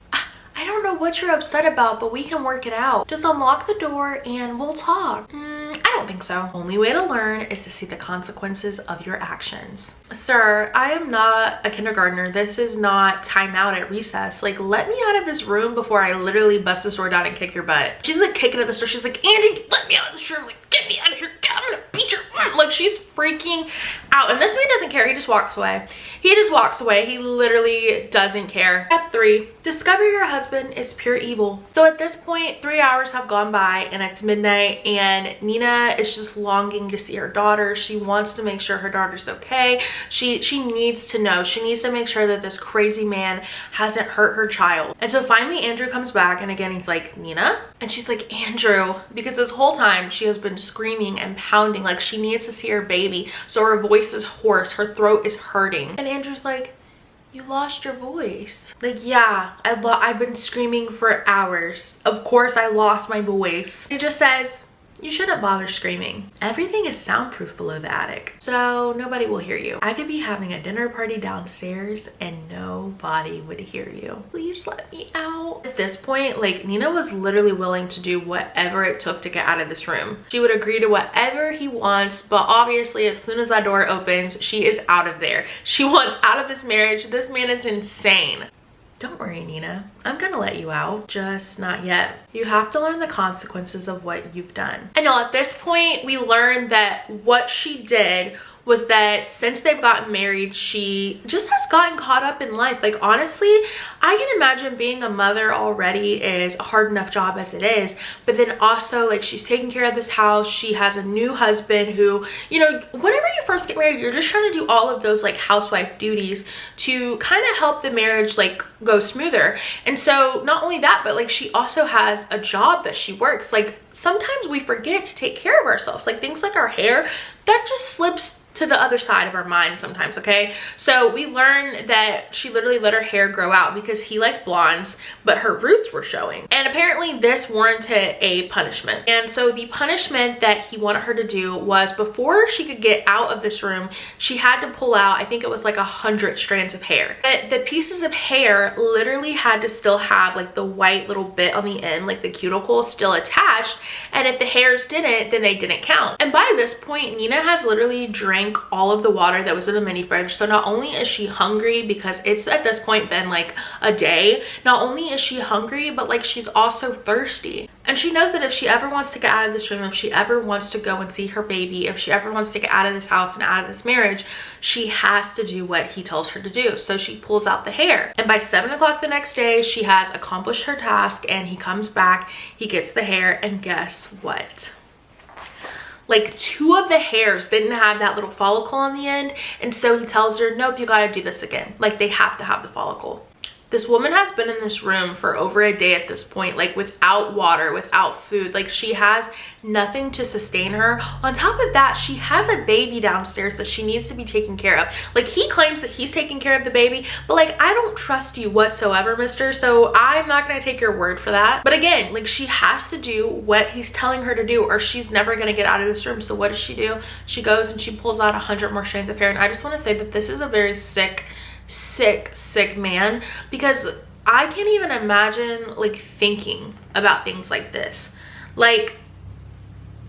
I don't know what you're upset about, but we can work it out. Just unlock the door and we'll talk. I don't think so. Only way to learn is to see the consequences of your actions. Sir, I am not a kindergartner. This is not time out at recess. Like, let me out of this room before I literally bust this door down and kick your butt. She's like kicking at the door. She's like, Andy, let me out of this room. Like, get me out of here. I'm gonna beat your arm. Like, she's freaking out. And this man doesn't care. He just walks away. He just walks away. He literally doesn't care. Step 3, discover your husband is pure evil. So at this point, 3 hours have gone by and it's midnight, and Nina is just longing to see her daughter. She wants to make sure her daughter's okay. She needs to know. She needs to make sure that this crazy man hasn't hurt her child. And so finally Andrew comes back, and again he's like, Nina? And she's like, Andrew, because this whole time she has been screaming and pounding like she needs to see her baby. So her voice is hoarse, her throat is hurting. And Andrew's like, you lost your voice. Like, yeah, I've been screaming for hours. Of course I lost my voice. He just says, you shouldn't bother screaming. Everything is soundproof below the attic, so nobody will hear you. I could be having a dinner party downstairs and nobody would hear you. Please let me out. At this point, like, Nina was literally willing to do whatever it took to get out of this room. She would agree to whatever he wants, but obviously as soon as that door opens, she is out of there. She wants out of this marriage. This man is insane. Don't worry, Nina. I'm gonna let you out, just not yet. You have to learn the consequences of what you've done. I know at this point, we learned that what she did was that since they've gotten married, she just has gotten caught up in life. Like, honestly, I can imagine being a mother already is a hard enough job as it is, but then also, like, she's taking care of this house. She has a new husband who, you know, whenever you first get married, you're just trying to do all of those like housewife duties to kind of help the marriage like go smoother. And so not only that, but like she also has a job that she works. Like sometimes we forget to take care of ourselves, like things like our hair, that just slips to the other side of our mind sometimes, okay? So we learned that she literally let her hair grow out because he liked blondes, but her roots were showing. And apparently this warranted a punishment. And so the punishment that he wanted her to do was, before she could get out of this room, she had to pull out, I think it was like 100 strands of hair. But the pieces of hair literally had to still have like the white little bit on the end, like the cuticle still attached. And if the hairs didn't, then they didn't count. And by this point, Nina has literally drank all of the water that was in the mini fridge. So not only is she hungry, because it's at this point been like a day, not only is she hungry, but like she's also thirsty. And she knows that if she ever wants to get out of this room, if she ever wants to go and see her baby, if she ever wants to get out of this house and out of this marriage, she has to do what he tells her to do. So she pulls out the hair. And by 7 o'clock the next day, she has accomplished her task, and he comes back, he gets the hair, and guess what? Like 2 of the hairs didn't have that little follicle on the end. And so he tells her, nope, you gotta do this again. Like they have to have the follicle. This woman has been in this room for over a day at this point, like without water, without food. Like she has nothing to sustain her. On top of that, she has a baby downstairs that she needs to be taken care of. Like he claims that he's taking care of the baby, but like I don't trust you whatsoever, mister. So I'm not gonna take your word for that. But again, like she has to do what he's telling her to do, or she's never gonna get out of this room. So what does she do? She goes and she pulls out 100 more strands of hair. And I just want to say that this is a very sick man, because I can't even imagine like thinking about things like this. Like,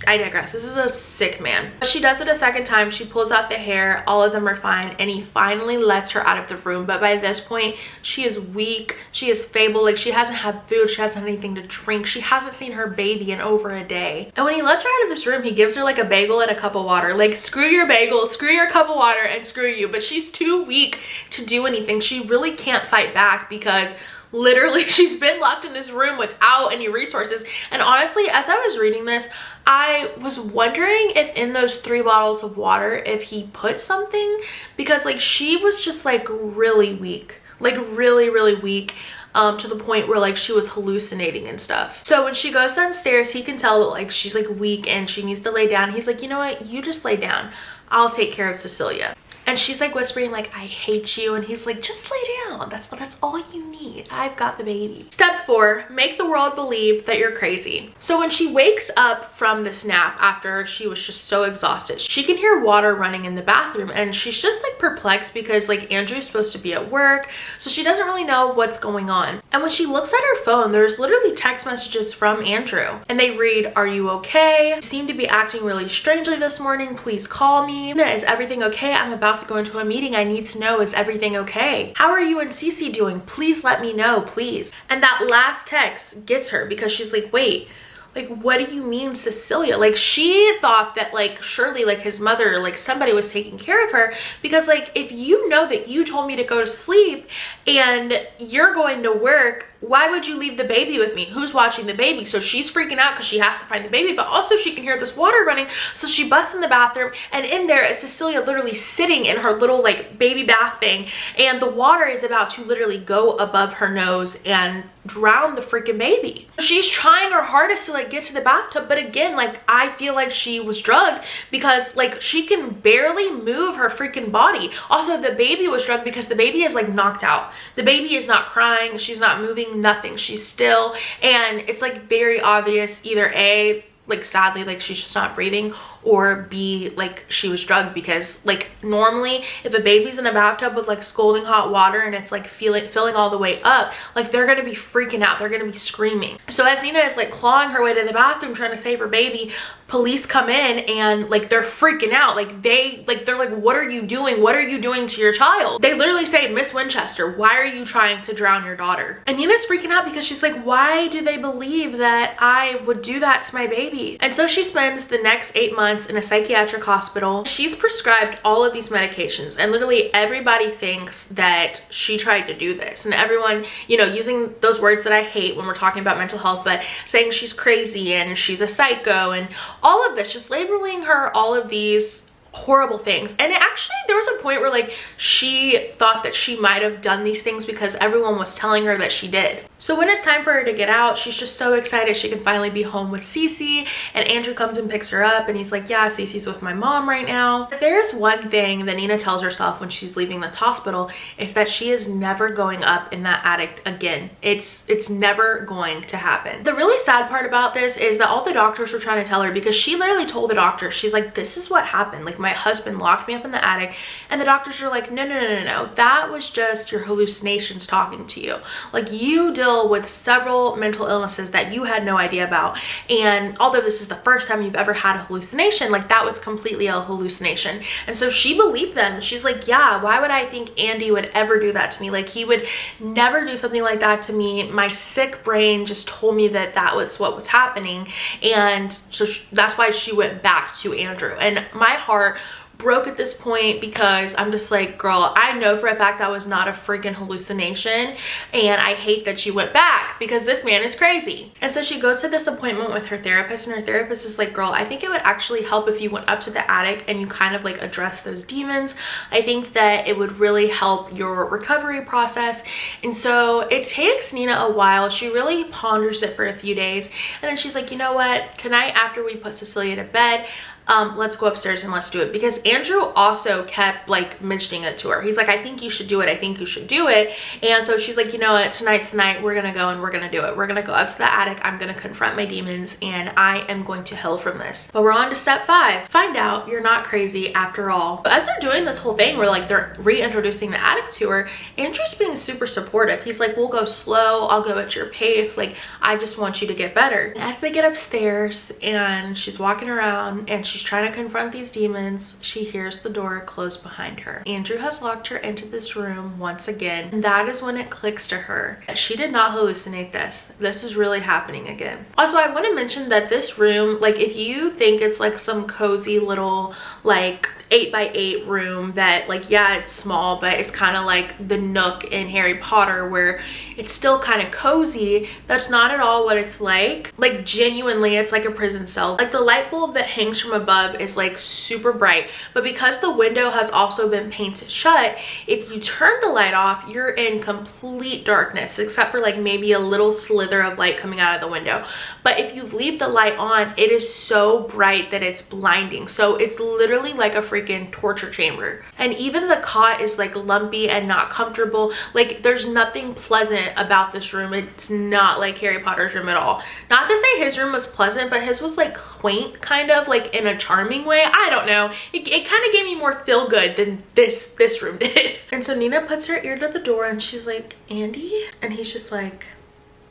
I digress. This is a sick man. She does it a second time. She pulls out the hair. All of them are fine. And he finally lets her out of the room. But by this point, she is weak. She is feeble. Like she hasn't had food. She hasn't had anything to drink. She hasn't seen her baby in over a day. And when he lets her out of this room, he gives her like a bagel and a cup of water. Like screw your bagel, screw your cup of water, and screw you. But she's too weak to do anything. She really can't fight back because literally she's been locked in this room without any resources. And honestly, as I was reading this, I was wondering if in those 3 bottles of water, if he put something, because like she was just like really weak, like really weak, to the point where like she was hallucinating and stuff. So when she goes downstairs, he can tell that like she's like weak and she needs to lay down. He's like, you know what, you just lay down, I'll take care of Cecilia. And she's like whispering like, I hate you. And he's like, just lay down. That's all you need. I've got the baby. Step 4, make the world believe that you're crazy. So when she wakes up from this nap after she was just so exhausted, she can hear water running in the bathroom. And she's just like perplexed because like Andrew's supposed to be at work. So she doesn't really know what's going on. And when she looks at her phone, there's literally text messages from Andrew. And they read, are you okay? You seem to be acting really strangely this morning. Please call me. Is everything okay? I'm about to go into a meeting. I need to know, is everything okay? How are you and Cece doing? Please let me know, please. And that last text gets her because she's like, wait, like what do you mean Cecilia? Like she thought that like surely like his mother, like somebody was taking care of her, because like if you know that you told me to go to sleep and you're going to work, why would you leave the baby with me? Who's watching the baby? So she's freaking out because she has to find the baby, but also she can hear this water running. So she busts in the bathroom, and in there is Cecilia literally sitting in her little like baby bath thing, and the water is about to literally go above her nose and drown the freaking baby. She's trying her hardest to like get to the bathtub, but again, like I feel like she was drugged because like she can barely move her freaking body. Also, the baby was drugged because the baby is like knocked out. The baby is not crying, she's not moving, nothing, she's still. And it's like very obvious, either A, like sadly like she's just not breathing, or B, like she was drugged, because like normally if a baby's in a bathtub with like scalding hot water and it's like filling all the way up, like they're gonna be freaking out, they're gonna be screaming. So as Nina is like clawing her way to the bathroom trying to save her baby, police come in and like they're freaking out. They're like, what are you doing? What are you doing to your child? They literally say, Miss Winchester, why are you trying to drown your daughter? And Nina's freaking out because she's like, why do they believe that I would do that to my baby? And so she spends the next 8 months in a psychiatric hospital. She's prescribed all of these medications, and literally everybody thinks that she tried to do this, and everyone, you know, using those words that I hate when we're talking about mental health, but saying she's crazy and she's a psycho and all of this, just labeling her all of these horrible things. And it actually, there was a point where like she thought that she might have done these things because everyone was telling her that she did. So when it's time for her to get out, she's just so excited she can finally be home with Cece, and Andrew comes and picks her up and he's like, yeah, Cece's with my mom right now. If there's one thing that Nina tells herself when she's leaving this hospital, is that she is never going up in that attic again. It's never going to happen. The really sad part about this is that all the doctors were trying to tell her, because she literally told the doctor, she's like, this is what happened. Like, my husband locked me up in the attic, and the doctors are like, no, that was just your hallucinations talking to you. Like, you deal with several mental illnesses that you had no idea about, and although this is the first time you've ever had a hallucination, like that was completely a hallucination. And so she believed them. She's like, yeah, why would I think Andy would ever do that to me? Like, he would never do something like that to me. My sick brain just told me that that was what was happening. And so that's why she went back to Andrew. And my heart broke at this point, because I'm just like, girl, I know for a fact that was not a freaking hallucination, and I hate that she went back, because this man is crazy. And so she goes to this appointment with her therapist, and her therapist is like, girl, I think it would actually help if you went up to the attic and you kind of like address those demons. I think that it would really help your recovery process. And so it takes Nina a while. She really ponders it for a few days, and then she's like, you know what, tonight after we put Cecilia to bed, let's go upstairs and let's do it. Because Andrew also kept like mentioning it to her. He's like, I think you should do it, I think you should do it. And so she's like, you know what, tonight's the night, we're gonna go and we're gonna do it. We're gonna go up to the attic, I'm gonna confront my demons, and I am going to heal from this. But we're on to step 5. Find out you're not crazy after all. But as they're doing this whole thing where like they're reintroducing the attic to her, Andrew's being super supportive. He's like, we'll go slow, I'll go at your pace, like I just want you to get better. And as they get upstairs and she's walking around and she's trying to confront these demons, she hears the door close behind her. Andrew has locked her into this room once again, and that is when it clicks to her that she did not hallucinate this. This is really happening again. Also, I want to mention that this room, like if you think it's like some cozy little like 8x8 room that like, yeah, it's small, but it's kind of like the nook in Harry Potter where it's still kind of cozy, that's not at all what it's like. Like genuinely, it's like a prison cell. Like the light bulb that hangs from above is like super bright, but because the window has also been painted shut, if you turn the light off, you're in complete darkness, except for like maybe a little slither of light coming out of the window. But if you leave the light on, it is so bright that it's blinding. So it's literally like a freaking torture chamber. And even the cot is like lumpy and not comfortable. Like there's nothing pleasant about this room. It's not like Harry Potter's room at all. Not to say his room was pleasant, but his was like quaint, kind of like in a charming way. I don't know. It kind of gave me more feel good than this room did. And so Nina puts her ear to the door and she's like, Andy? And he's just like,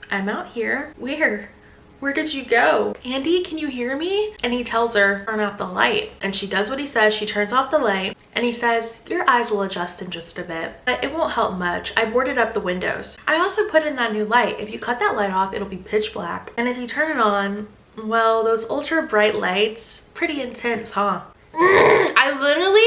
I'm out here. Where did you go? Andy, can you hear me? And he tells her, turn off the light. And she does what he says. She turns off the light and he says, your eyes will adjust in just a bit, but it won't help much. I boarded up the windows. I also put in that new light. If you cut that light off, it'll be pitch black. And if you turn it on, well, those ultra bright lights, pretty intense, huh? I literally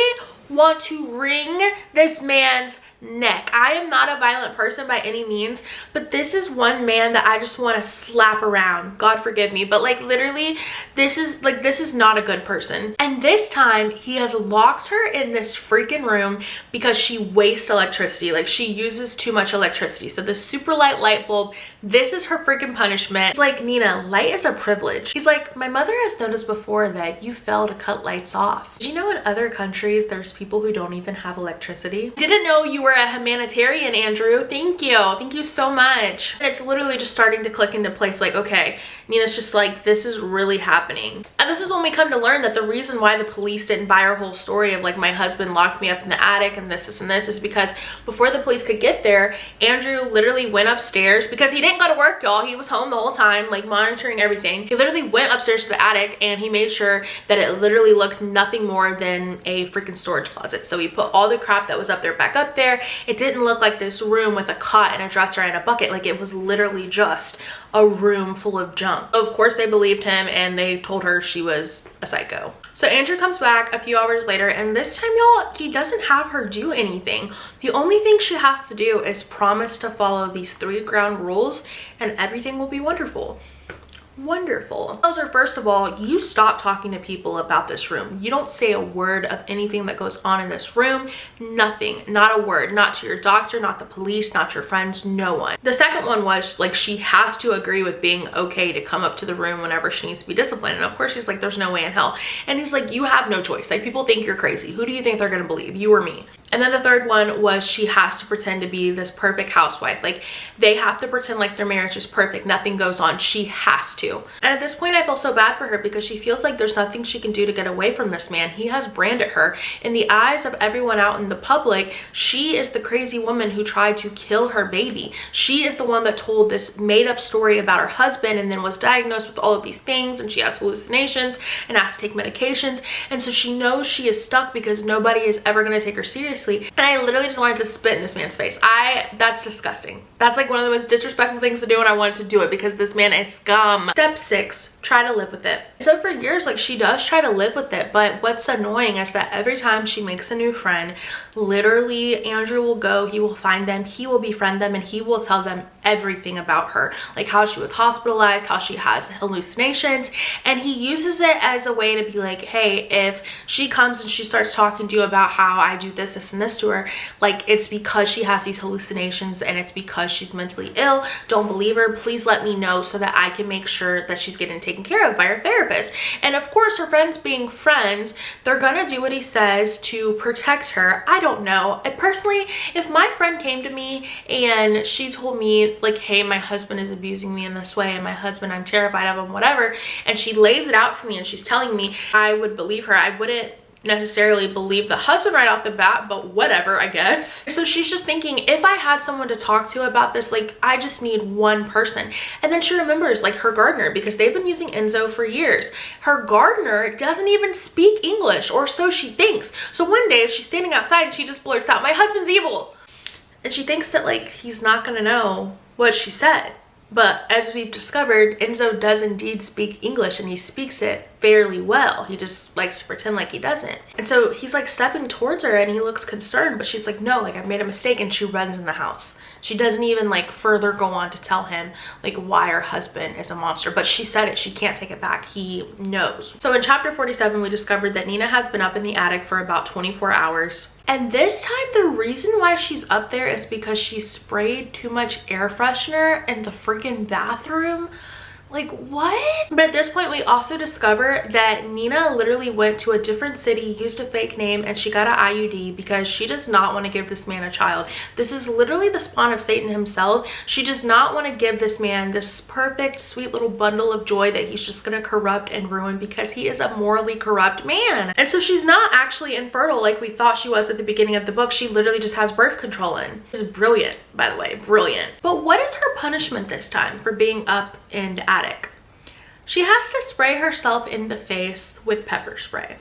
want to wring this man's neck. I am not a violent person by any means, but this is one man that I just want to slap around. God forgive me, but like literally this is not a good person. And this time he has locked her in this freaking room because she wastes electricity. Like she uses too much electricity. So the super light bulb, this is her freaking punishment. It's like, Nina, light is a privilege. He's like, my mother has noticed before that you fail to cut lights off. Did you know in other countries there's people who don't even have electricity? Didn't know you were a humanitarian, Andrew. Thank you so much. And it's literally just starting to click into place. Like, okay, Nina's just like, this is really happening. And this is when we come to learn that the reason why the police didn't buy our whole story of like my husband locked me up in the attic and this and this is because before the police could get there, Andrew literally went upstairs because he didn't go to work, y'all. He was home the whole time, like monitoring everything. He literally went upstairs to the attic and he made sure that it literally looked nothing more than a freaking storage closet. So he put all the crap that was up there back up there. It didn't look like this room with a cot and a dresser and a bucket. Like it was literally just a room full of junk. Of course they believed him and they told her she was a psycho. So Andrew comes back a few hours later and this time, y'all, he doesn't have her do anything. The only thing she has to do is promise to follow these 3 ground rules and everything will be wonderful. Wonderful. Tells her, first of all, you stop talking to people about this room. You don't say a word of anything that goes on in this room. Nothing, not a word, not to your doctor, not the police, not your friends, no one. The second one was like, she has to agree with being okay to come up to the room whenever she needs to be disciplined. And of course she's like, there's no way in hell. And he's like, you have no choice. Like, people think you're crazy. Who do you think they're gonna believe, you or me? And then the third one was she has to pretend to be this perfect housewife. Like, they have to pretend like their marriage is perfect, nothing goes on. She has to. And at this point I feel so bad for her because she feels like there's nothing she can do to get away from this man. He has branded her in the eyes of everyone out in the public. She is the crazy woman who tried to kill her baby. She is the one that told this made up story about her husband and then was diagnosed with all of these things, and she has hallucinations and has to take medications. And so she knows she is stuck because nobody is ever going to take her seriously. And I literally just wanted to spit in this man's face. That's disgusting. That's like one of the most disrespectful things to do, and I wanted to do it because this man is scum. Step 6, try to live with it. So for years, like, she does try to live with it, but what's annoying is that every time she makes a new friend, literally Andrew will go, he will find them, he will befriend them, and he will tell them everything about her, like how she was hospitalized, how she has hallucinations, and he uses it as a way to be like, hey, if she comes and she starts talking to you about how I do this and this to her, like, it's because she has these hallucinations and it's because she's mentally ill. Don't believe her. Please let me know so that I can make sure that she's getting taken care of by her therapist. And of course, her friends being friends, they're gonna do what he says to protect her. I don't know. And personally, if my friend came to me and she told me like, hey, my husband is abusing me in this way, and my husband, I'm terrified of him, whatever, and she lays it out for me and she's telling me, I would believe her. I wouldn't necessarily believe the husband right off the bat, but whatever, I guess. So she's just thinking, if I had someone to talk to about this, like, I just need one person. And then she remembers like her gardener, because they've been using Enzo for years. Her gardener doesn't even speak English, or so she thinks. So one day she's standing outside and she just blurts out, my husband's evil. And she thinks that like he's not gonna know what she said. But as we've discovered, Enzo does indeed speak English, and he speaks it fairly well. He just likes to pretend like he doesn't. And so he's like stepping towards her and he looks concerned, but she's like, no, like, I've made a mistake, and she runs in the house. She doesn't even like further go on to tell him like why her husband is a monster, but she said it, she can't take it back. He knows. So in chapter 47, we discovered that Nina has been up in the attic for about 24 hours. And this time the reason why she's up there is because she sprayed too much air freshener in the freaking bathroom. Like, what? But at this point, we also discover that Nina literally went to a different city, used a fake name, and she got an IUD because she does not want to give this man a child. This is literally the spawn of Satan himself. She does not want to give this man this perfect, sweet little bundle of joy that he's just going to corrupt and ruin, because he is a morally corrupt man. And so she's not actually infertile like we thought she was at the beginning of the book. She literally just has birth control in. This is brilliant, by the way, brilliant. But what is her punishment this time for being up in the attic? She has to spray herself in the face with pepper spray.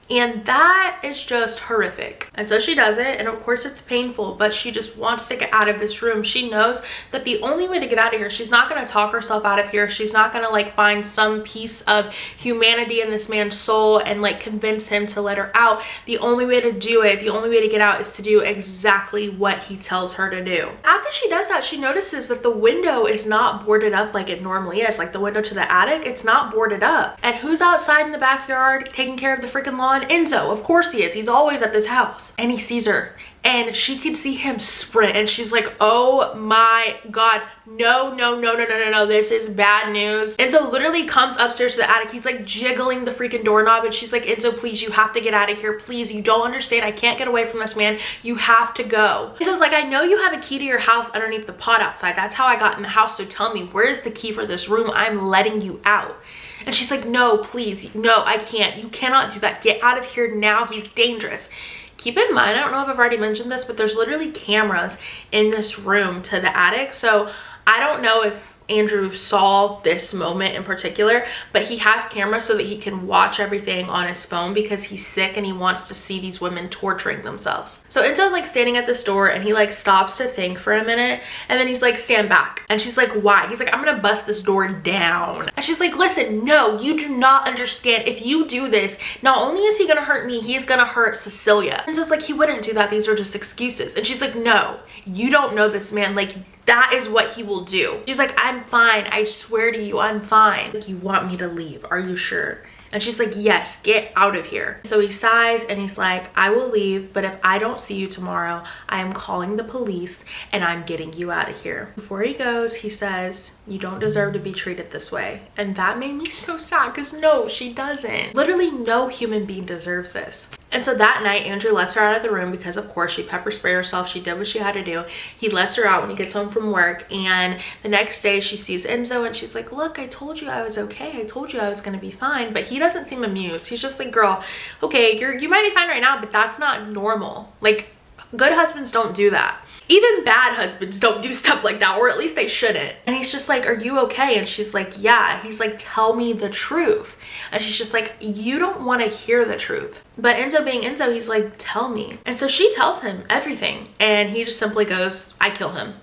And that is just horrific. And so she does it, and of course it's painful, but she just wants to get out of this room. She knows that the only way to get out of here, she's not going to talk herself out of here. She's not going to like find some piece of humanity in this man's soul and like convince him to let her out. The only way to do it, the only way to get out, is to do exactly what he tells her to do. After she does that, she notices that the window is not boarded up like it normally is. Like the window to the attic, it's not boarded up. And who's outside in the backyard taking care of the freaking lawn? Enzo, of course he is. He's always at this house. And he sees her, and she can see him sprint, and she's like, oh my god, no, no, no, no, no, no, no, this is bad news. Enzo literally comes upstairs to the attic. He's like jiggling the freaking doorknob, and she's like, Enzo, please, you have to get out of here. Please, you don't understand. I can't get away from this man. You have to go. Enzo's like, I know you have a key to your house underneath the pot outside. That's how I got in the house. So tell me, where is the key for this room? I'm letting you out. And she's like, no, please, no, I can't. You cannot do that. Get out of here now. He's dangerous. Keep in mind, I don't know if I've already mentioned this, but there's literally cameras in this room to the attic. So I don't know if Andrew saw this moment in particular, but he has cameras so that he can watch everything on his phone because he's sick and he wants to see these women torturing themselves. So Enzo's like standing at this door, and he like stops to think for a minute, and then he's like, stand back. And she's like, why? He's like, I'm gonna bust this door down. And she's like, listen, no, you do not understand. If you do this, not only is he gonna hurt me, he's gonna hurt Cecilia. Enzo's like, he wouldn't do that. These are just excuses. And she's like, no, you don't know this man. Like, That is what he will do. She's like, I'm fine. I swear to you, I'm fine. Like, you want me to leave? Are you sure? And she's like, yes, get out of here. So he sighs and he's like, I will leave, but if I don't see you tomorrow, I am calling the police and I'm getting you out of here. Before he goes, he says, you don't deserve to be treated this way. And that made me so sad because no, she doesn't. Literally no human being deserves this. And so that night, Andrew lets her out of the room because of course she pepper sprayed herself. She did what she had to do. He lets her out when he gets home from work. And the next day she sees Enzo and she's like, look, I told you I was okay. I told you I was going to be fine. But he doesn't seem amused. He's just like, girl, okay, you might be fine right now, but that's not normal. Like, good husbands don't do that. Even bad husbands don't do stuff like that, or at least they shouldn't. And he's just like, are you okay? And she's like, yeah. He's like, tell me the truth. And she's just like, you don't want to hear the truth. But Enzo being Enzo, he's like, tell me. And so she tells him everything. And he just simply goes, I kill him.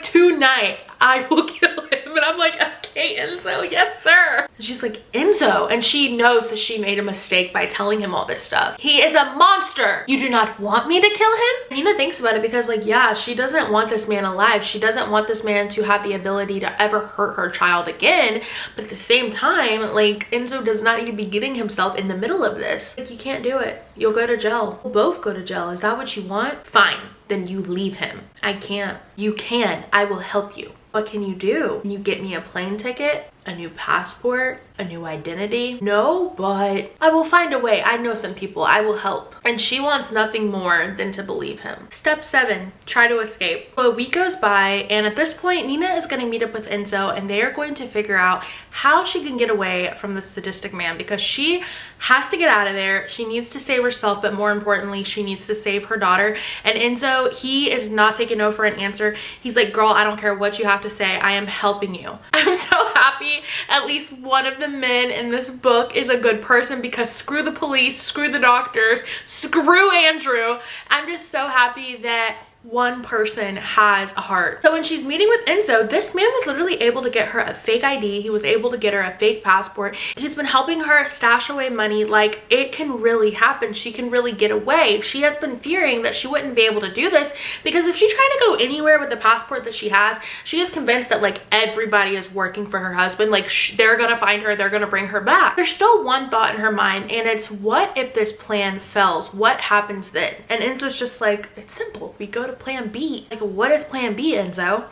Tonight, I will kill him. And I'm like, okay, Enzo, yes, sir. And she's like, Enzo. And she knows that she made a mistake by telling him all this stuff. He is a monster. You do not want me to kill him? Nina thinks about it because, like, yeah, she doesn't want this man alive. She doesn't want this man to have the ability to ever hurt her child again. But at the same time, like, Enzo does not need to be getting himself in the middle of this. Like, you can't do it. You'll go to jail. We'll both go to jail. Is that what you want? Fine. Then you leave him. I can't. You can. I will help you. What can you do? Can you get me a plane ticket? A new passport? A new identity? No, but I will find a way. I know some people. I will help. And she wants nothing more than to believe him. Step 7, try to escape. So a week goes by, and at this point, Nina is going to meet up with Enzo, and they are going to figure out how she can get away from this sadistic man, because she has to get out of there. She needs to save herself, but more importantly, she needs to save her daughter. And Enzo, he is not taking no for an answer. He's like, girl, I don't care what you have to say. I am helping you. I'm so happy at least one of the men in this book is a good person, because screw the police, screw the doctors, screw Andrew. I'm just so happy that one person has a heart. So when she's meeting with Enzo, this man was literally able to get her a fake ID. He was able to get her a fake passport. He's been helping her stash away money. Like, it can really happen. She can really get away. She has been fearing that she wouldn't be able to do this, because if she tried to go anywhere with the passport that she has, she is convinced that, like, everybody is working for her husband. Like, they're gonna find her, they're gonna bring her back. There's still one thought in her mind, and it's, what if this plan fails? What happens then? And Enzo's just like, it's simple. We go to plan B. Like, what is plan B, Enzo?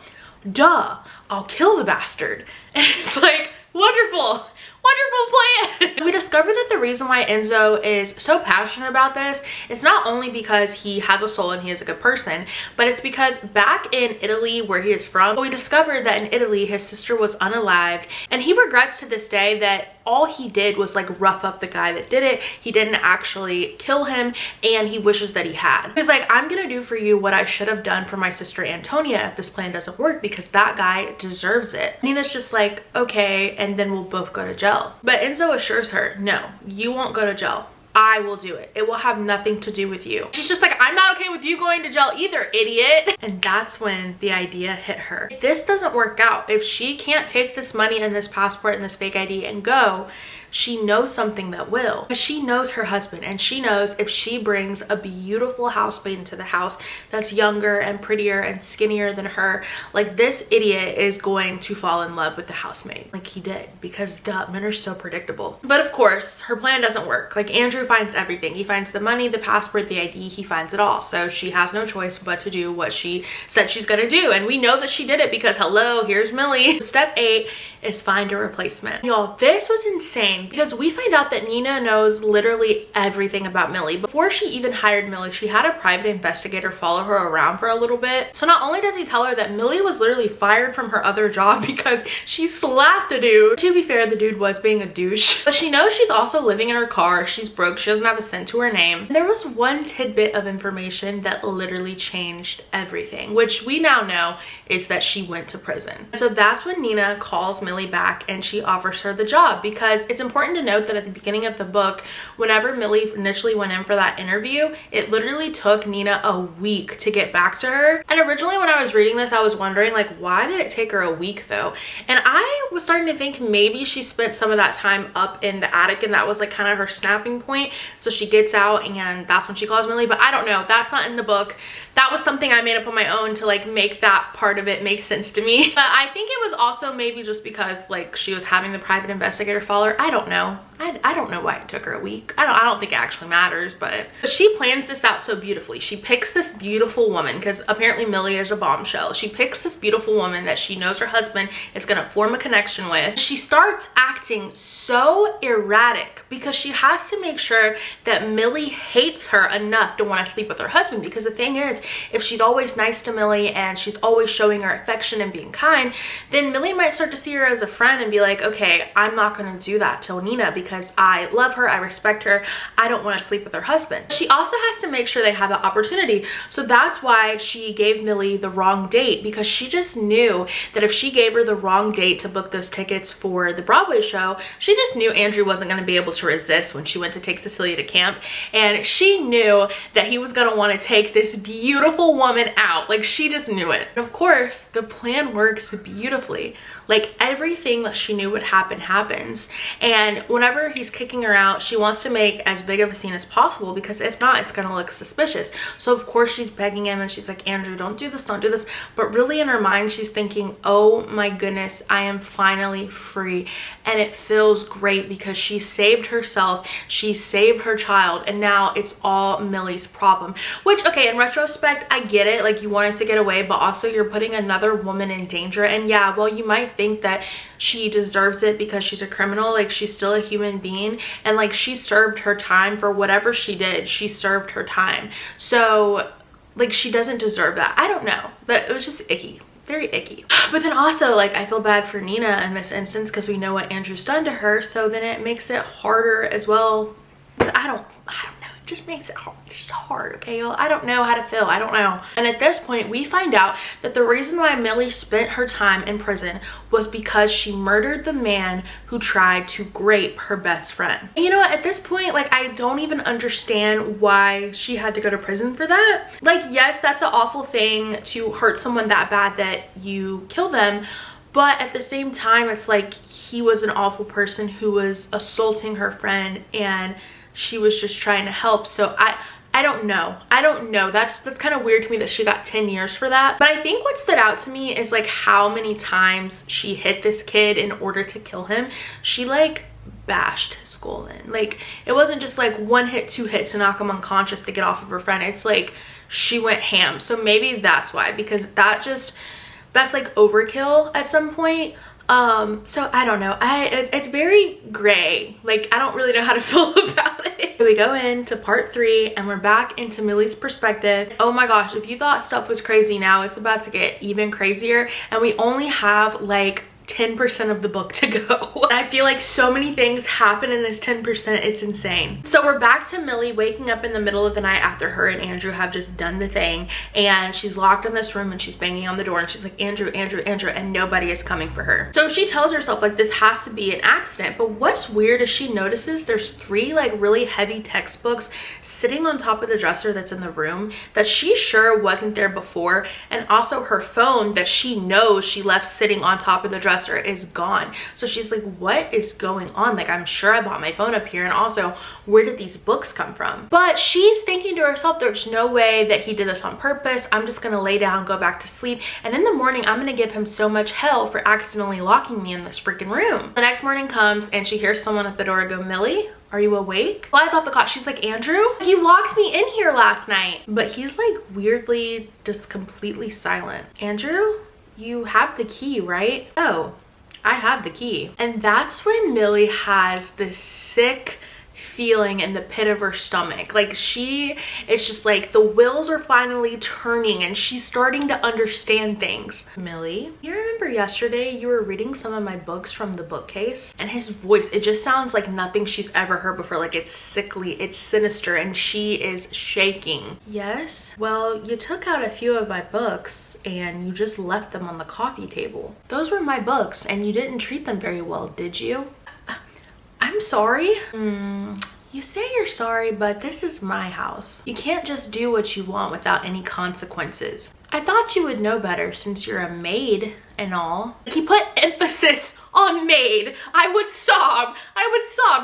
Duh, I'll kill the bastard. And it's like, wonderful plan. We discovered that the reason why Enzo is so passionate about this is not only because he has a soul and he is a good person, but it's because back in Italy, where he is from, we discovered that in Italy his sister was unalived, and he regrets to this day that all he did was like rough up the guy that did it. He didn't actually kill him, and he wishes that he had. He's like, I'm gonna do for you what I should have done for my sister Antonia if this plan doesn't work, because that guy deserves it. Nina's just like, okay, and then we'll both go to jail. But Enzo assures her, no, you won't go to jail. I will do it. It will have nothing to do with you. She's just like, I'm not okay with you going to jail either, idiot. And that's when the idea hit her. If this doesn't work out, if she can't take this money and this passport and this fake ID and go, she knows something that will. But she knows her husband, and she knows if she brings a beautiful housemaid into the house that's younger and prettier and skinnier than her, like, this idiot is going to fall in love with the housemaid like he did, because duh, men are so predictable. But of course, her plan doesn't work. Like, Andrew finds everything. He finds the money, the passport, the ID, he finds it all. So she has no choice but to do what she said she's gonna do. And we know that she did it because, hello, here's Millie. Step 8 is find a replacement. Y'all, this was insane, because we find out that Nina knows literally everything about Millie. Before she even hired Millie, she had a private investigator follow her around for a little bit. So not only does he tell her that Millie was literally fired from her other job because she slapped a dude. To be fair, the dude was being a douche. But she knows she's also living in her car. She's broke. She doesn't have a cent to her name. And there was one tidbit of information that literally changed everything, which we now know is that she went to prison. So that's when Nina calls Millie Millie back and she offers her the job, because it's important to note that at the beginning of the book, whenever Millie initially went in for that interview, it literally took Nina a week to get back to her. And originally when I was reading this, I was wondering like, why did it take her a week though? And I was starting to think maybe she spent some of that time up in the attic and that was like kind of her snapping point. So she gets out and that's when she calls Millie, but I don't know. That's not in the book. That was something I made up on my own to like make that part of it make sense to me. But I think it was also maybe just because like she was having the private investigator follow her. I don't know. I don't know why it took her a week. I don't think it actually matters, but she plans this out so beautifully. She picks this beautiful woman, because apparently Millie is a bombshell. She picks this beautiful woman that she knows her husband is gonna form a connection with. She starts acting so erratic because she has to make sure that Millie hates her enough to want to sleep with her husband. Because the thing is, if she's always nice to Millie and she's always showing her affection and being kind, then Millie might start to see her as a friend and be like, okay, I'm not gonna do that to Nina because I love her, I respect her, I don't want to sleep with her husband. She also has to make sure they have the opportunity. So that's why she gave Millie the wrong date, because she just knew that if she gave her the wrong date to book those tickets for the Broadway show, she just knew Andrew wasn't going to be able to resist when she went to take Cecilia to camp. And she knew that he was going to want to take this beautiful woman out. Like, she just knew it. And of course, the plan works beautifully. Like, everything that she knew would happen happens. And whenever he's kicking her out, she wants to make as big of a scene as possible, because if not, it's gonna look suspicious. So of course she's begging him and she's like, Andrew, don't do this, don't do this. But really in her mind, she's thinking, oh my goodness, I am finally free. And it feels great because she saved herself, she saved her child, and now it's all Millie's problem. Which, okay, in retrospect, I get it. Like, you wanted to get away, but also you're putting another woman in danger. And yeah, well, you might think that she deserves it because she's a criminal. Like, she's still a human being, and like, she served her time for whatever she did. She served her time. So like, she doesn't deserve that. I don't know, but it was just icky. Very icky. But then also, like, I feel bad for Nina in this instance because we know what Andrew's done to her, so then it makes it harder as well. I don't know. It just makes it hard. It's just hard, okay, y'all? I don't know how to feel. I don't know. And at this point, we find out that the reason why Millie spent her time in prison was because she murdered the man who tried to grape her best friend. And you know what? At this point, like, I don't even understand why she had to go to prison for that. Like, yes, that's an awful thing to hurt someone that bad that you kill them. But at the same time, it's like, he was an awful person who was assaulting her friend, and she was just trying to help. So I don't know. I don't know. That's kind of weird to me that she got 10 years for that. But I think what stood out to me is like how many times she hit this kid in order to kill him. She like bashed his skull in. Like, it wasn't just like one hit, two hits to knock him unconscious to get off of her friend. It's like she went ham. So maybe that's why, because that's like overkill at some point. So I don't know. It's very gray. Like, I don't really know how to feel about it. So we go into part 3 and we're back into Millie's perspective. Oh my gosh, if you thought stuff was crazy, now it's about to get even crazier, and we only have like 10% of the book to go. And I feel like so many things happen in this 10%, it's insane. So we're back to Millie waking up in the middle of the night after her and Andrew have just done the thing, and she's locked in this room and she's banging on the door and she's like, Andrew, Andrew, Andrew, and nobody is coming for her. So she tells herself like, this has to be an accident. But what's weird is she notices there's 3 like really heavy textbooks sitting on top of the dresser that's in the room that she's sure wasn't there before, and also her phone that she knows she left sitting on top of the dresser is gone. So she's like, what is going on? Like, I'm sure I bought my phone up here, and also, where did these books come from? But she's thinking to herself, there's no way that he did this on purpose. I'm just gonna lay down, go back to sleep, and in the morning I'm gonna give him so much hell for accidentally locking me in this freaking room. The next morning comes and she hears someone at the door go, Millie, are you awake? Flies off the cot. She's like, Andrew, you locked me in here last night. But he's like weirdly just completely silent. Andrew, you have the key, right? Oh, I have the key. And that's when Millie has this sick feeling in the pit of her stomach. Like it's just like the wheels are finally turning and she's starting to understand things. Millie, you remember yesterday you were reading some of my books from the bookcase, and his voice, it just sounds like nothing she's ever heard before. Like it's sickly, it's sinister, and she is shaking. Yes, well, you took out a few of my books and you just left them on the coffee table. Those were my books and you didn't treat them very well, did you? I'm sorry. You say you're sorry, but this is my house. You can't just do what you want without any consequences. I thought you would know better since you're a maid and all. He put emphasis on maid. I would sob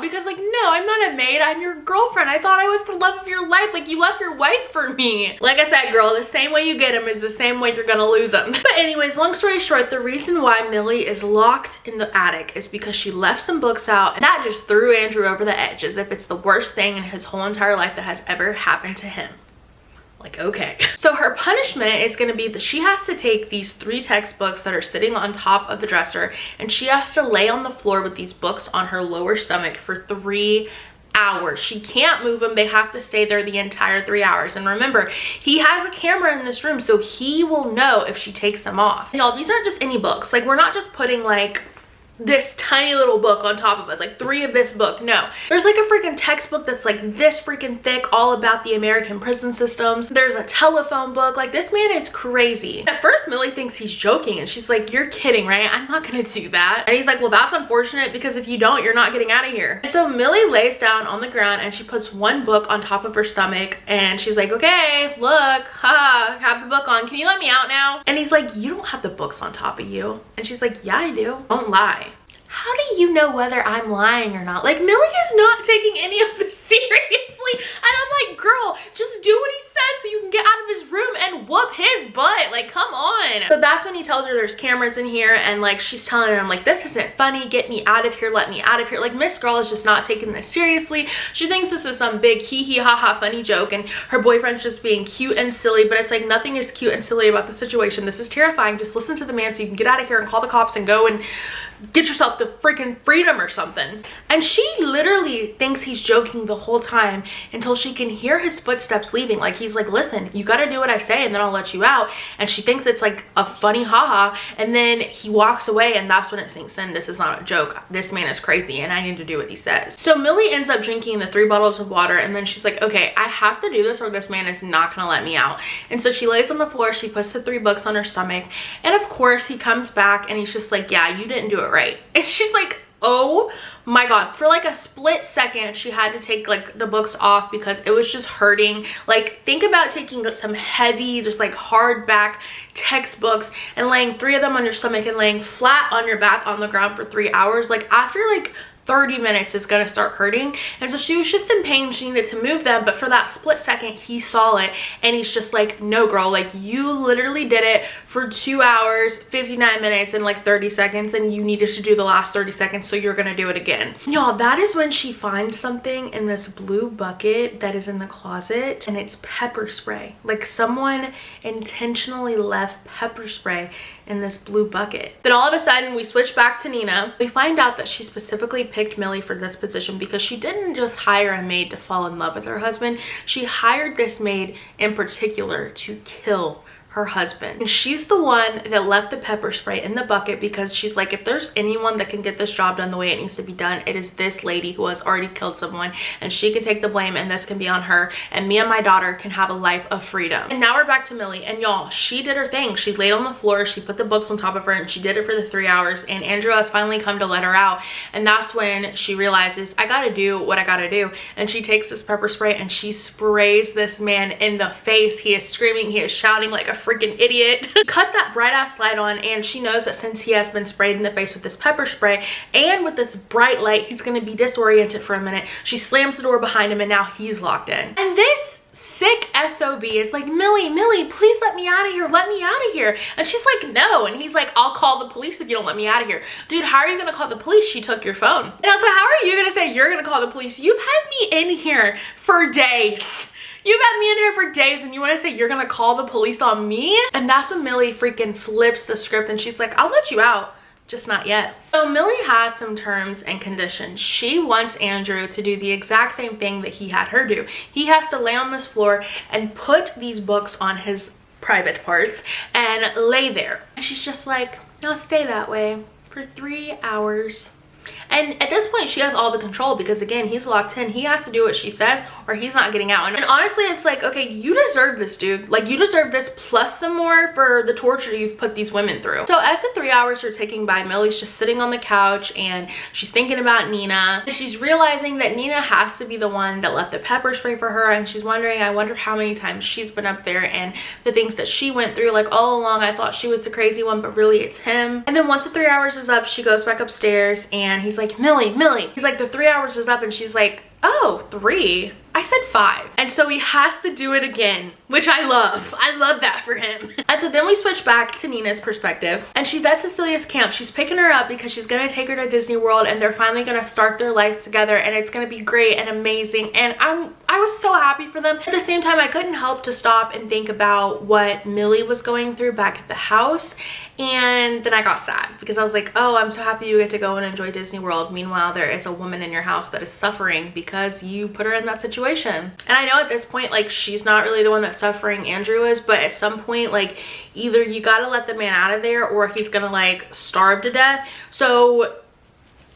because like, no, I'm not a maid, I'm your girlfriend. I thought I was the love of your life. Like, you left your wife for me. Like I said, girl, the same way you get him is the same way you're gonna lose him. But anyways, long story short, the reason why Millie is locked in the attic is because she left some books out, and that just threw Andrew over the edge, as if it's the worst thing in his whole entire life that has ever happened to him. Like, okay. So her punishment is going to be that she has to take these 3 textbooks that are sitting on top of the dresser, and she has to lay on the floor with these books on her lower stomach for 3 hours. She can't move them. They have to stay there the entire 3 hours. And remember, he has a camera in this room, so he will know if she takes them off. Y'all, these aren't just any books. Like, we're not just putting like this tiny little book on top of us, like 3 of this book. No, there's like a freaking textbook that's like this freaking thick, all about the American prison systems. There's a telephone book. Like, this man is crazy. At first, Millie thinks he's joking, and she's like, you're kidding, right? I'm not gonna do that. And he's like, well, that's unfortunate, because if you don't, you're not getting out of here. And so Millie lays down on the ground and she puts 1 book on top of her stomach, and she's like, okay, look, have the book on, can you let me out now? And he's like, you don't have the books on top of you. And she's like, yeah, I do. Don't lie. How do you know whether I'm lying or not? Like, Millie is not taking any of this seriously. And I'm like, girl, just do what he says so you can get out of his room and whoop his butt. Like, come on. So that's when he tells her there's cameras in here, and like, she's telling him like, this isn't funny, get me out of here, let me out of here. Like, Miss Girl is just not taking this seriously. She thinks this is some big hee hee ha ha funny joke, and her boyfriend's just being cute and silly, but it's like, nothing is cute and silly about the situation. This is terrifying. Just listen to the man so you can get out of here and call the cops and go and get yourself to freaking freedom or something. And she literally thinks he's joking the whole time until she can hear his footsteps leaving. Like, he's like, listen, you gotta do what I say and then I'll let you out. And she thinks it's like a funny haha, and then he walks away, and that's when it sinks in. This is not a joke. This man is crazy and I need to do what he says. So Millie ends up drinking the 3 bottles of water, and then she's like, okay, I have to do this or this man is not gonna let me out. And so she lays on the floor, she puts the 3 books on her stomach, and of course he comes back and he's just like, yeah, you didn't do it right. And she's like, oh my god. For like a split second, she had to take like the books off because it was just hurting. Like, think about taking some heavy, just like hardback textbooks and laying 3 of them on your stomach and laying flat on your back on the ground for 3 hours. Like, after like 30 minutes it's gonna start hurting. And so she was just in pain, she needed to move them, but for that split second he saw it, and he's just like, no girl, like, you literally did it for 2 hours 59 minutes and like 30 seconds, and you needed to do the last 30 seconds, so you're gonna do it again. Y'all, that is when she finds something in this blue bucket that is in the closet, and it's pepper spray. Like, someone intentionally left pepper spray in this blue bucket. Then all of a sudden we switch back to Nina. We find out that she specifically picked Millie for this position because she didn't just hire a maid to fall in love with her husband. She hired this maid in particular to kill her husband. And she's the one that left the pepper spray in the bucket because she's like, if there's anyone that can get this job done the way it needs to be done, it is this lady who has already killed someone, and she can take the blame, and this can be on her, and me and my daughter can have a life of freedom. And now we're back to Millie, and y'all, she did her thing. She laid on the floor, she put the books on top of her, and she did it for the 3 hours, and Andrew has finally come to let her out. And that's when she realizes, I gotta do what I gotta do. And she takes this pepper spray and she sprays this man in the face. He is screaming, he is shouting like a freaking idiot. Cuts that bright ass light on, and she knows that since he has been sprayed in the face with this pepper spray and with this bright light, he's gonna be disoriented for a minute. She slams the door behind him, and now he's locked in. And this sick SOB is like, Millie, please let me out of here, let me out of here. And she's like, no. And he's like, I'll call the police if you don't let me out of here. Dude, how are you gonna call the police? She took your phone. And I was like, how are you gonna say you're gonna call the police? You've had me in here for days. You've had me in here for days, and you want to say you're gonna call the police on me? And that's when Millie freaking flips the script, and she's like, I'll let you out, just not yet. So Millie has some terms and conditions. She wants Andrew to do the exact same thing that he had her do. He has to lay on this floor and put these books on his private parts and lay there. And she's just like, I'll stay that way for 3 hours. And at this point, she has all the control because, again, he's locked in. He has to do what she says or he's not getting out. And honestly, it's like, okay, you deserve this, dude. Like, you deserve this plus some more for the torture you've put these women through. So as the 3 hours are ticking by, Millie's just sitting on the couch and she's thinking about Nina. And she's realizing that Nina has to be the one that left the pepper spray for her. And she's wondering, I wonder how many times she's been up there and the things that she went through. Like, all along, I thought she was the crazy one, but really it's him. And then once the 3 hours is up, she goes back upstairs and he's like, Millie. He's like, the 3 hours is up, and she's like, oh, 3? I said 5. And so he has to do it again, which I love. I love that for him. And so then we switch back to Nina's perspective, and she's at Cecilia's camp. She's picking her up because she's gonna take her to Disney World and they're finally gonna start their life together, and it's gonna be great and amazing. And I was so happy for them. At the same time, I couldn't help to stop and think about what Millie was going through back at the house. And then I got sad because I was like, oh, I'm so happy you get to go and enjoy Disney World. Meanwhile, there is a woman in your house that is suffering because you put her in that situation. And I know at this point, like, she's not really the one that's suffering, Andrew is, but at some point, like, either you gotta let the man out of there or he's gonna, like, starve to death. So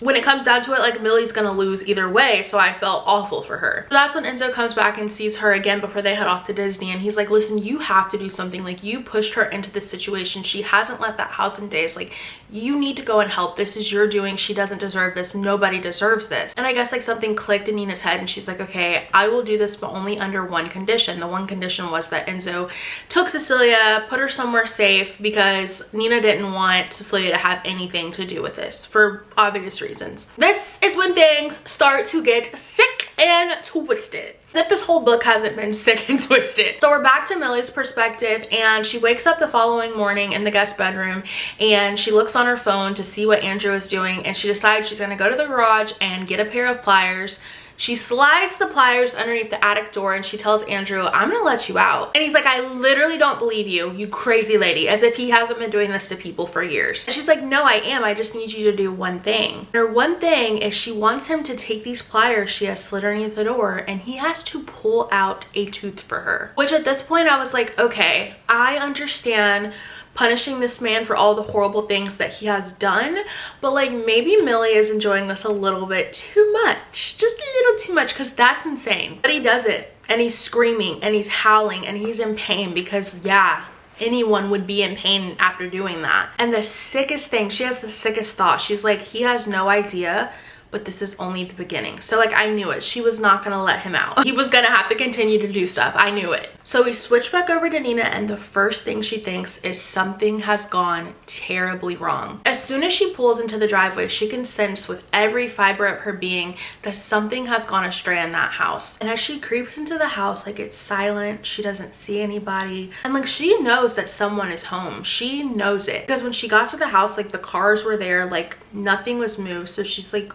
when it comes down to it, like, Millie's gonna lose either way, so I felt awful for her. So that's when Enzo comes back and sees her again before they head off to Disney, and he's like, listen, you have to do something. Like, you pushed her into this situation. She hasn't left that house in days. Like, you need to go and help. This is your doing. She doesn't deserve this. Nobody deserves this. And I guess, like, something clicked in Nina's head, and she's like, okay, I will do this, but only under one condition. The one condition was that Enzo took Cecilia, put her somewhere safe, because Nina didn't want Cecilia to have anything to do with this for obvious reasons. This is when things start to get sick and twisted. As if this whole book hasn't been sick and twisted. So we're back to Millie's perspective, and she wakes up the following morning in the guest bedroom and she looks on her phone to see what Andrew is doing, and she decides she's gonna go to the garage and get a pair of pliers. She slides the pliers underneath the attic door and she tells Andrew, I'm gonna let you out. And he's like, I literally don't believe you, you crazy lady, as if he hasn't been doing this to people for years. And she's like, no, I am. I just need you to do one thing. And her one thing is she wants him to take these pliers she has slid underneath the door and he has to pull out a tooth for her. Which at this point I was like, okay, I understand punishing this man for all the horrible things that he has done, but like, maybe Millie is enjoying this a little bit too much, just a little too much, because that's insane. But he does it, and he's screaming and he's howling and he's in pain, because yeah, anyone would be in pain after doing that. And the sickest thing, she has the sickest thought. She's like, he has no idea, but this is only the beginning. So like, I knew it. She was not gonna let him out. He was gonna have to continue to do stuff. I knew it. So we switch back over to Nina, and the first thing she thinks is something has gone terribly wrong. As soon as she pulls into the driveway, she can sense with every fiber of her being that something has gone astray in that house. And as she creeps into the house, like, it's silent, she doesn't see anybody, and like, she knows that someone is home. She knows it, because when she got to the house, like, the cars were there, like, nothing was moved. So she's like,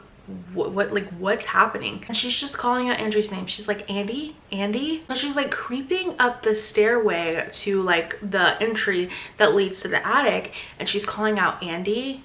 what's happening? And she's just calling out Andrew's name. She's like, Andy. So she's like creeping up the stairway to like the entry that leads to the attic, and she's calling out, Andy,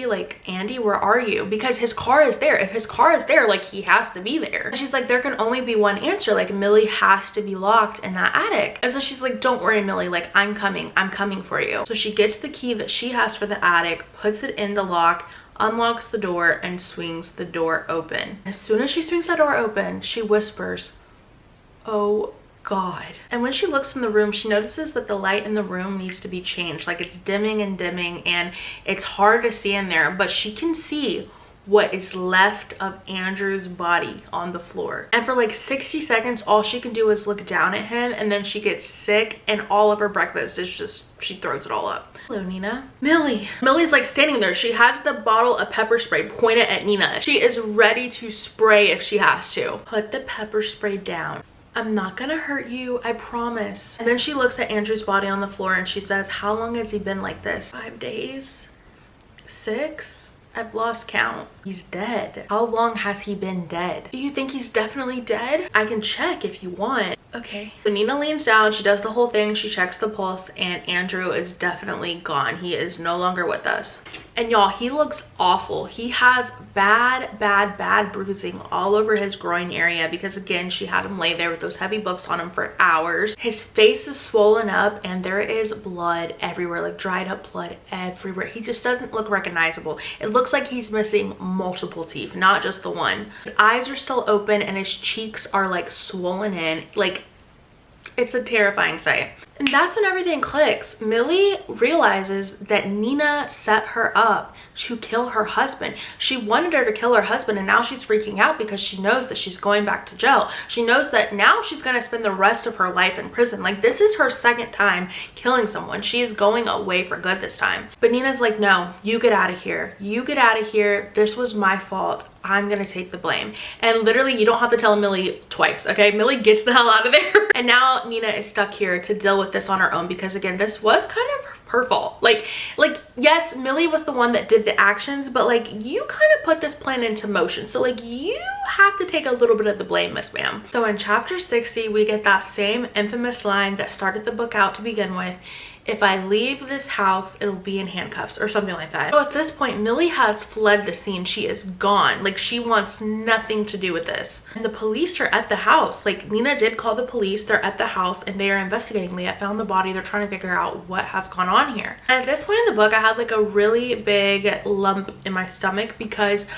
like, Andy, where are you? Because his car is there. If his car is there, like, he has to be there. And she's like, there can only be one answer. Like, Millie has to be locked in that attic. And so she's like, don't worry, Millie, like, I'm coming for you. So she gets the key that she has for the attic, puts it in the lock, unlocks the door, and swings the door open. As soon as she swings that door open, she whispers, oh God. And when she looks in the room, she notices that the light in the room needs to be changed. Like, it's dimming and dimming, and it's hard to see in there, but she can see what is left of Andrew's body on the floor. And for like 60 seconds, all she can do is look down at him, and then she gets sick, and all of her breakfast is just, she throws it all up. Hello, Nina. Millie's like standing there. She has the bottle of pepper spray pointed at Nina. She is ready to spray if she has to. Put the pepper spray down. I'm not gonna hurt you, I promise. And then she looks at Andrew's body on the floor and she says, how long has he been like this? 5 days? 6? I've lost count. He's dead. How long has he been dead? Do you think he's definitely dead? I can check if you want. Okay. So Nina leans down, she does the whole thing, she checks the pulse, and Andrew is definitely gone. He is no longer with us. And y'all, he looks awful. He has bad bruising all over his groin area because again, she had him lay there with those heavy books on him for hours. His face is swollen up and there is blood everywhere, like dried up blood everywhere. He just doesn't look recognizable. It looks like he's missing multiple teeth, not just the one. His eyes are still open and his cheeks are like swollen in. Like, it's a terrifying sight. And that's when everything clicks. Millie realizes that Nina set her up to kill her husband. She wanted her to kill her husband and now she's freaking out because she knows that she's going back to jail. She knows that now she's going to spend the rest of her life in prison. Like, this is her second time killing someone. She is going away for good this time. But Nina's like, no, you get out of here. You get out of here. This was my fault. I'm gonna take the blame. And literally, you don't have to tell Millie twice, okay? Millie gets the hell out of there. And now Nina is stuck here to deal with this on her own because again, this was kind of her fault. Like yes, Millie was the one that did the actions, but like, you kind of put this plan into motion. So like, you have to take a little bit of the blame, Miss Ma'am. So in chapter 60, we get that same infamous line that started the book out to begin with. If I leave this house, it'll be in handcuffs or something like that. So at this point, Millie has fled the scene. She is gone. Like, she wants nothing to do with this. And the police are at the house. Like, Nina did call the police. They're at the house and they are investigating. They have found the body. They're trying to figure out what has gone on here. And at this point in the book, I had like a really big lump in my stomach because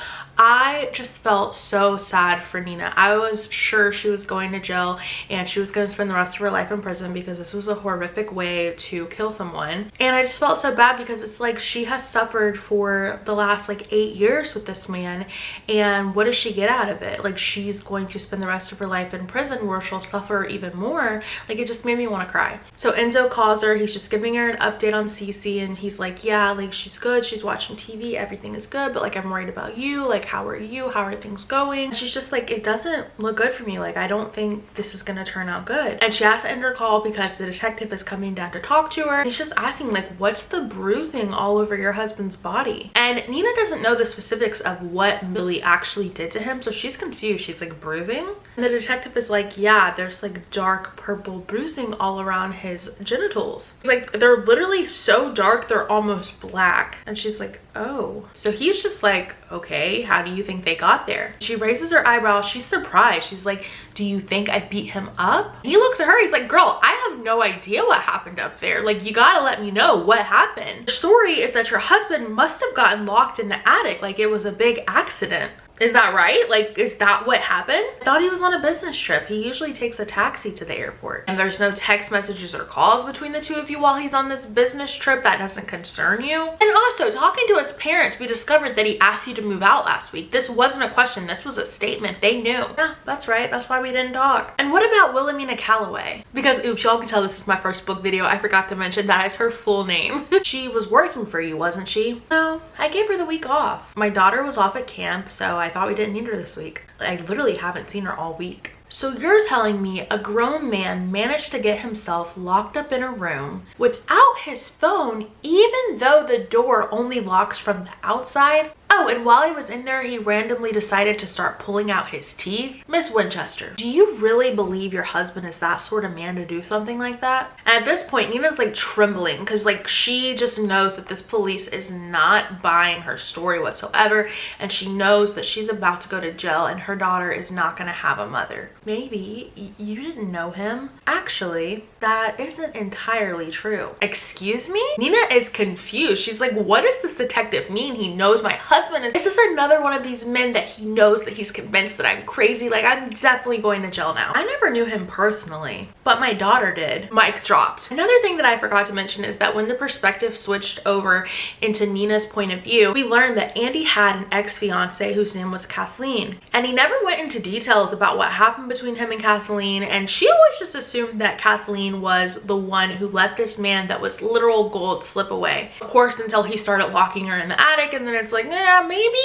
I just felt so sad for Nina. I was sure she was going to jail and she was going to spend the rest of her life in prison because this was a horrific way to kill someone. And I just felt so bad because it's like she has suffered for the last like 8 years with this man. And what does she get out of it? Like, she's going to spend the rest of her life in prison where she'll suffer even more. Like, it just made me want to cry. So Enzo calls her. He's just giving her an update on Cece and he's like, yeah, like, she's good. She's watching TV. Everything is good. But like, I'm worried about you. Like, how are you? How are things going? She's just like, it doesn't look good for me. Like, I don't think this is gonna turn out good. And she has to end her call because the detective is coming down to talk to her. He's just asking like, what's the bruising all over your husband's body? And Nina doesn't know the specifics of what Millie actually did to him, so she's confused. She's like, bruising? And the detective is like, yeah, there's like dark purple bruising all around his genitals. It's like, they're literally so dark they're almost black. And she's like, oh. So he's just like, okay, how do you think they got there? She raises her eyebrows. She's surprised. She's like, do you think I beat him up? He looks at her. He's like, girl, I have no idea what happened up there. Like, you gotta let me know what happened. The story is that your husband must have gotten locked in the attic. Like, it was a big accident. Is that right? Like, is that what happened? I thought he was on a business trip. He usually takes a taxi to the airport. And there's no text messages or calls between the two of you while he's on this business trip. That doesn't concern you. And also, talking to his parents, we discovered that he asked you to move out last week. This wasn't a question. This was a statement. They knew. Yeah, that's right. That's why we didn't talk. And what about Wilhelmina Calloway? Because, oops, y'all can tell this is my first book video. I forgot to mention that is her full name. She was working for you, wasn't she? No, I gave her the week off. My daughter was off at camp, so I thought we didn't need her this week. I literally haven't seen her all week. So you're telling me a grown man managed to get himself locked up in a room without his phone, even though the door only locks from the outside? Oh, and while he was in there, he randomly decided to start pulling out his teeth? Miss Winchester, do you really believe your husband is that sort of man to do something like that? And at this point, Nina's like trembling because like she just knows that this police is not buying her story whatsoever. And she knows that she's about to go to jail and her daughter is not going to have a mother. Maybe you didn't know him. Actually, that isn't entirely true. Excuse me? Nina is confused. She's like, what does this detective mean? He knows my husband is this another one of these men that he knows that he's convinced that I'm crazy? Like, I'm definitely going to jail now. I never knew him personally, but my daughter did. Mic dropped. Another thing that I forgot to mention is that when the perspective switched over into Nina's point of view, we learned that Andy had an ex-fiance whose name was Kathleen. And he never went into details about what happened between him and Kathleen. And she always just assumed that Kathleen was the one who let this man that was literal gold slip away. Of course, until he started locking her in the attic, and then it's like, yeah, maybe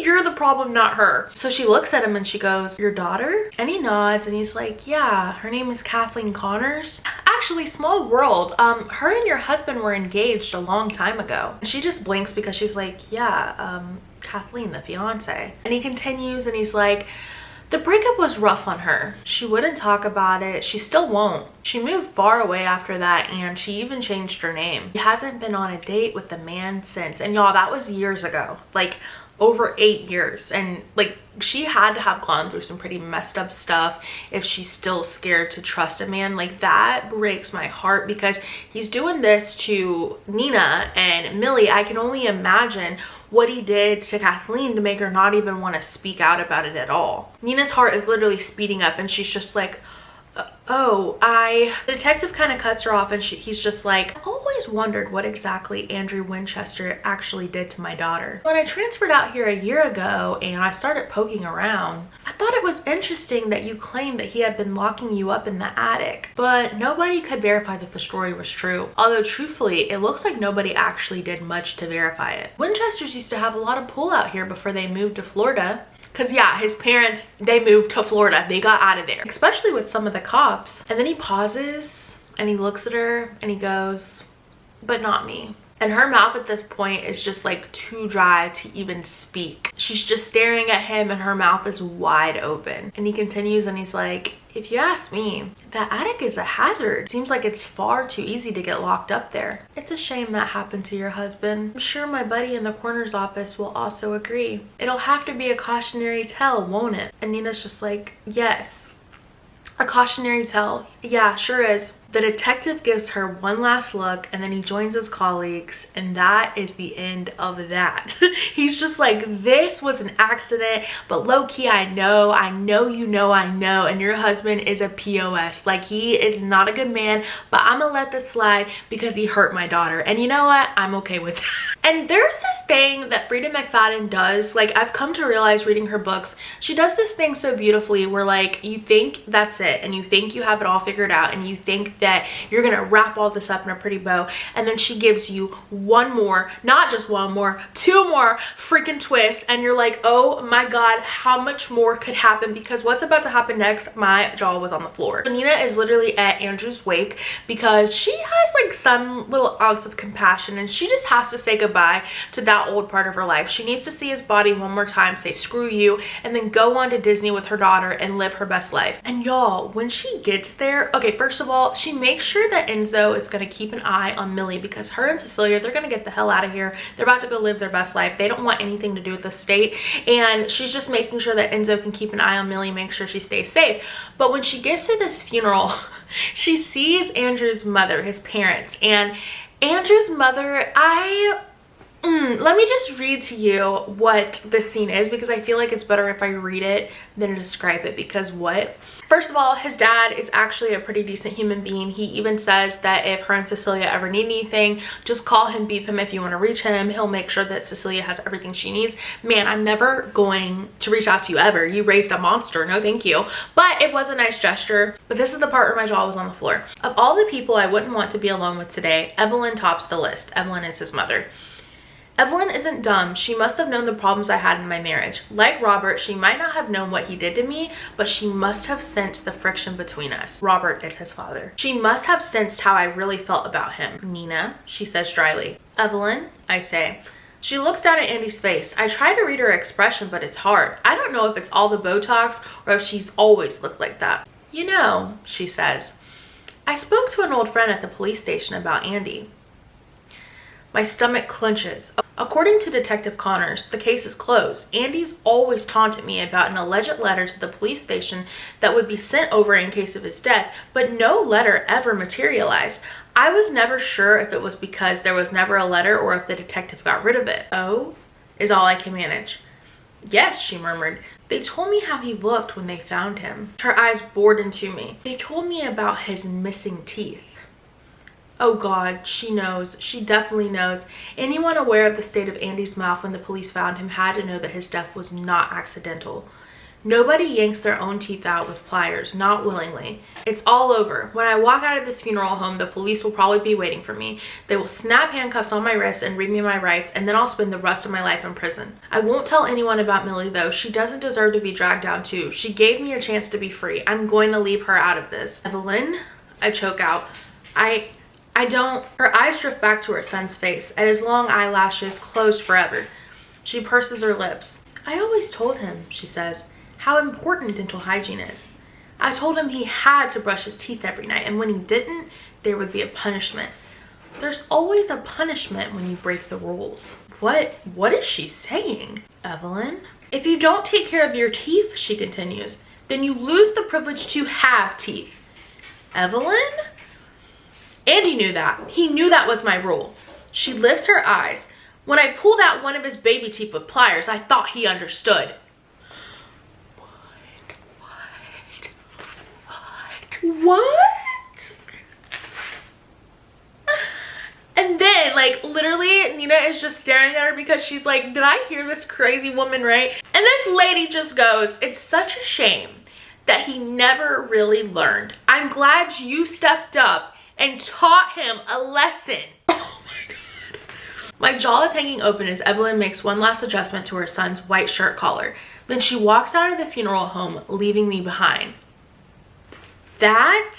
you're the problem, not her. So she looks at him and she goes, your daughter? And he nods and he's like, yeah, her name is Kathleen Connors. Actually, small world, her and your husband were engaged a long time ago. And she just blinks because she's like, yeah, Kathleen, the fiance. And he continues and he's like, The breakup was rough on her. She wouldn't talk about it. She still won't. She moved far away after that, and she even changed her name. She hasn't been on a date with the man since. And y'all, that was years ago. Like, over 8 years. And like, she had to have gone through some pretty messed up stuff if she's still scared to trust a man. Like, that breaks my heart, because he's doing this to Nina and Millie. I can only imagine what he did to Kathleen to make her not even want to speak out about it at all. Nina's heart is literally speeding up, and she's just like, the detective kind of cuts her off, and he's just like, I always wondered what exactly Andrew Winchester actually did to my daughter. When I transferred out here a year ago and I started poking around, I thought it was interesting that you claimed that he had been locking you up in the attic, but nobody could verify that the story was true. Although truthfully, it looks like nobody actually did much to verify it. Winchesters used to have a lot of pull out here before they moved to Florida. Cause yeah, his parents, they moved to Florida. They got out of there, especially with some of the cops. And then he pauses and he looks at her and he goes, but not me. And her mouth at this point is just like too dry to even speak. She's just staring at him and her mouth is wide open. And he continues and he's like, if you ask me, that attic is a hazard. Seems like it's far too easy to get locked up there. It's a shame that happened to your husband. I'm sure my buddy in the coroner's office will also agree. It'll have to be a cautionary tale, won't it? And Nina's just like, yes. A cautionary tale. Yeah, sure is. The detective gives her one last look and then he joins his colleagues, and that is the end of that. He's just like, this was an accident, but low-key I know, you know, and your husband is a POS. Like, he is not a good man, but I'm gonna let this slide because he hurt my daughter. And you know what? I'm okay with that. And there's this thing that Frieda McFadden does. Like, I've come to realize reading her books, she does this thing so beautifully where like, you think that's it and you think you have it all figured out and you think that you're gonna wrap all this up in a pretty bow, and then she gives you one more, not just one more, two more freaking twists, and you're like, oh my god, how much more could happen? Because what's about to happen next, my jaw was on the floor. So Nina is literally at Andrew's wake because she has like some little ounce of compassion, and she just has to say goodbye to that old part of her life. She needs to see his body one more time, say screw you, and then go on to Disney with her daughter and live her best life. And y'all, when she gets there, okay, first of all, she makes sure that Enzo is going to keep an eye on Millie, because her and Cecilia, they're going to get the hell out of here. They're about to go live their best life. They don't want anything to do with the state, and she's just making sure that Enzo can keep an eye on Millie, make sure she stays safe. But when she gets to this funeral, she sees Andrew's mother, his parents, and Andrew's mother, let me just read to you what this scene is, because I feel like it's better if I read it than describe it. Because what? First of all, his dad is actually a pretty decent human being. He even says that if her and Cecilia ever need anything, just call him, beep him if you want to reach him. He'll make sure that Cecilia has everything she needs. Man, I'm never going to reach out to you ever. You raised a monster. No, thank you. But it was a nice gesture. But this is the part where my jaw was on the floor. Of all the people I wouldn't want to be alone with today, Evelyn tops the list. Evelyn is his mother. Evelyn isn't dumb. She must have known the problems I had in my marriage. Like Robert, she might not have known what he did to me, but she must have sensed the friction between us. Robert is his father. She must have sensed how I really felt about him. Nina, she says dryly. Evelyn, I say. She looks down at Andy's face. I try to read her expression, but it's hard. I don't know if it's all the Botox or if she's always looked like that. You know, she says, I spoke to an old friend at the police station about Andy. My stomach clenches. According to Detective Connors, the case is closed. Andy's always taunted me about an alleged letter to the police station that would be sent over in case of his death, but no letter ever materialized. I was never sure if it was because there was never a letter or if the detective got rid of it. Oh, is all I can manage. Yes, she murmured. They told me how he looked when they found him. Her eyes bored into me. They told me about his missing teeth. Oh God, she knows. She definitely knows. Anyone aware of the state of Andy's mouth when the police found him had to know that his death was not accidental. Nobody yanks their own teeth out with pliers, not willingly. It's all over. When I walk out of this funeral home, the police will probably be waiting for me. They will snap handcuffs on my wrists and read me my rights, and then I'll spend the rest of my life in prison. I won't tell anyone about Millie though. She doesn't deserve to be dragged down too. She gave me a chance to be free. I'm going to leave her out of this. Evelyn? I choke out. I don't. Her eyes drift back to her son's face, and his long eyelashes closed forever. She purses her lips. I always told him, she says. how important dental hygiene is. I told him he had to brush his teeth every night, and when he didn't, there would be a punishment. There's always a punishment when you break the rules. What is she saying, Evelyn? If you don't take care of your teeth, she continues, then you lose the privilege to have teeth. Evelyn? Andy knew that. He knew that was my rule. She lifts her eyes. When I pulled out one of his baby teeth with pliers, I thought he understood. What? And then, like, literally, Nina is just staring at her because she's like, did I hear this crazy woman right? And this lady just goes, it's such a shame that he never really learned. I'm glad you stepped up and taught him a lesson. Oh my God. My jaw is hanging open as Evelyn makes one last adjustment to her son's white shirt collar. Then she walks out of the funeral home, leaving me behind. That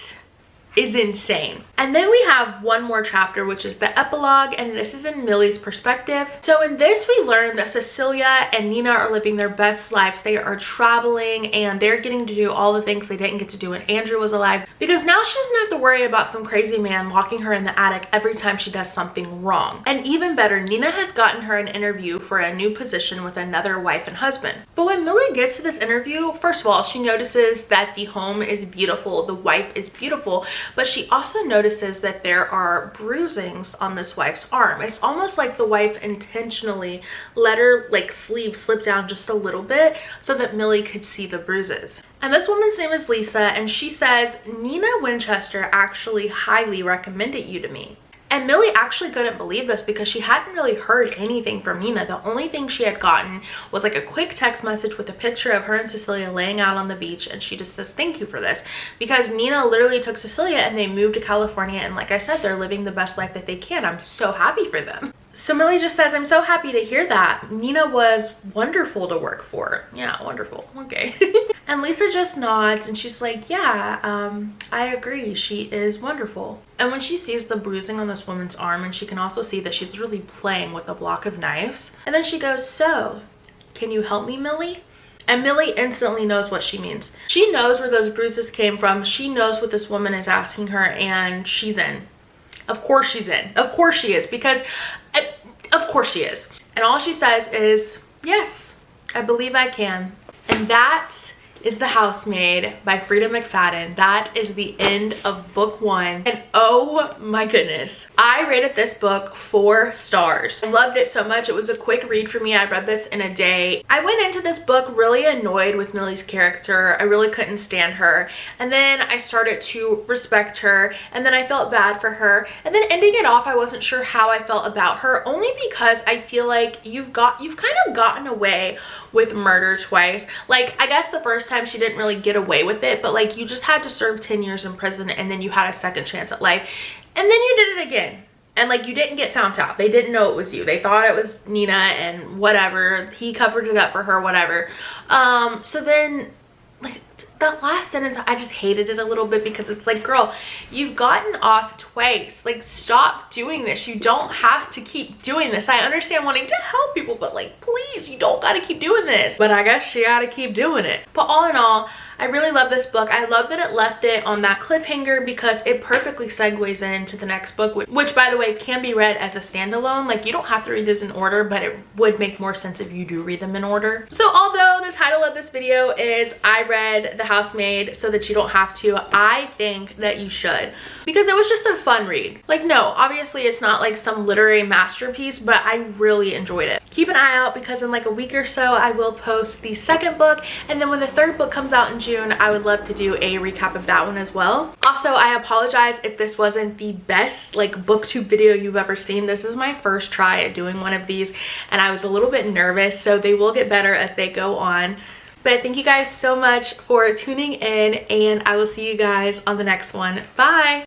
is insane. And then we have one more chapter, which is the epilogue, and this is in Millie's perspective. So in this, we learn that Cecilia and Nina are living their best lives. They are traveling and they're getting to do all the things they didn't get to do when Andrew was alive, because now she doesn't have to worry about some crazy man locking her in the attic every time she does something wrong. And even better, Nina has gotten her an interview for a new position with another wife and husband. But when Millie gets to this interview, first of all, she notices that the home is beautiful, the wife is beautiful, but she also notices that there are bruisings on this wife's arm. It's almost like the wife intentionally let her like sleeve slip down just a little bit so that Millie could see the bruises. And this woman's name is Lisa, and she says, Nina Winchester actually highly recommended you to me. And Millie actually couldn't believe this because she hadn't really heard anything from Nina. The only thing she had gotten was like a quick text message with a picture of her and Cecilia laying out on the beach, and she just says thank you for this, because Nina literally took Cecilia and they moved to California, and like I said, they're living the best life that they can. I'm so happy for them. So Millie just says, I'm so happy to hear that. Nina was wonderful to work for. Yeah, wonderful. Okay. And Lisa just nods and she's like, yeah, I agree. She is wonderful. And when she sees the bruising on this woman's arm, and she can also see that she's really playing with a block of knives, and then she goes, so, can you help me, Millie? And Millie instantly knows what she means. She knows where those bruises came from. She knows what this woman is asking her, and she's in. Of course she's in. Of course she is, because of course she is. And all she says is, yes, I believe I can. And that is The Housemaid by Frieda McFadden. That is the end of book 1. And oh my goodness, I rated this book 4 stars. I loved it so much. It was a quick read for me. I read this in a day. I went into this book really annoyed with Millie's character. I really couldn't stand her. And then I started to respect her, and then I felt bad for her. And then ending it off, I wasn't sure how I felt about her, only because I feel like you've kind of gotten away with murder twice. Like, I guess the first time she didn't really get away with it, but like you just had to serve 10 years in prison, and then you had a second chance at life, and then you did it again, and like you didn't get found out. They didn't know it was you. They thought it was Nina, and whatever, he covered it up for her, whatever. So then like that last sentence, I just hated it a little bit, because it's like, girl, you've gotten off twice. Like, stop doing this. You don't have to keep doing this. I understand wanting to help people, but like, please, you don't gotta keep doing this. But I guess she gotta keep doing it. But all in all, I really love this book. I love that it left it on that cliffhanger, because it perfectly segues into the next book, which by the way can be read as a standalone. Like, you don't have to read this in order, but it would make more sense if you do read them in order. So although the title of this video is I read The Housemaid so that you don't have to, I think that you should, because it was just a fun read. Like, no, obviously it's not like some literary masterpiece, but I really enjoyed it. Keep an eye out, because in like a week or so I will post the second book, and then when the third book comes out in June, I would love to do a recap of that one as well. Also, I apologize if this wasn't the best like booktube video you've ever seen. This is my first try at doing one of these, and I was a little bit nervous, so they will get better as they go on. But thank you guys so much for tuning in, and I will see you guys on the next one. Bye!